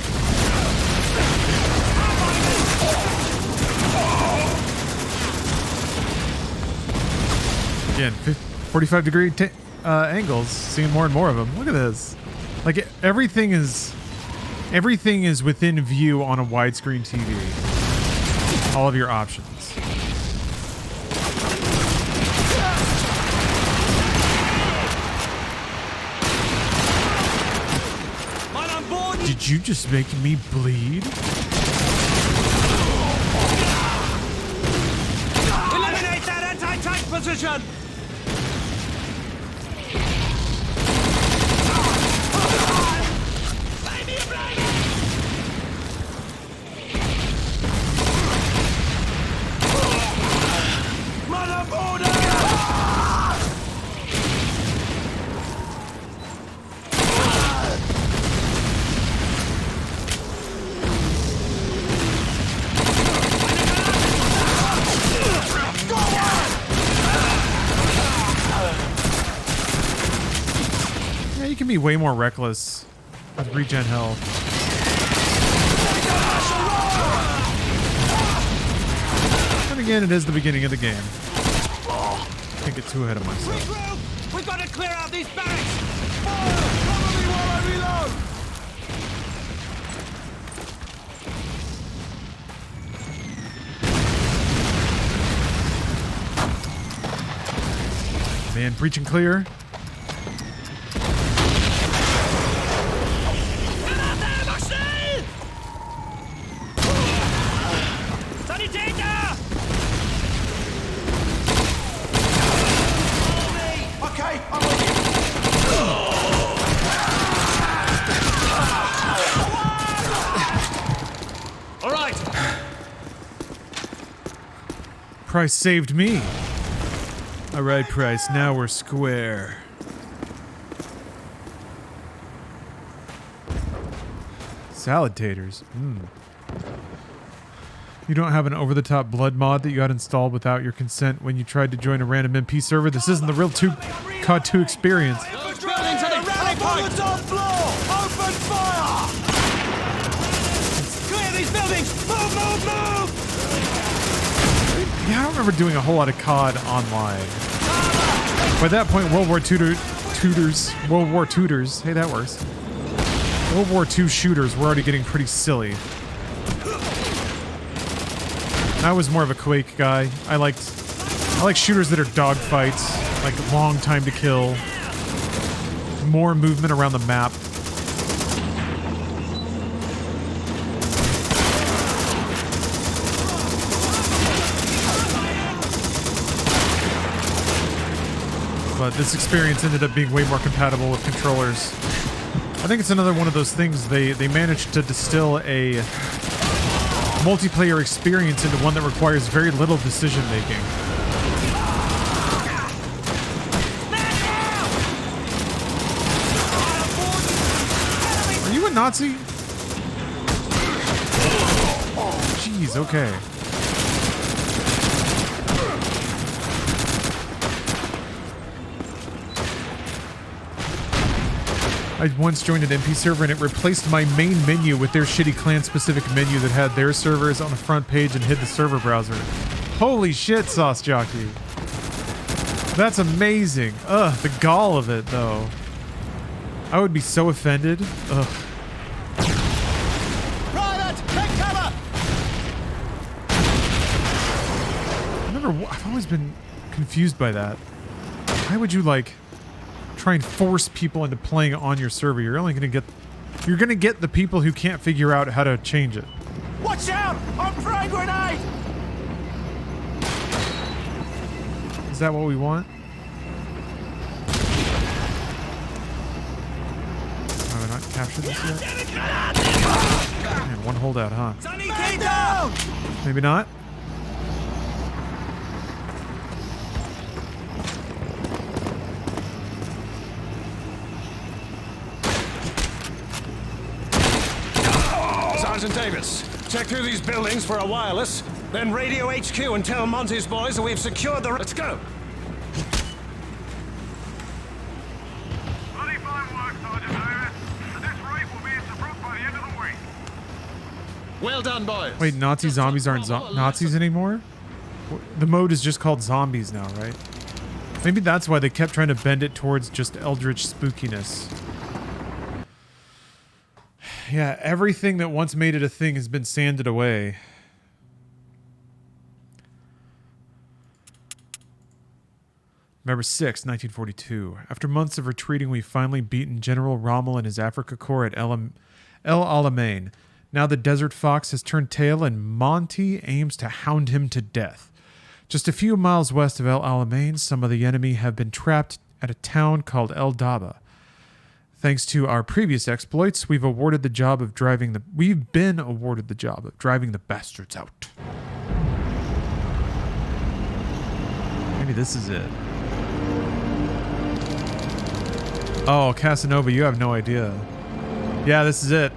Again, 45-degree angles. Seeing more and more of them. Look at this. Like everything is within view on a widescreen TV. All of your options. Did you just make me bleed? Eliminate that anti-tank position! you can be way more reckless with regen health. And again, it is the beginning of the game. Can't get too ahead of myself. We gotta clear out these barracks! Cover me while I reload! Man, breach and clear. Okay, I'm with you. All right. Price saved me. All right, Price. Now we're square. Salad taters. You don't have an over-the-top blood mod that you got installed without your consent when you tried to join a random MP server? This isn't the real COD 2 experience. Those buildings are around bullets on floor! Open fire! Clear these buildings! Move, move, move! Yeah, I don't remember doing a whole lot of COD online. By that point, World War Tutors, hey, that works. World War II shooters were already getting pretty silly. I was more of a Quake guy. I like shooters that are dogfights, like long time to kill, more movement around the map. But this experience ended up being way more compatible with controllers. I think it's another one of those things they managed to distill a multiplayer experience into one that requires very little decision making. Are you a Nazi? Jeez, okay. I once joined an MP server and it replaced my main menu with their shitty clan-specific menu that had their servers on the front page and hid the server browser. Holy shit, Sauce Jockey. That's amazing. Ugh, the gall of it, though. I would be so offended. Ugh. Private, take cover! I've always been confused by that. Why would you, like, try and force people into playing on your server? You're only gonna get the people who can't figure out how to change it. Watch out! I'm throwing grenade! Is that what we want? Have I not captured this yet? Man, one holdout, huh? Man down! Maybe not? Sergeant Davis, check through these buildings for a wireless, then radio HQ and tell Monty's boys that we've secured the... Let's go! Bloody fine work, Sergeant Davis. At this rate, we'll be in Tobruk by the end of the week. Well done, boys. Wait, Nazi zombies aren't Nazis anymore? The mode is just called zombies now, right? Maybe that's why they kept trying to bend it towards just eldritch spookiness. Yeah, everything that once made it a thing has been sanded away. November 6, 1942. After months of retreating, we've finally beaten General Rommel and his Afrika Korps at El Alamein. Now the Desert Fox has turned tail and Monty aims to hound him to death. Just a few miles west of El Alamein, some of the enemy have been trapped at a town called El Daba. Thanks to our previous exploits, we've been awarded the job of driving the bastards out. Maybe this is it. Oh, Casanova, you have no idea. Yeah, this is it.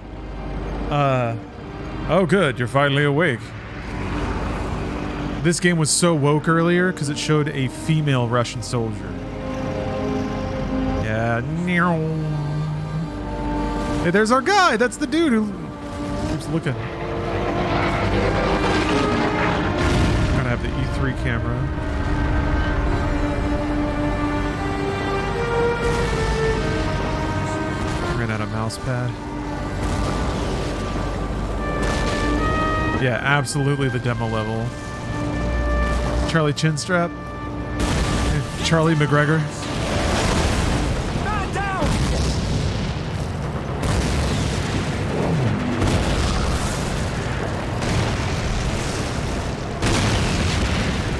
Oh good, you're finally awake. This game was so woke earlier because it showed a female Russian soldier. Yeah, Hey, there's our guy. That's the dude who keeps looking. Gonna have the E3 camera. Ran out of mouse pad. Yeah, absolutely the demo level. Charlie Chinstrap. Charlie McGregor.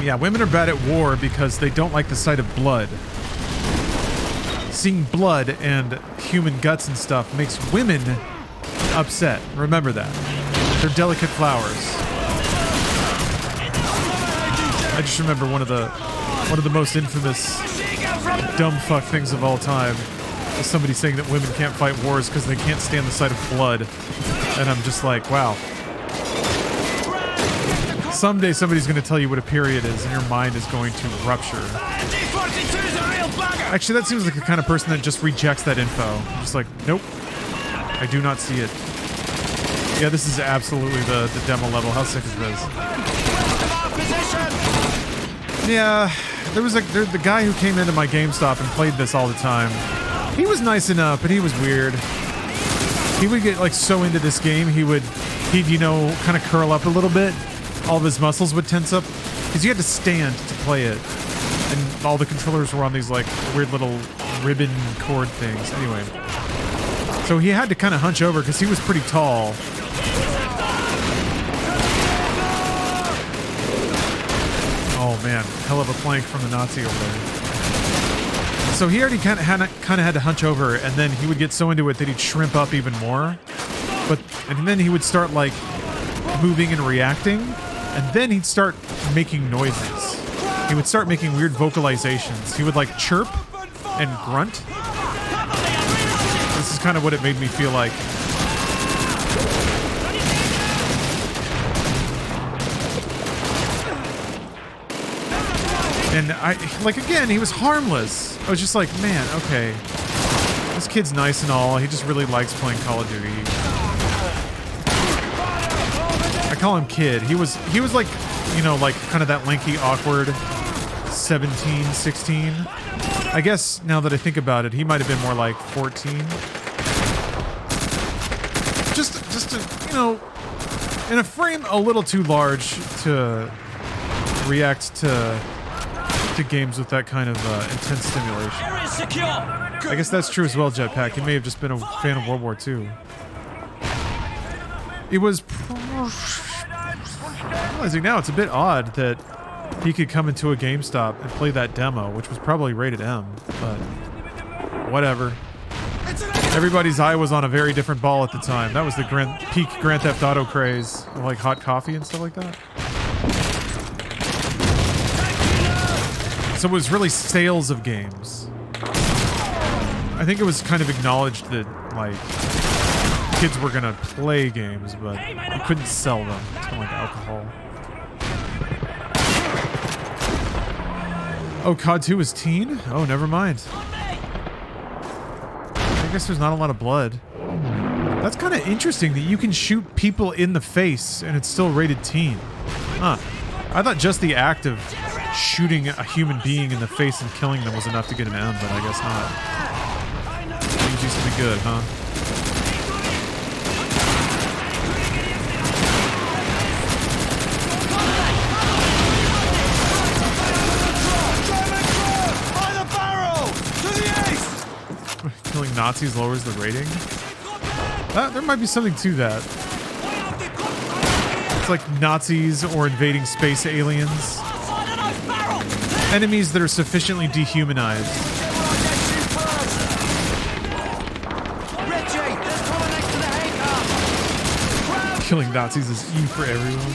Yeah, women are bad at war because they don't like the sight of blood. Seeing blood and human guts and stuff makes women upset. Remember that. They're delicate flowers. I just remember one of the most infamous dumb fuck things of all time is somebody saying that women can't fight wars because they can't stand the sight of blood. And I'm just like, wow. Someday somebody's going to tell you what a period is and your mind is going to rupture. Actually, that seems like the kind of person that just rejects that info. I'm just like, nope, I do not see it. Yeah, this is absolutely the demo level. How sick is this? Yeah, there was the guy who came into my GameStop and played this all the time. He was nice enough, but he was weird. He would get like so into this game, he'd you know, kind of curl up a little bit. All of his muscles would tense up because you had to stand to play it, and all the controllers were on these like weird little ribbon cord things. Anyway, so he had to kind of hunch over because he was pretty tall. Oh man, hell of a plank from the Nazi over there. So he already kind of had to hunch over, and then he would get so into it that he'd shrimp up even more. And then he would start like moving and reacting. And then he'd start making noises. He would start making weird vocalizations. He would like chirp and grunt. This is kind of what it made me feel like. And again, he was harmless. I was just like, man, okay. This kid's nice and all. He just really likes playing Call of Duty. I call him kid. He was like, you know, like kind of that lanky, awkward 17, 16. I guess now that I think about it, he might have been more like 14. Just to, you know, in a frame a little too large to react to games with that kind of intense stimulation. I guess that's true as well, Jetpack. He may have just been a fan of World War II. It was realizing now it's a bit odd that he could come into a GameStop and play that demo, which was probably rated M, but whatever. Everybody's eye was on a very different ball at the time. That was the peak Grand Theft Auto craze, like hot coffee and stuff like that. So it was really sales of games. I think it was kind of acknowledged that, like, kids were gonna play games, but you couldn't sell them. It's kind of like alcohol. Oh, COD 2 is teen? Oh, never mind. I guess there's not a lot of blood. That's kind of interesting that you can shoot people in the face and it's still rated teen. Huh. I thought just the act of shooting a human being in the face and killing them was enough to get an M, but I guess not. Things used to be good, huh? Killing Nazis lowers the rating? There might be something to that. It's like Nazis or invading space aliens. Enemies that are sufficiently dehumanized. Killing Nazis is E for everyone.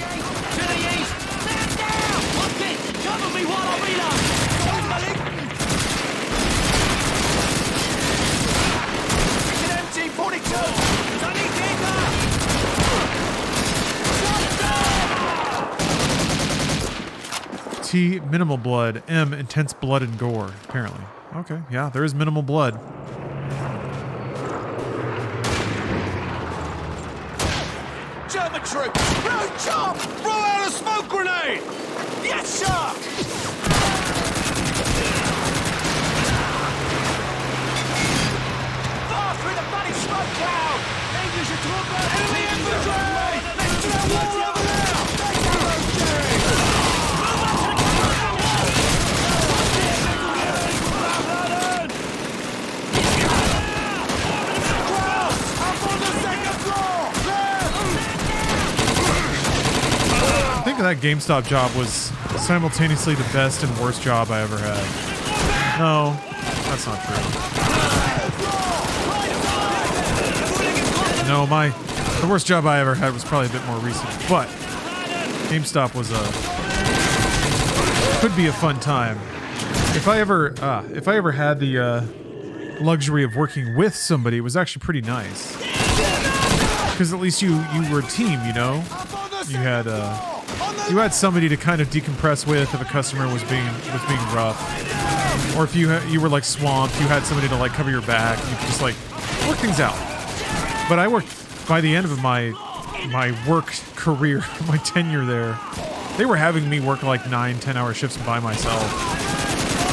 T, minimal blood. M, intense blood and gore, apparently. Okay, yeah, there is minimal blood. infantry! Road chop! Throw out a smoke grenade! Yes, sir! Far through the bloody smoke cloud! English are talking enemy infantry! Let's do a war over there! Take that road, Jerry! Move up to the I think that GameStop job was simultaneously the best and worst job I ever had. No, that's not true. No, the worst job I ever had was probably a bit more recent, but GameStop was could be a fun time. If I ever had the luxury of working with somebody, it was actually pretty nice. Because at least you were a team, you know. You had somebody to kind of decompress with if a customer was being rough, or if you were like swamped, you had somebody to like cover your back. And you could just like work things out. But I worked by the end of my work career, my tenure there. They were having me work like 9-10 hour shifts by myself,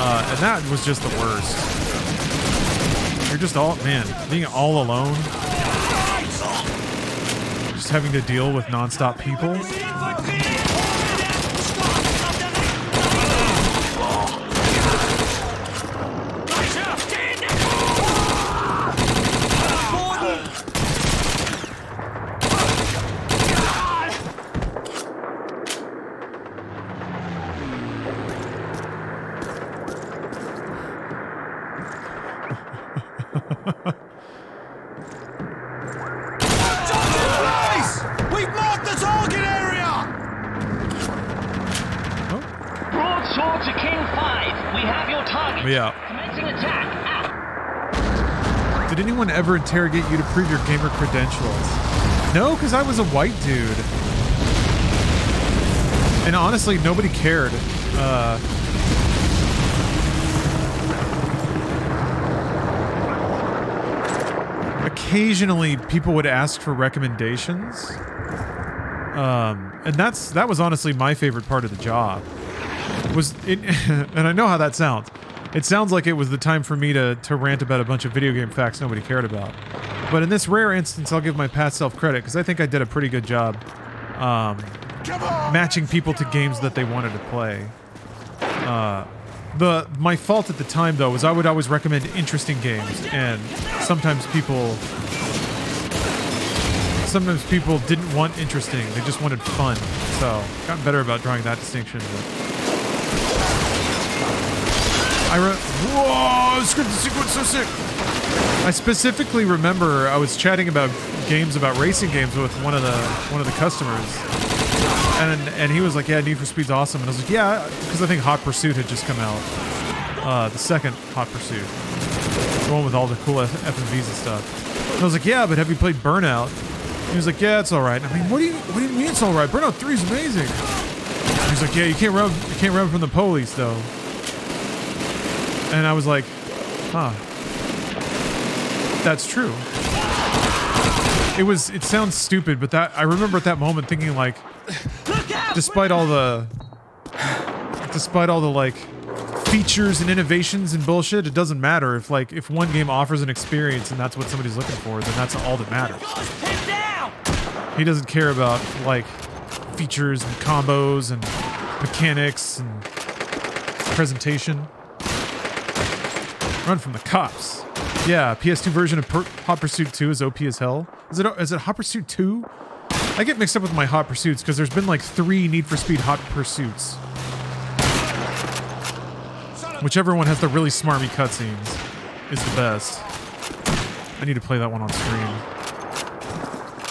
and that was just the worst. You're just being all alone. Having to deal with non-stop people. Yeah. Commencing attack. Did anyone ever interrogate you to prove your gamer credentials? No, because I was a white dude. And honestly, nobody cared. Occasionally, people would ask for recommendations. And that was honestly my favorite part of the job. And I know how that sounds. It sounds like it was the time for me to rant about a bunch of video game facts nobody cared about. But in this rare instance, I'll give my past self credit, because I think I did a pretty good job matching people to games that they wanted to play. My fault at the time, though, was I would always recommend interesting games, and sometimes people didn't want interesting, they just wanted fun. So, I've gotten better about drawing that distinction. But whoa, the scripted sequence so sick. I specifically remember I was chatting about racing games with one of the customers, and he was like, "Yeah, Need for Speed's awesome," and I was like, "Yeah," because I think Hot Pursuit had just come out, the second Hot Pursuit, the one with all the cool FMVs and stuff. And I was like, "Yeah, but have you played Burnout?" He was like, "Yeah, it's all right." And I mean, what do you mean it's all right? Burnout 3 is amazing. He's like, "Yeah, you can't run from the police though." And I was like, huh. That's true. It sounds stupid, but I remember at that moment thinking like, despite all the like features and innovations and bullshit, it doesn't matter if one game offers an experience and that's what somebody's looking for, then that's all that matters. He doesn't care about like features and combos and mechanics and presentation. Run from the cops. Yeah, PS2 version of Hot Pursuit 2 is OP as hell. Is it Hot Pursuit 2? I get mixed up with my Hot Pursuits because there's been like 3 Need for Speed Hot Pursuits. Whichever one has the really smarmy cutscenes is the best. I need to play that one on stream.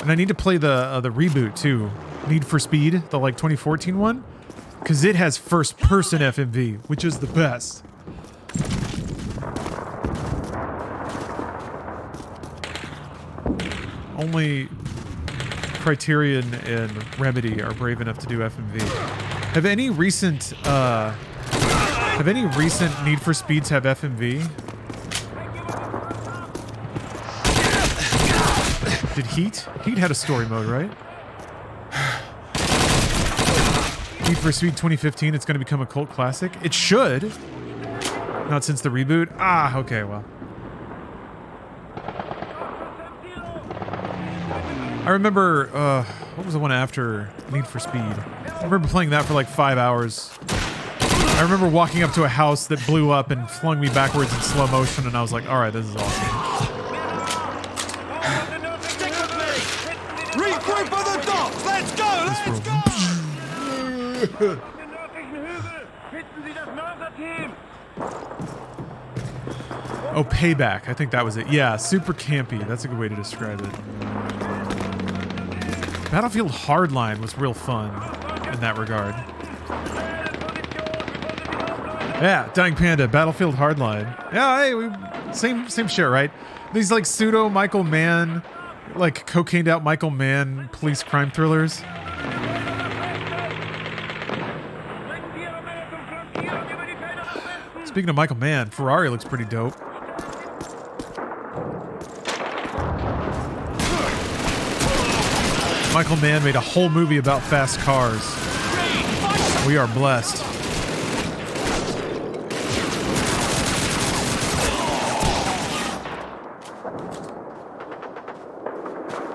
And I need to play the reboot too. Need for Speed, the like 2014 one. Because it has first-person FMV, which is the best. Only Criterion and Remedy are brave enough to do FMV. Have any recent Need for Speeds have FMV? Did Heat? Heat had a story mode, right? Need for Speed 2015, it's going to become a cult classic. It should. Not since the reboot. Ah, okay, well. I remember, what was the one after Need for Speed? I remember playing that for like 5 hours. I remember walking up to a house that blew up and flung me backwards in slow motion, and I was like, alright, this is awesome. Stick with me! Regroup on the docks! Let's go! Let's go! Oh, Payback. I think that was it. Yeah, super campy. That's a good way to describe it. Battlefield Hardline was real fun in that regard. Yeah, Dying Panda, Battlefield Hardline. Yeah, hey, same shit, right? These like pseudo Michael Mann, like cocained out Michael Mann police crime thrillers. Speaking of Michael Mann, Ferrari looks pretty dope. Michael Mann made a whole movie about fast cars. We are blessed.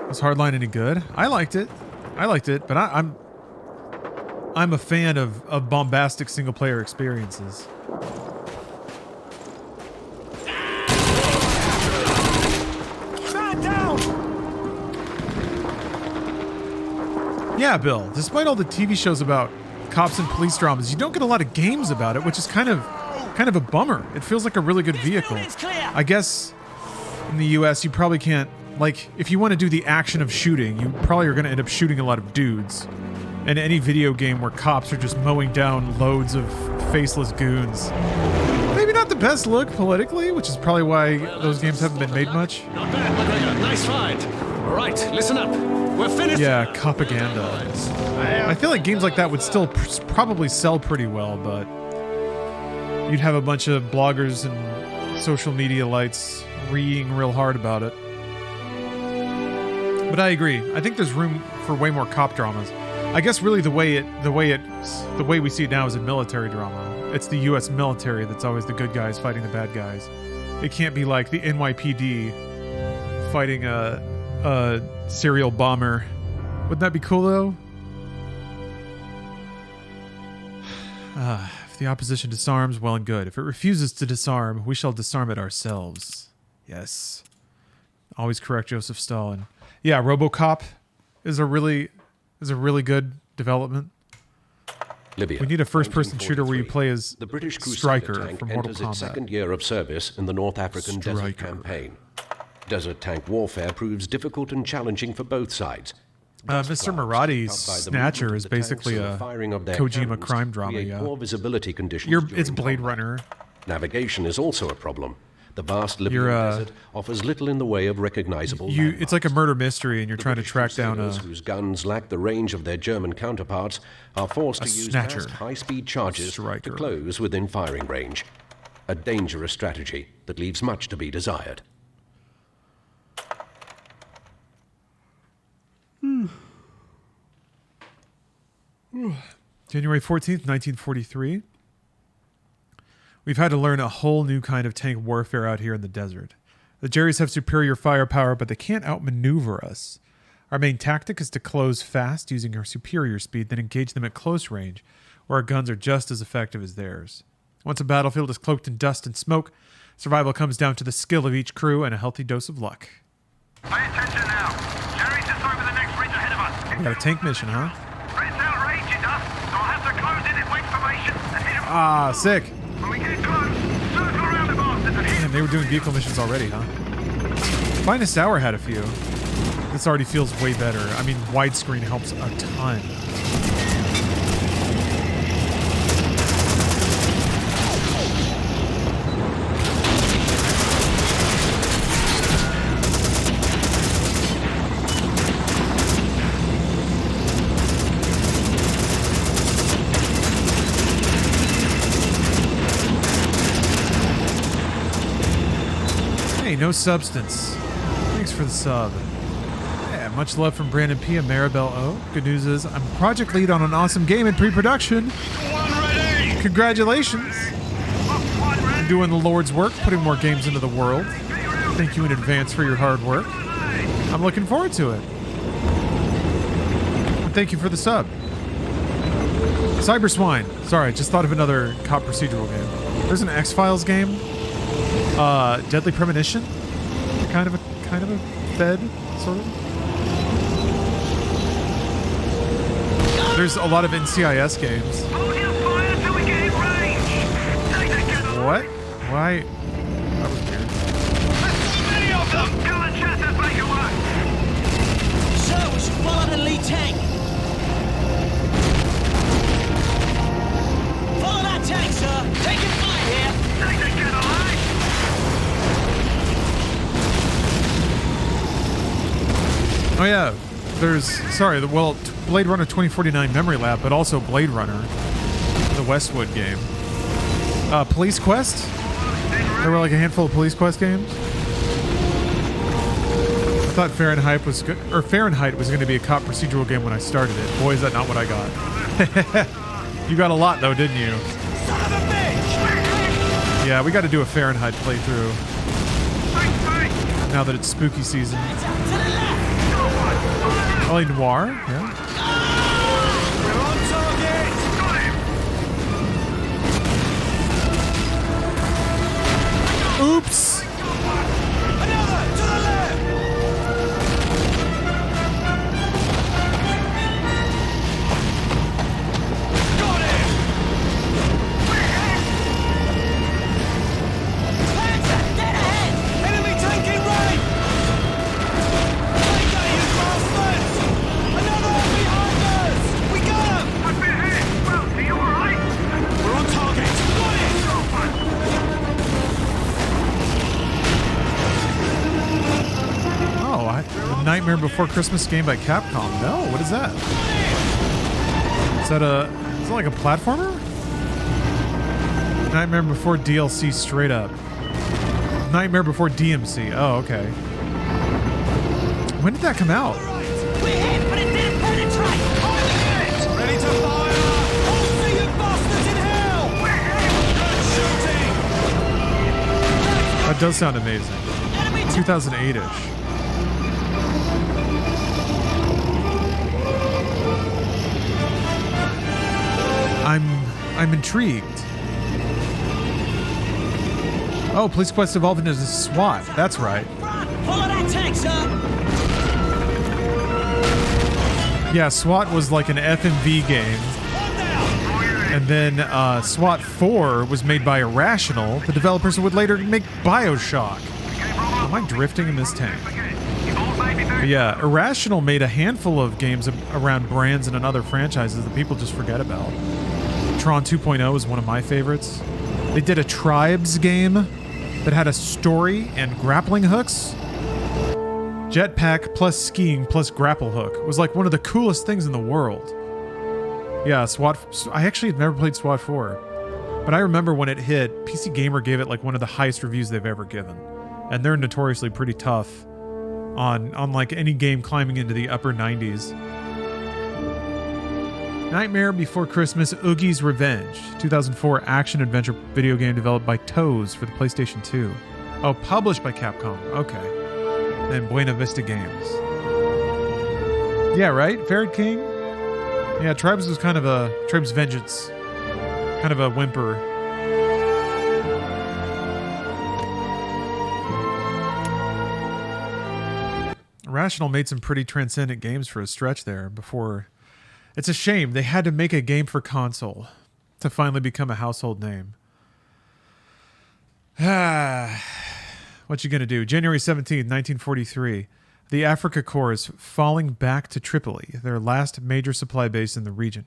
Was Hardline any good? I liked it, but I'm a fan of bombastic single player experiences. Yeah, Bill. Despite all the TV shows about cops and police dramas, you don't get a lot of games about it, which is kind of a bummer. It feels like a really good vehicle. I guess in the US you probably can't, like, if you want to do the action of shooting, you probably are going to end up shooting a lot of dudes. And any video game where cops are just mowing down loads of faceless goons. Maybe not the best look politically, which is probably why those games haven't been made much. Not bad, McGregor. Nice fight. All right, listen up. We're finished. Yeah, propaganda. I feel like games like that would still probably sell pretty well, but you'd have a bunch of bloggers and social media lights reeing real hard about it. But I agree. I think there's room for way more cop dramas. I guess really the way we see it now is a military drama. It's the U.S. military that's always the good guys fighting the bad guys. It can't be like the NYPD fighting a serial bomber. Wouldn't that be cool though? If the opposition disarms, well and good. If it refuses to disarm, we shall disarm it ourselves. Yes. Always correct Joseph Stalin. Yeah, RoboCop is a really good development. Libya. We need a first-person shooter where you play as the British Stryker Crusader tank from Mortal enters Kombat. its second year of service in the North African Desert Campaign. Desert tank warfare proves difficult and challenging for both sides. Mr. Maradi's Snatcher is basically a Kojima crime drama. Yeah, poor visibility conditions. It's Blade Runner. Navigation is also a problem. The vast Libyan desert offers little in the way of recognizable landmarks. It's like a murder mystery, and you're trying to track down a whose guns lack the range of their German counterparts are forced to use fast, high-speed charges to close within firing range. A dangerous strategy that leaves much to be desired. January 14th, 1943. We've had to learn a whole new kind of tank warfare out here in the desert. The Jerry's have superior firepower, but they can't outmaneuver us. Our main tactic is to close fast using our superior speed, then engage them at close range, where our guns are just as effective as theirs. Once a battlefield is cloaked in dust and smoke, survival comes down to the skill of each crew and a healthy dose of luck. Pay attention now. Jerry's just over the next ridge ahead of us. We got a tank mission, huh? Red's outraged us, so I'll have to close in wait formation and hit him. Ah, sick. When we get close, circle around the bastards and hit him. Man, they were doing vehicle missions already, huh? Finest Hour had a few. This already feels way better. I mean, widescreen helps a ton. Hey, no substance. Thanks for the sub. Yeah, Much love from Brandon P. and Maribel O. Good news is I'm project lead on an awesome game in pre-production. Congratulations. I'm doing the Lord's work, putting more games into the world. Thank you in advance for your hard work. I'm looking forward to it. And thank you for the sub. Cyber Swine. Sorry, I just thought of another cop procedural game. There's an X-Files game. Deadly Premonition. Kind of a Fed, sort of. There's a lot of NCIS games. What? Why? That was weird. Sir, we should follow the lead tank. Follow that tank, sir. Taking fire here. Oh yeah, there's Blade Runner 2049 Memory Lab, but also Blade Runner, the Westwood game. Police Quest. There were like a handful of Police Quest games. I thought Fahrenheit was good, or Fahrenheit was going to be a cop procedural game when I started it. Boy, is that not what I got. You got a lot though, didn't you? Son of a bitch! Yeah, we got to do a Fahrenheit playthrough. Now that it's spooky season. LA Noire, yeah. We're on target! Oops! Another! To the left! Got him! Panzer, dead ahead! Enemy tank in range! Take that, you bastards! Another one behind us! We got him! I've been hit. Well, are you alright? We're on target! Got it! Oh, the Nightmare Before Christmas game by Capcom. No, what is that? Is that like a platformer? Nightmare Before DLC straight up. Nightmare Before DMC. Oh, okay. When did that come out? We hit, but it didn't penetrate! Ready to fire! I'll see you bastards in hell! Good shooting! That does sound amazing. 2008-ish. I'm intrigued. Oh, Police Quest evolved into SWAT. That's right. Follow that tank, sir! Yeah, SWAT was like an FMV game. And then SWAT 4 was made by Irrational, the developers who would later make BioShock. Am I drifting in this tank? But yeah, Irrational made a handful of games around brands and other franchises that people just forget about. Tron 2.0 is one of my favorites. They did a Tribes game that had a story and grappling hooks. Jetpack plus skiing plus grapple hook. It was like one of the coolest things in the world. Yeah, SWAT. I actually had never played SWAT 4. But I remember when it hit, PC Gamer gave it like one of the highest reviews they've ever given. And they're notoriously pretty tough on like any game climbing into the upper 90s. Nightmare Before Christmas, Oogie's Revenge. 2004 action-adventure video game developed by Toes for the PlayStation 2. Oh, published by Capcom. Okay. And Buena Vista Games. Yeah, right? Ferret King? Yeah, Tribes was kind of a... Tribes Vengeance. Kind of a whimper. Irrational made some pretty transcendent games for a stretch there before... It's a shame. They had to make a game for console to finally become a household name. What you gonna do? January 17th, 1943. The Africa Corps is falling back to Tripoli, their last major supply base in the region.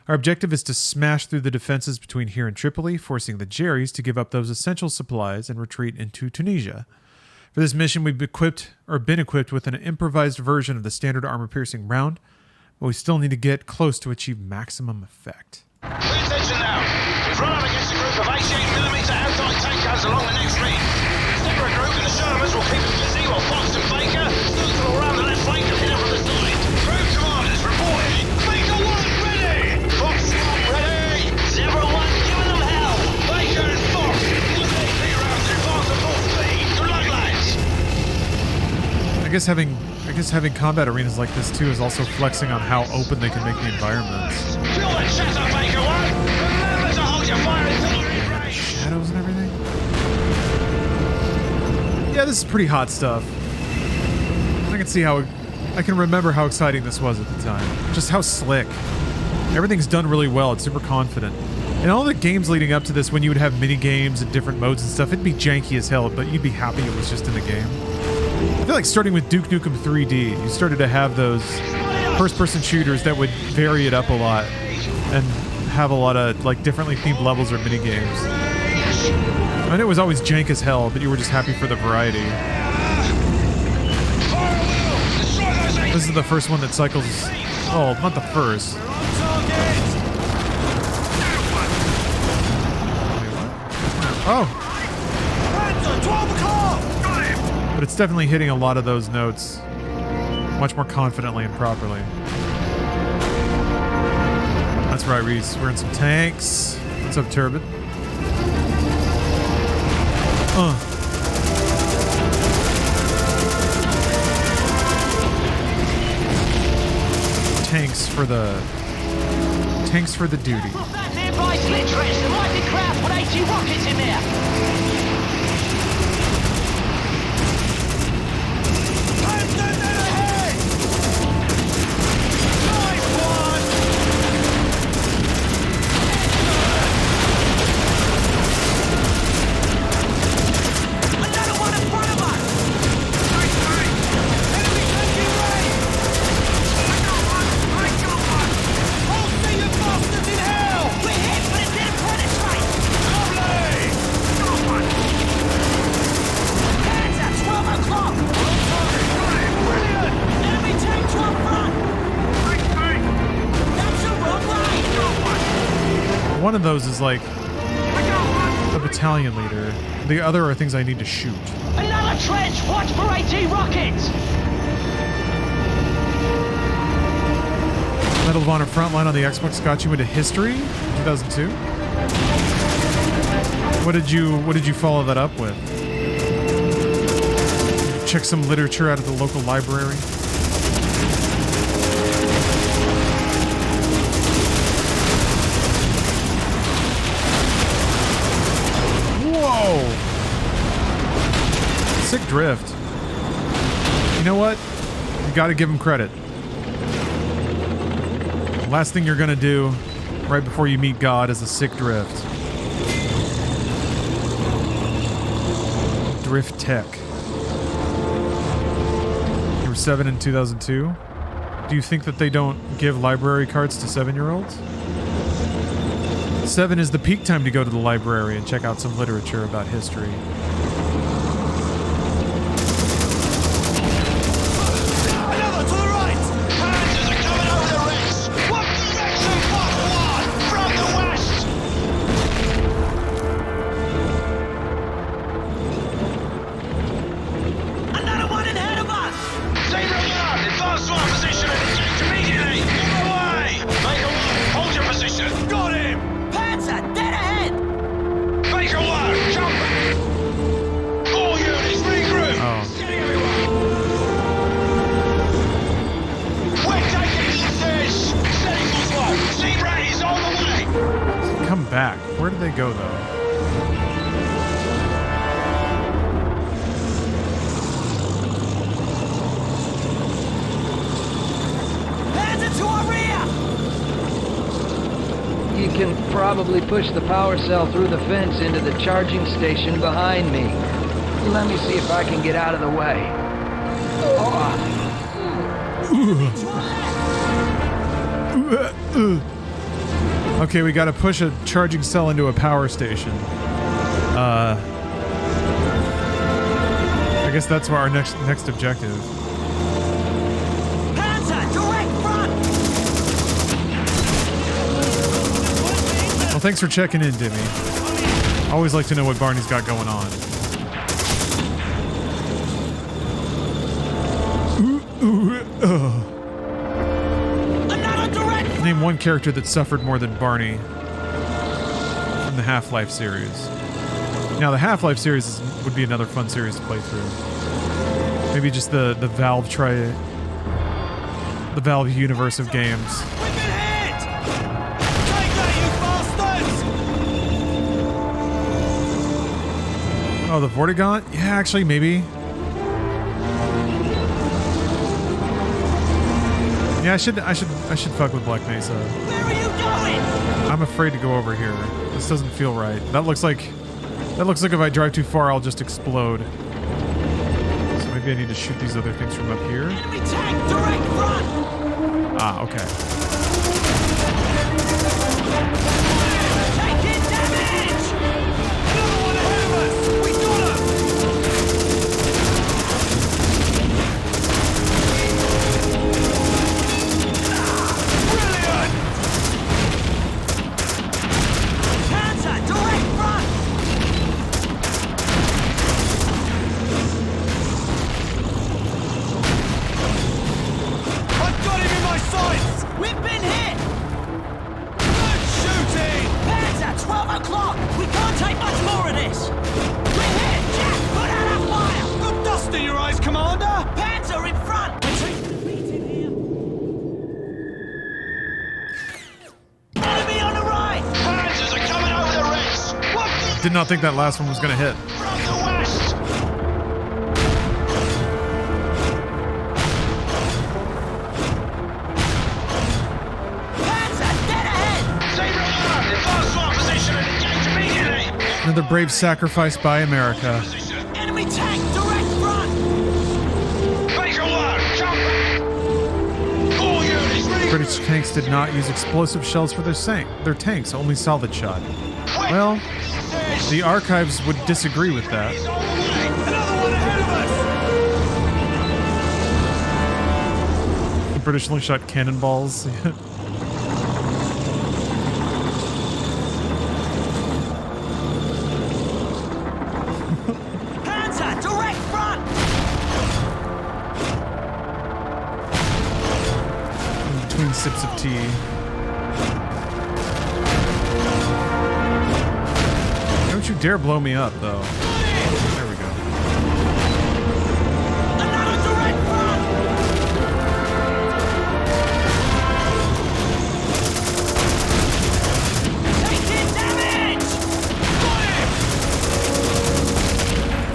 Our objective is to smash through the defenses between here and Tripoli, forcing the Jerrys to give up those essential supplies and retreat into Tunisia. For this mission, we've been equipped with an improvised version of the standard armor-piercing round, but we still need to get close to achieve maximum effect. Pay attention now. We've run up against a group of 88mm outside tank guns along the next ridge. Stick a group and the Shermans will keep us busy while Fox and Baker circle around the left flank and hit a guess having combat arenas like this too is also flexing on how open they can make the environments. Shadows and everything. Yeah, this is pretty hot stuff. I can remember how exciting this was at the time. Just how slick. Everything's done really well. It's super confident. And all the games leading up to this, when you would have mini games and different modes and stuff, it'd be janky as hell, but you'd be happy it was just in the game. I feel like starting with Duke Nukem 3D, you started to have those first-person shooters that would vary it up a lot and have a lot of like differently themed levels or mini games. I mean, it was always jank as hell, but you were just happy for the variety. This is the first one that cycles. Oh, not the first. Oh. But it's definitely hitting a lot of those notes much more confidently and properly. That's right, Reese. We're in some tanks. What's up, Turbid? Tanks for the duty. That nearby slit trench, there might be crowd put 80 rockets in there. One of those is like the battalion leader. The other are things I need to shoot. Another trench! Watch for 80 rockets! Medal of Honor Frontline on the Xbox got you into history in 2002? What did you follow that up with? Check some literature out of the local library? Whoa! Sick drift. You know what? You gotta give him credit. Last thing you're gonna do right before you meet God is a sick drift. Drift tech. You were 7 in 2002? Do you think that they don't give library cards to 7-year-olds? 7 is the peak time to go to the library and check out some literature about history. Where did they go, though? Hands into our rear! You can probably push the power cell through the fence into the charging station behind me. Let me see if I can get out of the way. Okay, we gotta push a charging cell into a power station. I guess that's our next objective. Panzer, direct front! Well, thanks for checking in, Dimmy. Always like to know what Barney's got going on. Name one character that suffered more than Barney from the Half-Life series. Now, the Half-Life series would be another fun series to play through. Maybe just the Valve the Valve universe of games. We've been hit! Take that, you bastards! Oh, the Vortigaunt? Yeah, actually, maybe. Yeah, I should fuck with Black Mesa. Where are you going? I'm afraid to go over here. This doesn't feel right. That looks like if I drive too far, I'll just explode. So maybe I need to shoot these other things from up here. Enemy tank, direct front! Ah, okay. Taking damage! Another one ahead of us! We got him! Brilliant! Panzer, direct front! I've got him in my sights! We've been hit! Good shooting! Panzer, 12 o'clock! We can't take much more of this! We're hit! Jack, put out a fire! Got dust in your eyes, Commander! Panzer in front! Enemy on the right! Panzers are coming over the ridge! What the Did not think that last one was gonna hit. from the west? Panzer, dead ahead! Saber alarm! Advance to our position and engage immediately! Another brave sacrifice by America. Enemy tank, direct front! Baker 1, jump back! All units ready! British tanks did not use explosive shells for their tanks, only solid shot. Well, the archives would disagree with that. He's on the way! Another one ahead of us! The British only shot cannonballs. Panzer, direct front! Between sips of tea. Don't you dare blow me up, though. There we go. Another direct front! Taking damage! Got him!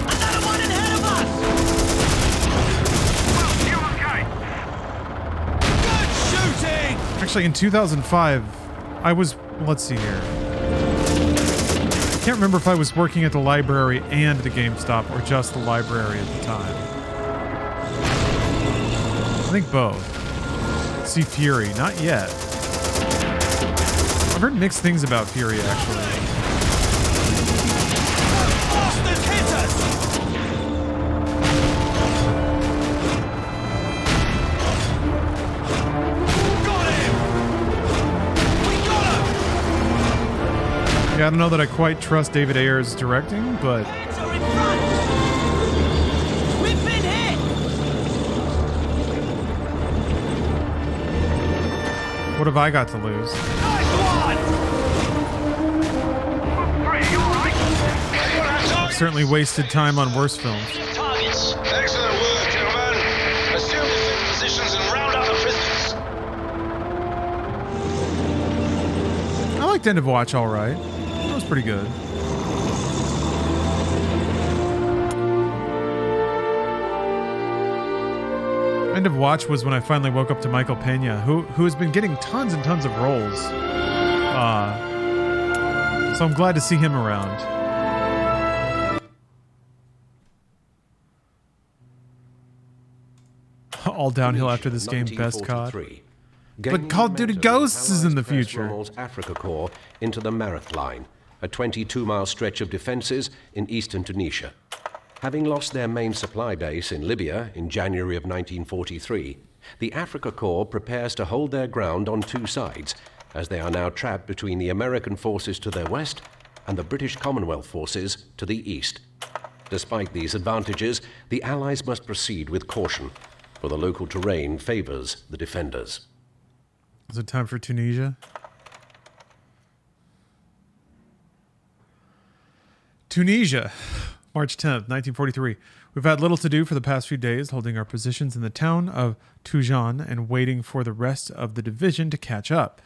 Another one ahead of us! You okay? Good shooting! Actually, in 2005, I was... Let's see here. I can't remember if I was working at the library and the GameStop, or just the library at the time. I think both. See Fury, not yet. I've heard mixed things about Fury, actually. Bastards hit us! Got him! We got him! Yeah, I don't know that I quite trust David Ayer's directing, but Panzer in front! We've been hit! what have I got to lose? Nice one! Great, you alright? I've certainly wasted time on worse films. Targets! Excellent work, gentlemen! Assume defense positions and round up the pistols! I liked End of Watch all right. That was pretty good. End of Watch was when I finally woke up to Michael Pena, who has been getting tons and tons of roles. So I'm glad to see him around. All downhill after this game, best COD. But Call of Duty Ghosts is in the future. Africa Corps into the Mareth Line, a 22-mile stretch of defenses in eastern Tunisia. Having lost their main supply base in Libya in January of 1943, the Africa Corps prepares to hold their ground on two sides, as they are now trapped between the American forces to their west and the British Commonwealth forces to the east. Despite these advantages, the Allies must proceed with caution, for the local terrain favors the defenders. Is it time for Tunisia? Tunisia. March 10th, 1943. We've had little to do for the past few days, holding our positions in the town of Tujan and waiting for the rest of the division to catch up.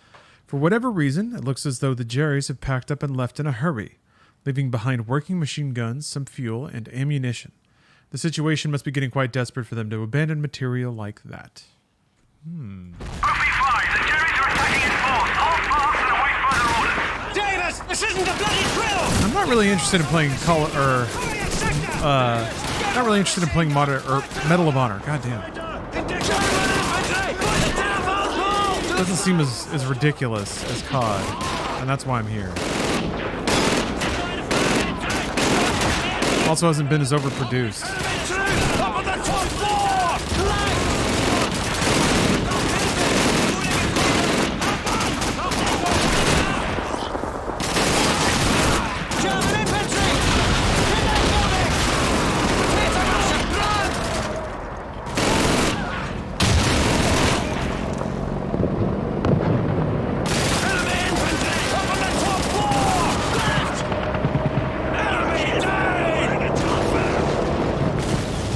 For whatever reason, it looks as though the Jerrys have packed up and left in a hurry, leaving behind working machine guns, some fuel, and ammunition. The situation must be getting quite desperate for them to abandon material like that. Davis, this isn't a bloody drill! I'm not really interested in playing not really interested in playing Medal of Honor. God damn. It doesn't seem as ridiculous as COD, and that's why I'm here. Also hasn't been as overproduced.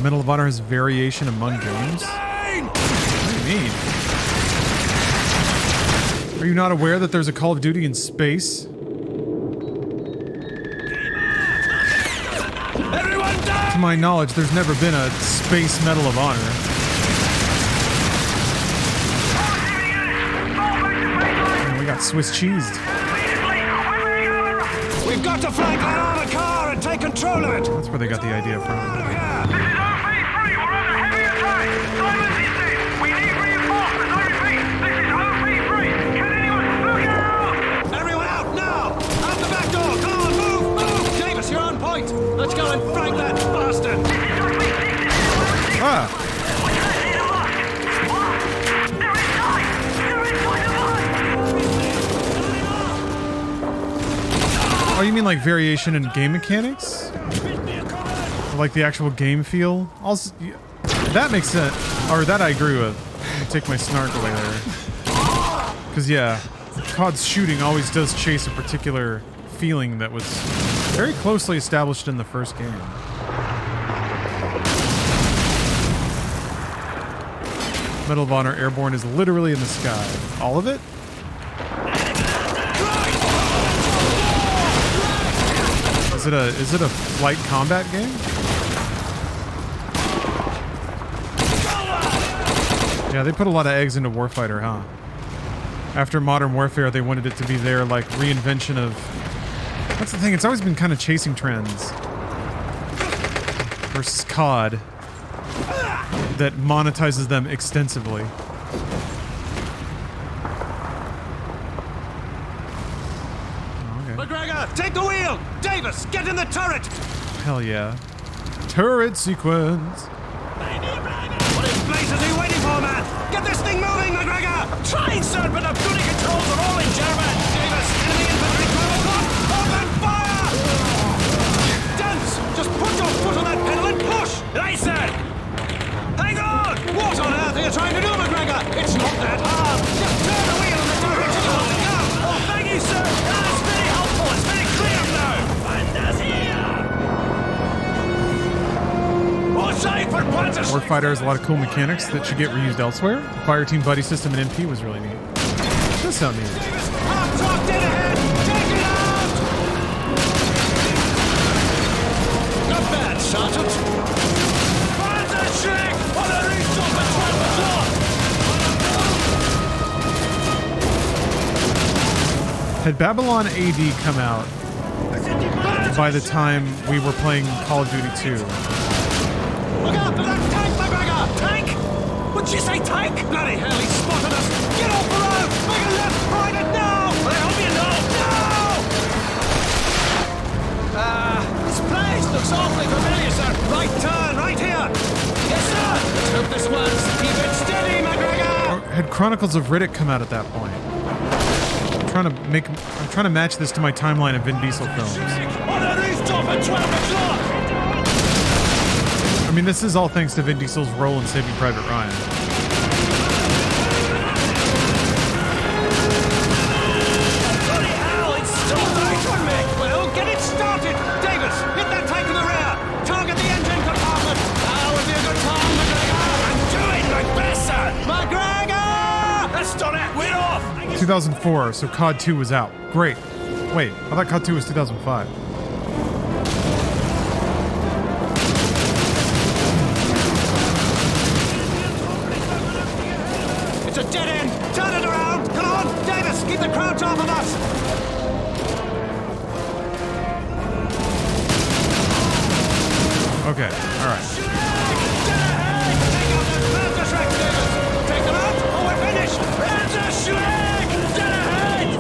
Medal of Honor has variation among games? What do you mean? Are you not aware that there's a Call of Duty in space? To my knowledge, there's never been a space Medal of Honor. And we got Swiss cheesed. We've got to flank that armored car and take control of it! That's where they got the idea from. Let's go and frank that bastard! Ah! Oh, you mean like variation in game mechanics? Or like the actual game feel? Also, that makes sense. Or that I agree with. I'll take my snark away there. Because yeah, COD's shooting always does chase a particular feeling that was very closely established in the first game. Medal of Honor Airborne is literally in the sky. All of it? Is it a flight combat game? Yeah, they put a lot of eggs into Warfighter, huh? After Modern Warfare, they wanted it to be their like reinvention of. That's the thing, it's always been kind of chasing trends versus COD that monetizes them extensively. Oh, okay. McGregor, take the wheel! Davis, get in the turret! Hell yeah. Turret sequence! What in place is he waiting for, man? Get this thing moving, McGregor! Trying, sir, but the duty controls are all in German! Davis, enemy infantry coming up! Open fire! Dance! Just put your foot on that pedal and push! Right, sir! Hang on! What on earth are you trying to do, McGregor? It's not that hard! Just turn the wheel in the direction you want to go! Oh, thank you, sir! That's very helpful! It's very clear now! Warfighter has a lot of cool mechanics that should get reused elsewhere. The Fireteam Buddy system in MP was really neat. Does sound neat. Not bad, Sergeant. Had Babylon AD come out by the time we were playing Call of Duty 2? Look out for that tank, McGregor! Tank? Would you say tank? Bloody hell, he spotted us! Get off the road! Make a left, right it now! I hope you know! No! This place looks awfully familiar, sir. Right turn, right here! Yes, sir! Let's hope this works. Keep it steady, McGregor! Or had Chronicles of Riddick come out at that point? I'm trying to match this to my timeline of Vin Diesel films. On the rooftop at 12 o'clock! I mean, this is all thanks to Vin Diesel's role in Saving Private Ryan. Bloody hell, it's still nice one, Mick! Well, get it started! Davis, hit that tank in the rear! 2004, so COD 2 was out. Great. Wait, I thought COD 2 was 2005. It's a dead end! Turn it around! Come on! Davis, keep the crouch off of us! Okay, alright. Take them out, or we're finished! Panzer Schlag! Dead ahead!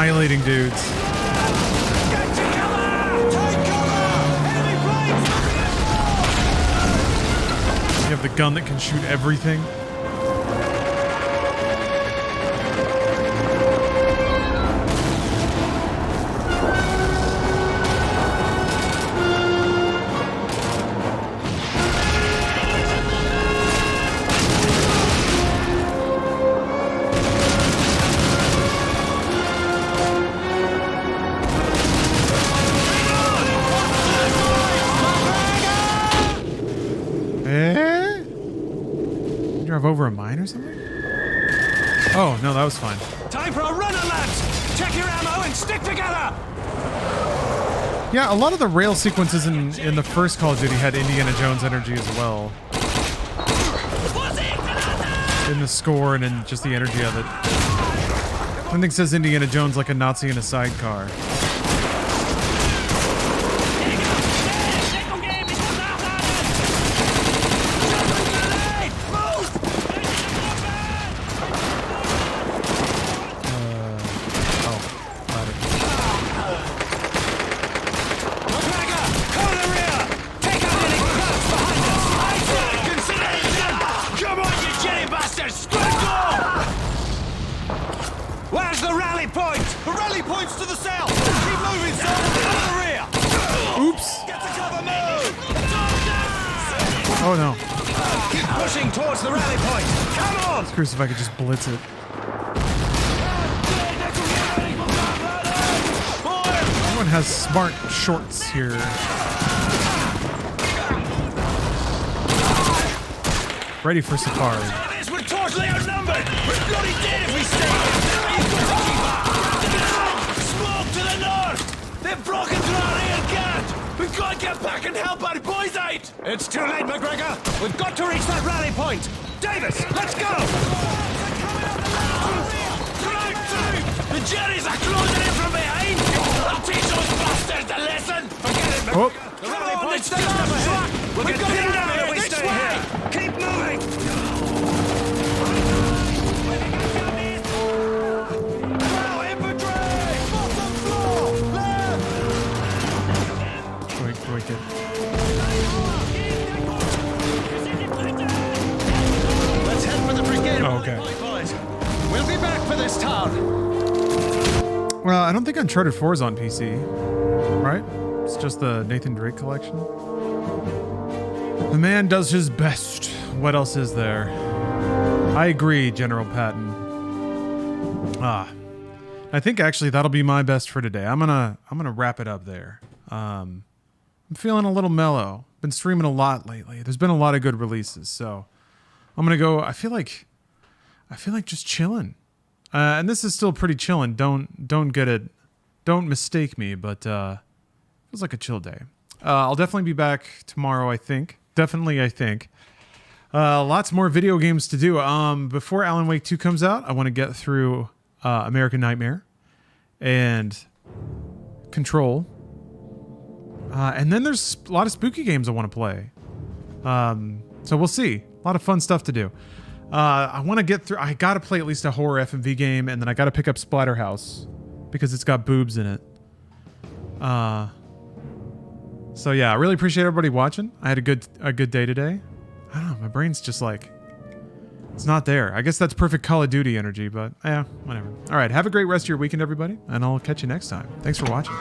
Annihilating dudes. You have the gun that can shoot everything. Over a mine or something? Oh, no, that was fine. Time for a runner, lads! Check your ammo and stick together! Yeah, a lot of the rail sequences in the first Call of Duty had Indiana Jones energy as well. In the score and in just the energy of it. Something says Indiana Jones like a Nazi in a sidecar. Oh no. Keep pushing towards the rally point. Come on! I was curious if I could just blitz it. Everyone has smart shorts here. Ready for safari. We're totally outnumbered! We're bloody dead if we stay here! Smoke to the north! They've broken through our rear guard! We've got to get back and help our boys out! It's too late, McGregor! We've got to reach that rally point! Davis, let's go! The Jerry's are closing in from behind! I'll teach those bastards a lesson! Forget it, McGregor! Oh. The rally point's just up ahead! We'll get pinned down if we stay here! Keep moving! Quick. Let's head for the brigade. Oh, okay. Boys. We'll be back for this town. Well, I don't think Uncharted 4 is on PC, right? It's just the Nathan Drake collection. The man does his best. What else is there? I agree, General Patton. I think actually that'll be my best for today. I'm gonna wrap it up there. I'm feeling a little mellow. Been streaming a lot lately. There's been a lot of good releases, so I'm gonna go. I feel like just chilling. And this is still pretty chilling. Don't get it. Don't mistake me, but feels like a chill day. I'll definitely be back tomorrow. I think. Definitely, I think. Lots more video games to do. Before Alan Wake 2 comes out, I want to get through American Nightmare and Control. And then there's a lot of spooky games I want to play. So we'll see. A lot of fun stuff to do. I want to get through. I got to play at least a horror FMV game, and then I got to pick up Splatterhouse because it's got boobs in it. So yeah, I really appreciate everybody watching. I had a good day today. I don't know, my brain's just like, it's not there. I guess that's perfect Call of Duty energy, but yeah, whatever. All right, have a great rest of your weekend, everybody, and I'll catch you next time. Thanks for watching.